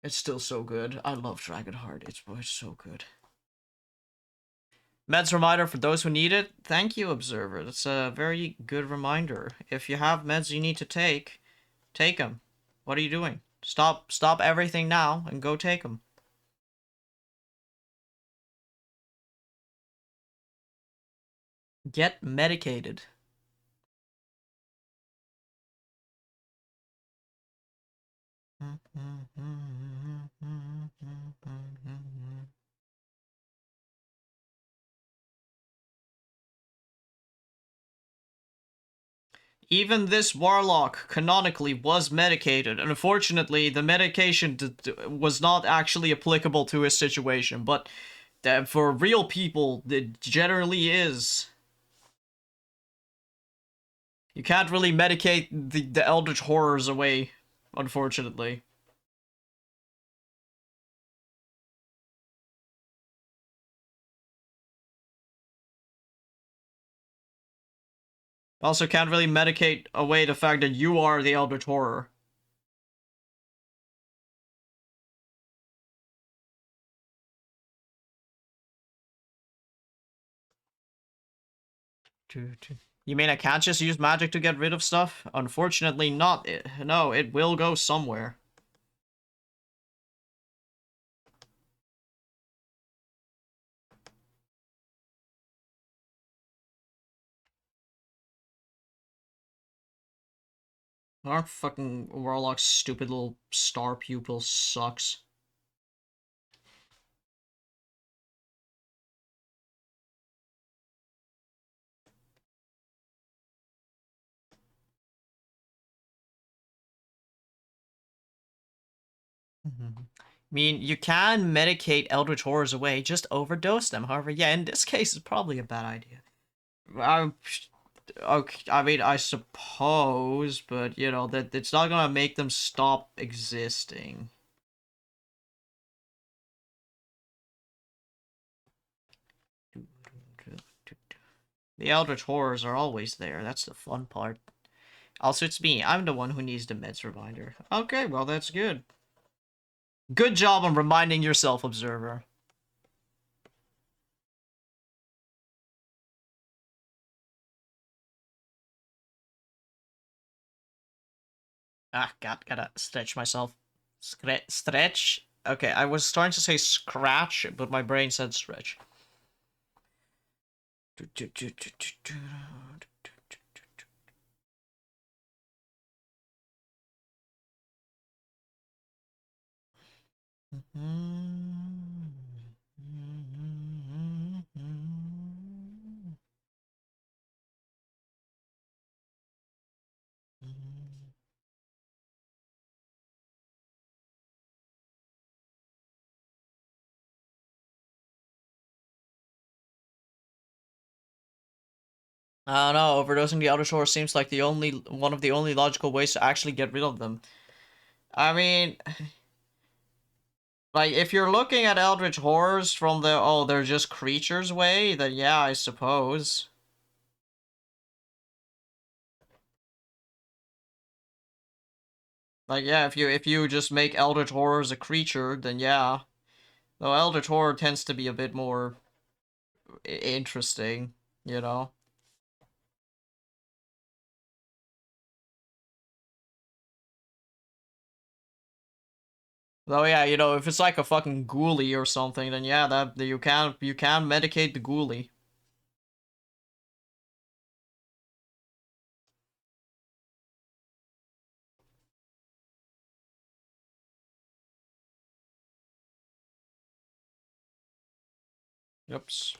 It's still so good. I love Dragonheart. It's so good. Meds reminder for those who need it. Thank you, Observer. That's a very good reminder. If you have meds you need to take them. What are you doing? Stop everything now and go take them. Get medicated. Even this warlock canonically was medicated, and unfortunately, the medication was not actually applicable to his situation, but that for real people, it generally is. You can't really medicate the eldritch horrors away, unfortunately. Also, can't really medicate away the fact that you are the eldritch horror. You mean I can't just use magic to get rid of stuff? Unfortunately not. No, it will go somewhere. Our fucking Warlock's stupid little star pupil sucks. I mean, you can medicate eldritch horrors away, just overdose them. However, yeah, in this case, it's probably a bad idea. Okay, I mean, I suppose, but you know that it's not gonna make them stop existing. The eldritch horrors are always there. That's the fun part. Also, it's me. I'm the one who needs the meds reminder. Okay, well, that's good. Good job on reminding yourself, Observer. Ah, God, gotta stretch myself. Stretch? Okay, I was starting to say scratch, but my brain said stretch. I don't know, overdosing the Elder Scrolls seems like one of the only logical ways to actually get rid of them. I mean, like, if you're looking at Eldritch Horrors from the, oh, they're just creatures way, then yeah, I suppose. Like, yeah, if you just make Eldritch Horrors a creature, then yeah. Though Eldritch Horror tends to be a bit more interesting, you know? Though yeah, if it's like a fucking ghoulie or something, then yeah, that you can medicate the ghoulie. Oops.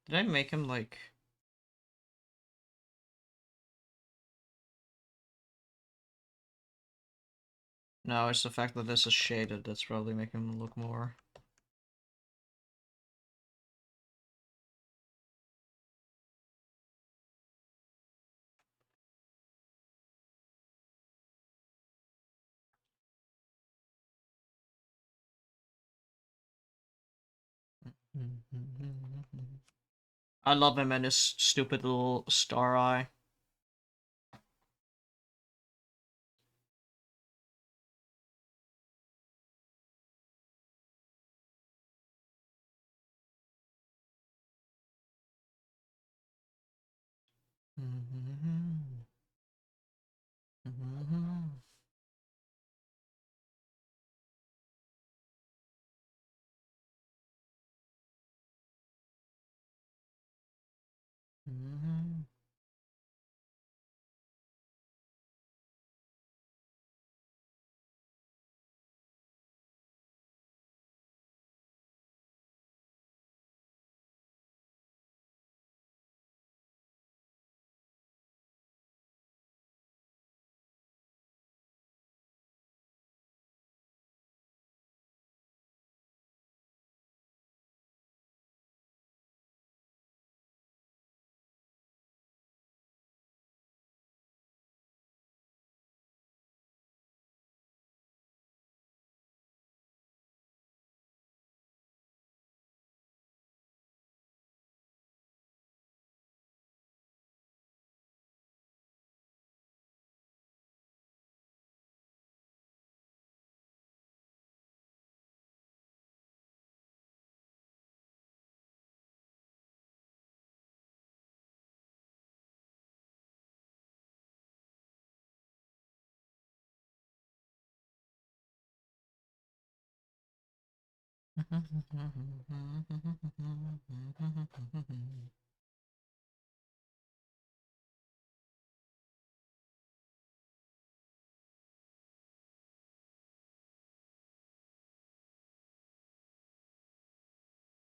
Did I make him like... No, it's the fact that this is shaded that's probably making him look more... I love him and his stupid little star eye.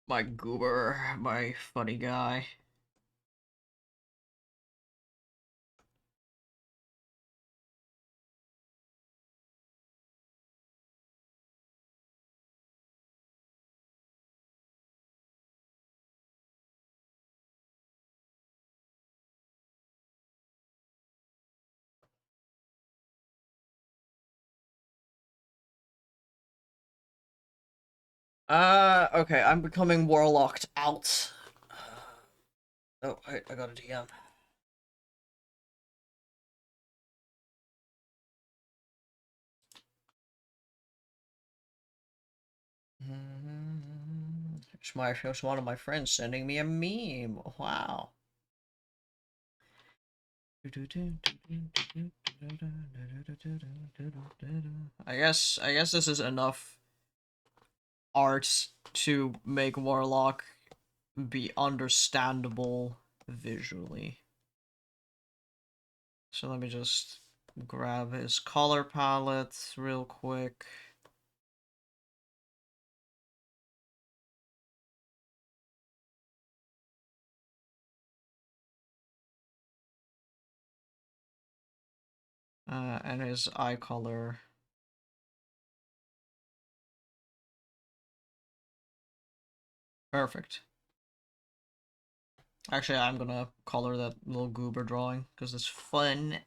My goober, my funny guy. Okay, I'm becoming warlocked out. Oh, I got a DM. Here's one of my friends sending me a meme. Wow. I guess this is enough art to make Warlock be understandable visually. So let me just grab his color palette real quick. And his eye color. Perfect. Actually, I'm gonna color that little goober drawing because it's fun.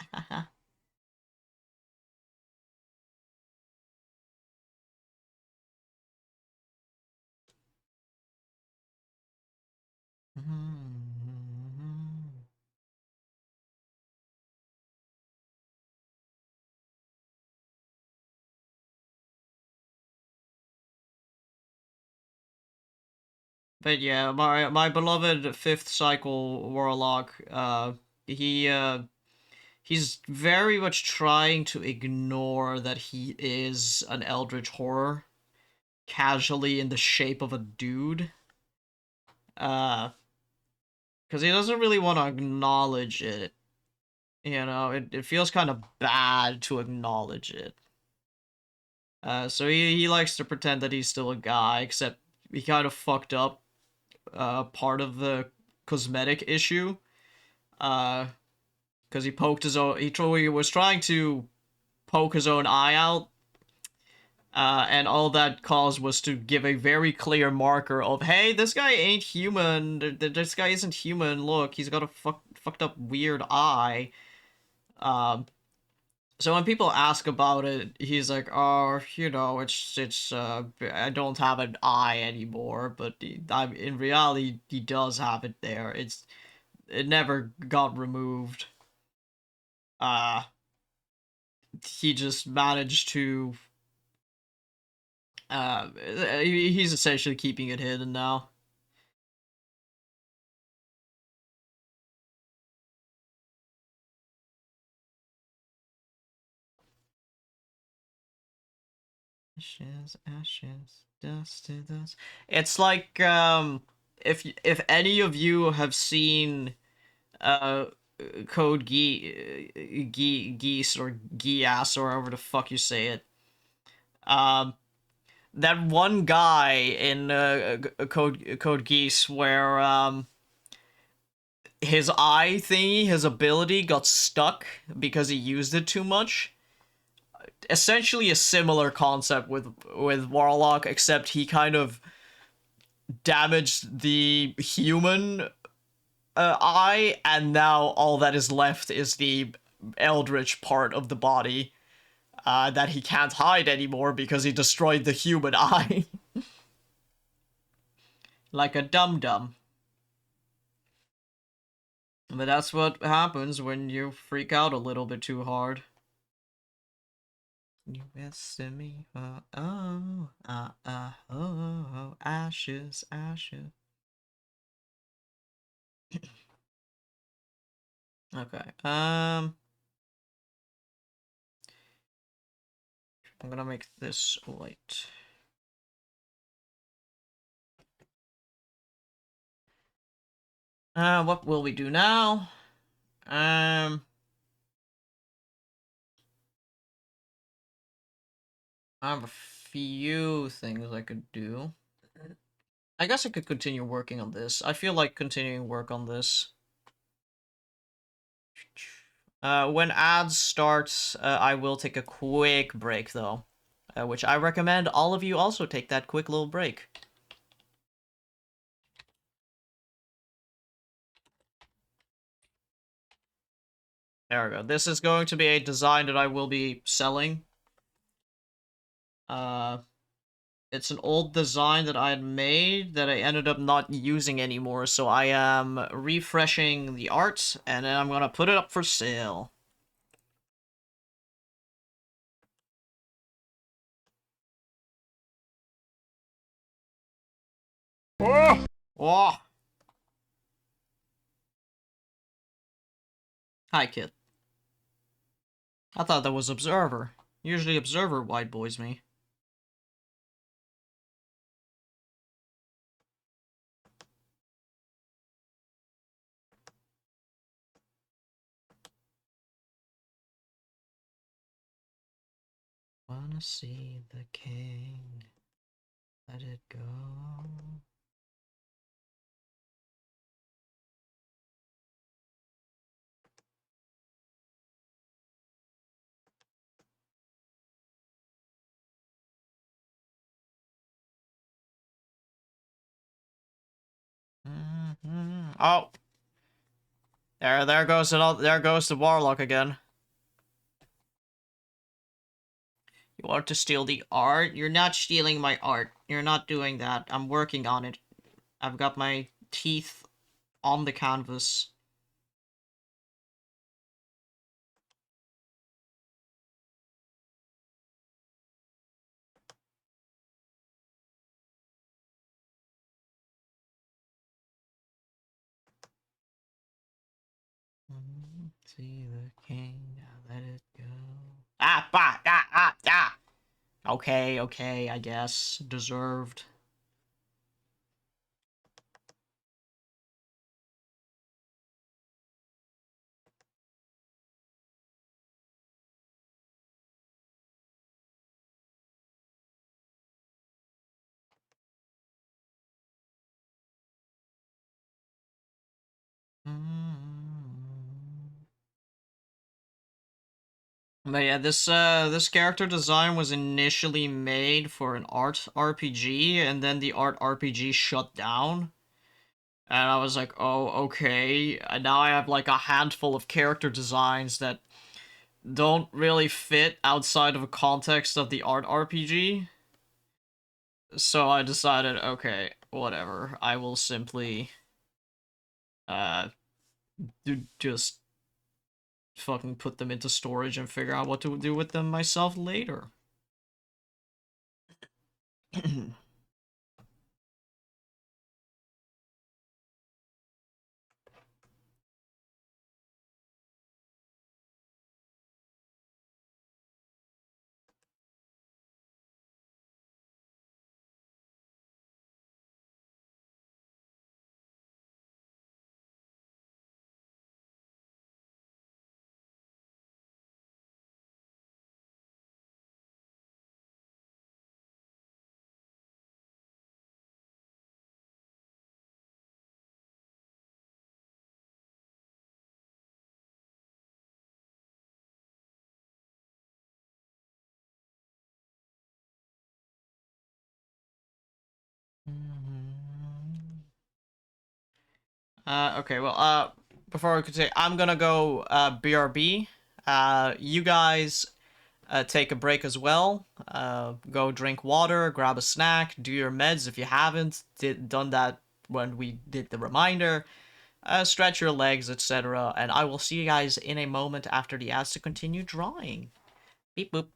But yeah, my beloved fifth cycle warlock, he's very much trying to ignore that he is an eldritch horror, casually in the shape of a dude. Because he doesn't really want to acknowledge it. You know, it feels kind of bad to acknowledge it. So he likes to pretend that he's still a guy, except he kind of fucked up part of the cosmetic issue. Because he poked his own. He was trying to poke his own eye out, and all that caused was to give a very clear marker of, hey, this guy ain't human. This guy isn't human. Look, he's got a fucked up weird eye. Um, so when people ask about it, he's like, oh, it's I don't have an eye anymore, but in reality, he does have it there. It never got removed. Uh, he just managed to he's essentially keeping it hidden now. Ashes, ashes, dust to dust. It's like if any of you have seen uh Code Geass or Geass or however the fuck you say it. Um that one guy in Code Geass where his eye thingy, his ability got stuck because he used it too much. Essentially a similar concept with Warlock, except he kind of damaged the human eye, and now all that is left is the eldritch part of the body that he can't hide anymore because he destroyed the human eye. Like a dum-dum. But that's what happens when you freak out a little bit too hard. You missing me? Ashes, ashes. Okay. I'm gonna make this white. What will we do now? I have a few things I could do. I guess I could continue working on this. I feel like continuing work on this. When ads starts, I will take a quick break though, which I recommend all of you also take that quick little break. There we go. This is going to be a design that I will be selling. It's an old design that I had made that I ended up not using anymore, so I am refreshing the art, and then I'm gonna put it up for sale. Oh! Oh! Hi, kid. I thought that was Observer. Usually Observer white boys me. Wanna see the king. Let it go. Oh, there goes it all. There goes the warlock again. You want to steal the art? You're not stealing my art. You're not doing that. I'm working on it. I've got my teeth on the canvas. See the king, now let it go. Ah, bah, ah, ah, ah! Okay, okay, I guess. Deserved. But yeah, this character design was initially made for an art RPG, and then the art RPG shut down. And I was like, oh, okay. And now I have like a handful of character designs that don't really fit outside of a context of the art RPG. So I decided, okay, whatever. I will simply uh just fucking put them into storage and figure out what to do with them myself later. Okay, well, before we continue, I'm gonna go, BRB. You guys, take a break as well. Go drink water, grab a snack, do your meds if you haven't done that when we did the reminder. Stretch your legs, etc. And I will see you guys in a moment after the ads to continue drawing. Beep boop.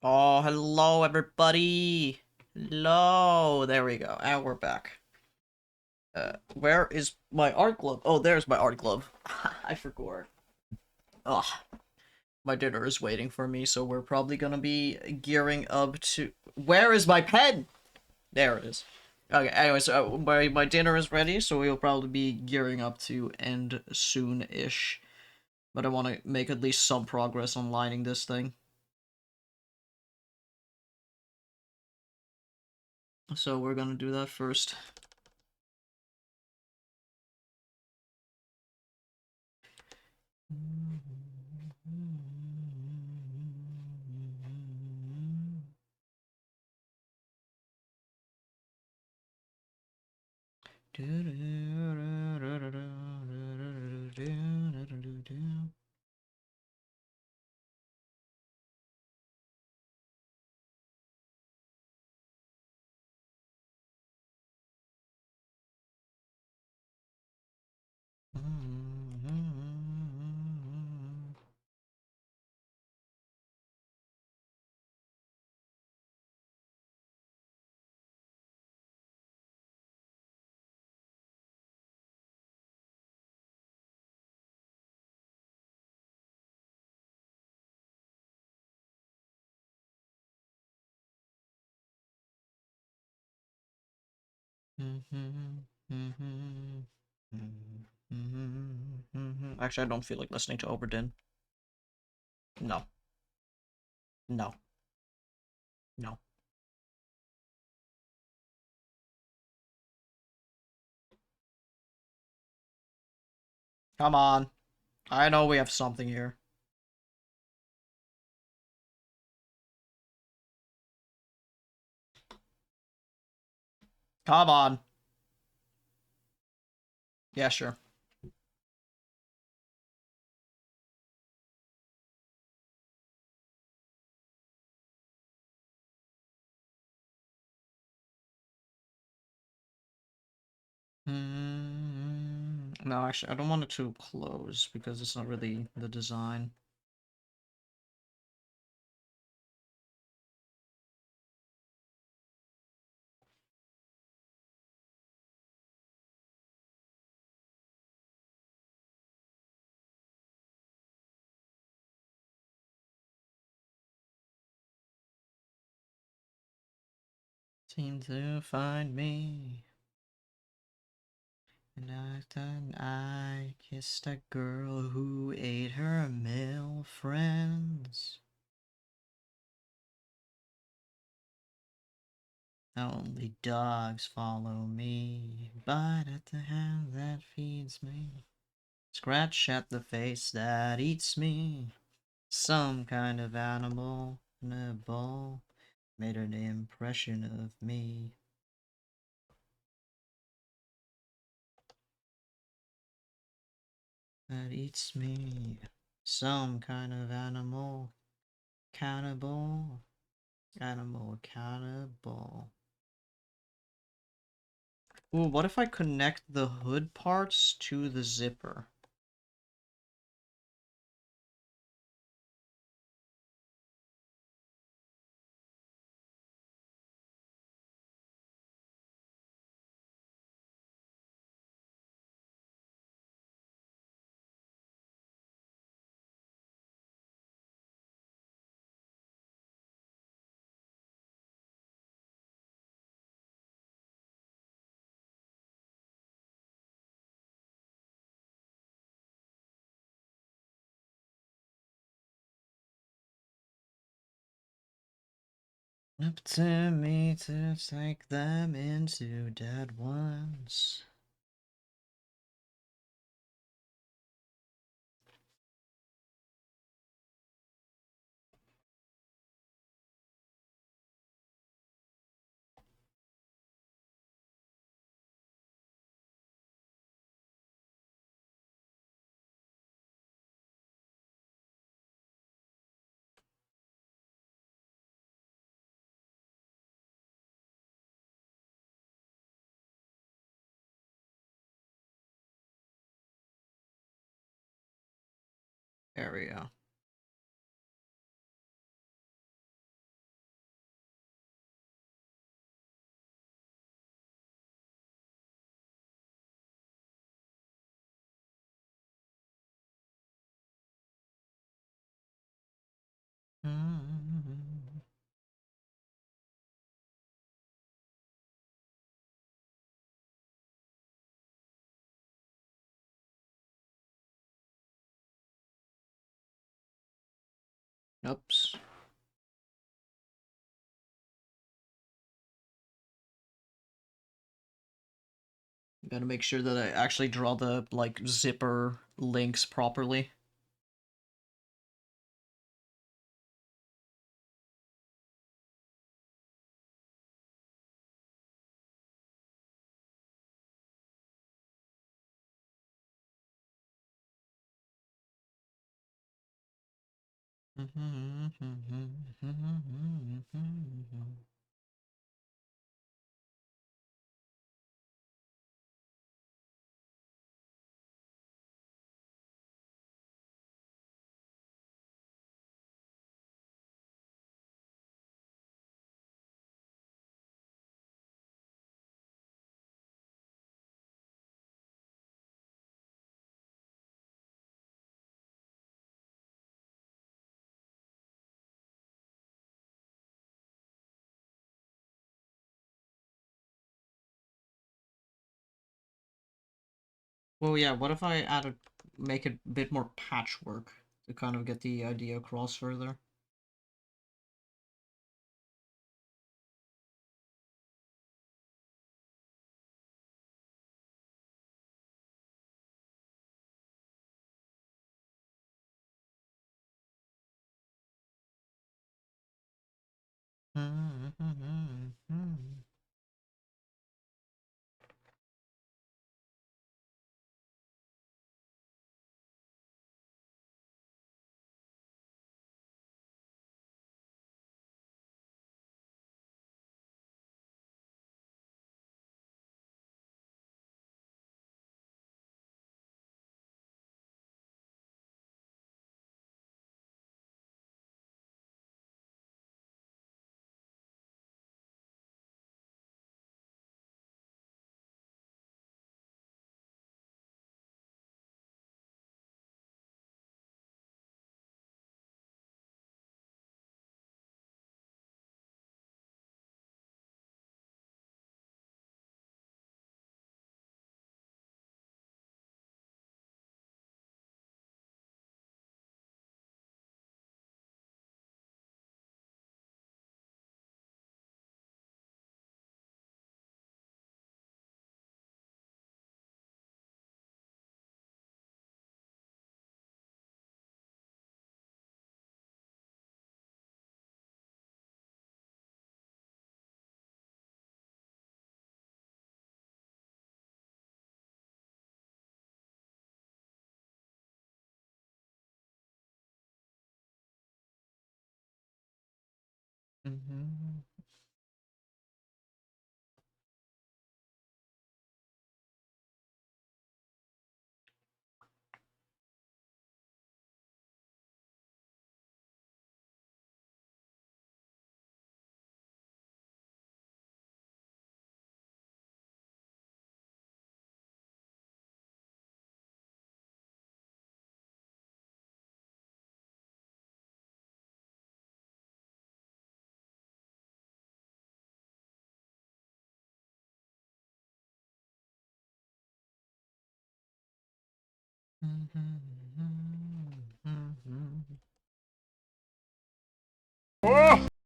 Oh, hello everybody. Hello. There we go. And we're back. Where is my art glove? Oh, there's my art glove. I forgot. Ugh. My dinner is waiting for me, so we're probably gonna be gearing up to... Where is my pen? There it is. Okay, anyways, my dinner is ready, so we'll probably be gearing up to end soon-ish. But I want to make at least some progress on lining this thing. So we're gonna do that first. Actually, I don't feel like listening to Oberdin. No. No. No. Come on. I know we have something here. Come on. Yeah, sure. No, actually, I don't want it to close because it's not really the design. Seem to find me. And I thought I kissed a girl who ate her male friends. Only dogs follow me, bite at the hand that feeds me, scratch at the face that eats me. Some kind of animal in a bowl made an impression of me. That eats me. Some kind of animal. Cannibal. Animal cannibal. Ooh, what if I connect the hood parts to the zipper? Up to me to take them into dead ones. There we go. Oops. Gotta make sure that I actually draw the, like, zipper links properly. Well, yeah, what if I make it a bit more patchwork to kind of get the idea across further?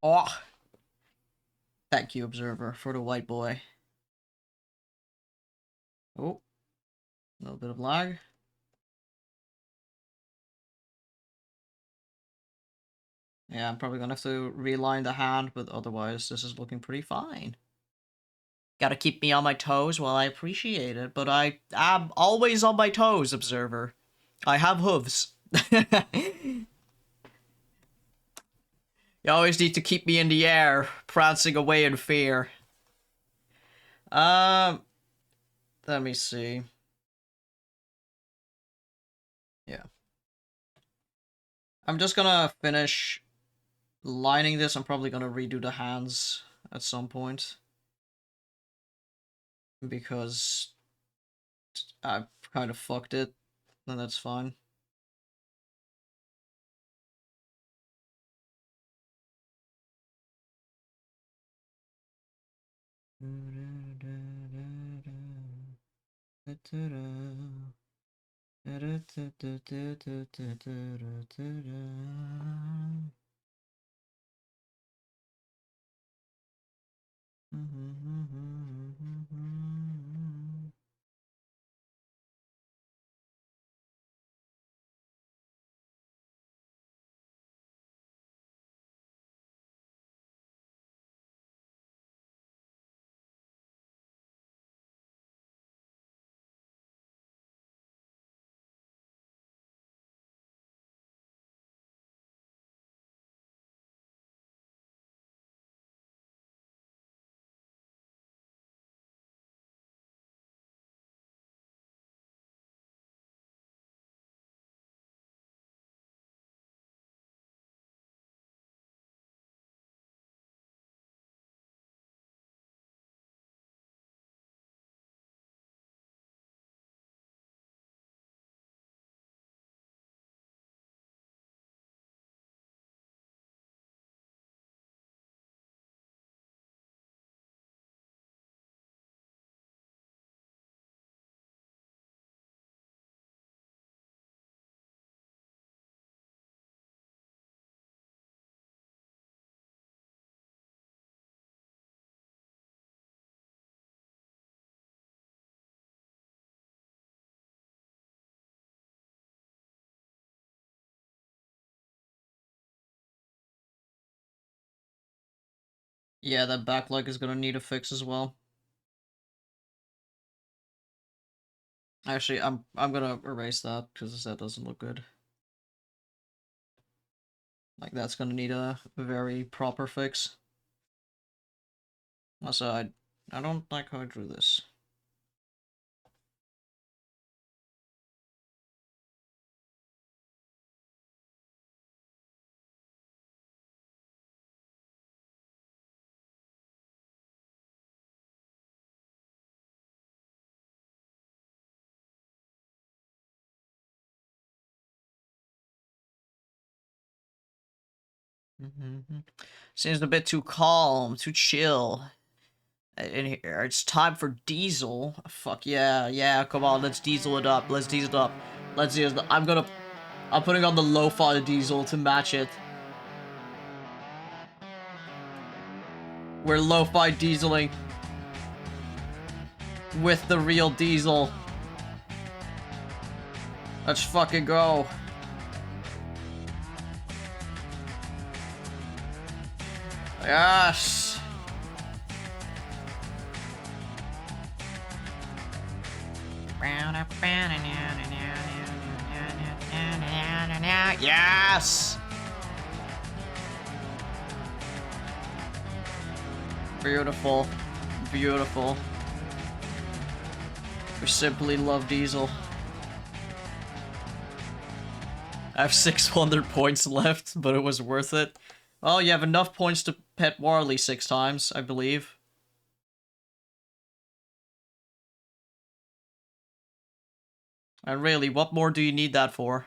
Oh! Thank you, Observer, for the white boy. Oh, a little bit of lag. Yeah, I'm probably gonna have to realign the hand, but otherwise this is looking pretty fine. Gotta keep me on my toes. Well, I appreciate it, but I am always on my toes, Observer. I have hooves. You always need to keep me in the air, prancing away in fear. Um, let me see. Yeah. I'm just gonna finish lining this. I'm probably gonna redo the hands at some point. Because I've kind of fucked it, and that's fine. Yeah, that back leg is gonna need a fix as well. Actually, I'm gonna erase that because that doesn't look good. Like that's gonna need a very proper fix. Also, I don't like how I drew this. Seems a bit too calm, too chill. In here, it's time for Diesel. Fuck yeah, yeah, come on, let's Diesel it up. Let's Diesel it up. Let's use the. I'm putting on the lo-fi Diesel to match it. We're lo-fi dieseling with the real Diesel. Let's fucking go. Yes. Yes. Beautiful. Beautiful. We simply love Diesel. I have 600 points left, but it was worth it. Well, you have enough points to pet Warley 6 times, I believe. And really, what more do you need that for?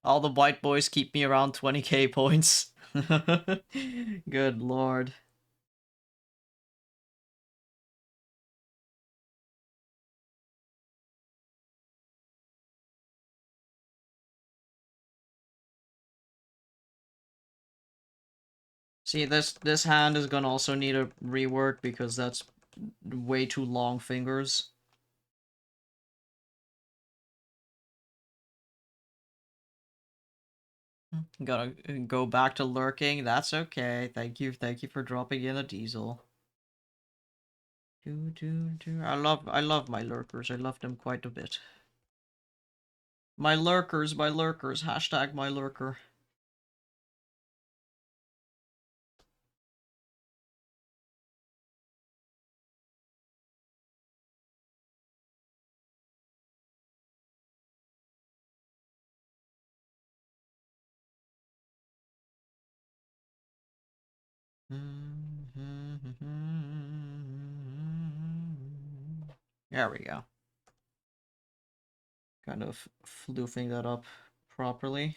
All the white boys keep me around 20k points. Good lord. See, this hand is gonna also need a rework because that's way too long fingers. Gotta go back to lurking. That's okay. Thank you for dropping in a Diesel. I love my lurkers. I love them quite a bit. My lurkers. Hashtag my lurker. There we go. Kind of floofing that up properly.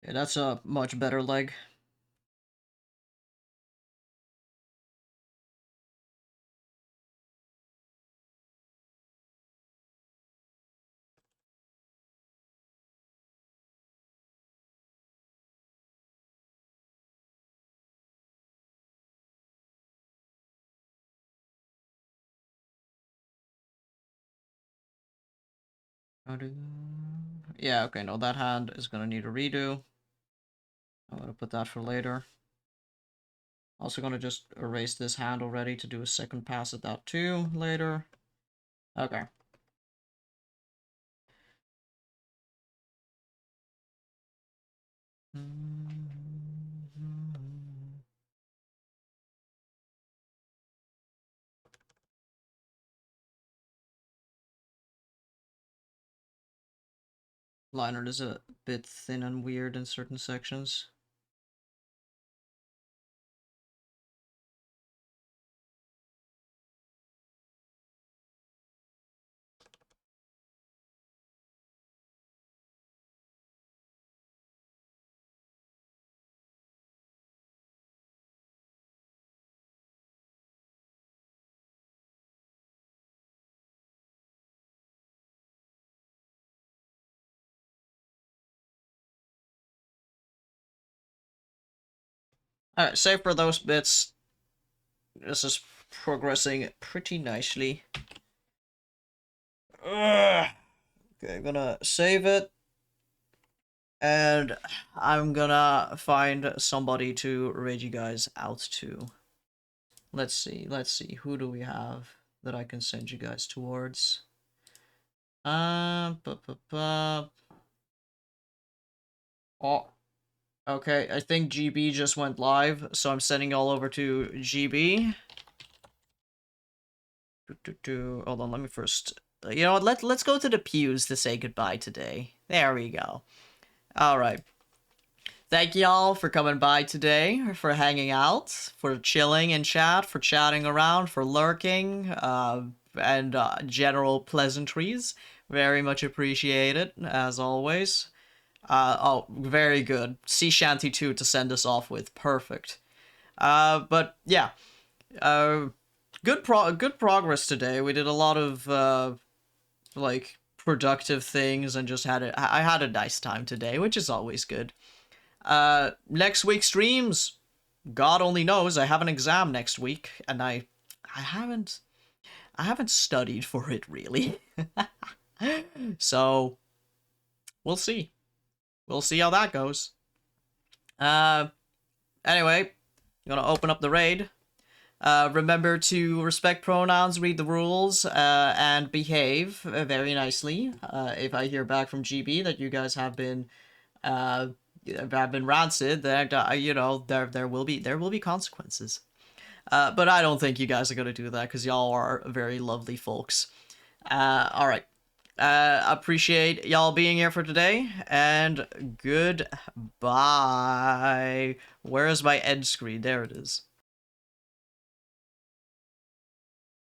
Yeah, that's a much better leg. Yeah, okay, no, that hand is gonna need a redo. I'm gonna put that for later. Also gonna just erase this hand already to do a second pass at that too later. Okay. Liner is a bit thin and weird in certain sections. Alright, save for those bits. This is progressing pretty nicely. Ugh. Okay, I'm gonna save it. And I'm gonna find somebody to raid you guys out to. Let's see. Who do we have that I can send you guys towards? Oh, okay. I think GB just went live, so I'm sending y'all over to GB. Hold on, let me first. You know what? Let's go to the pews to say goodbye today. There we go. All right. Thank y'all for coming by today, for hanging out, for chilling in chat, for chatting around, for lurking, and general pleasantries. Very much appreciated, as always. Oh, very good. Sea Shanty 2 to send us off with. Perfect. But yeah. Good progress today. We did a lot of, like, productive things and just I had a nice time today, which is always good. Next week's streams, God only knows. I have an exam next week, and I haven't studied for it really. So we'll see. We'll see how that goes. Anyway, I'm gonna open up the raid. Remember to respect pronouns, read the rules, and behave very nicely. If I hear back from GB that you guys have been rancid, that you know there will be consequences. But I don't think you guys are gonna do that because y'all are very lovely folks. All right. Appreciate y'all being here for today, and goodbye. Where is my end screen? There it is.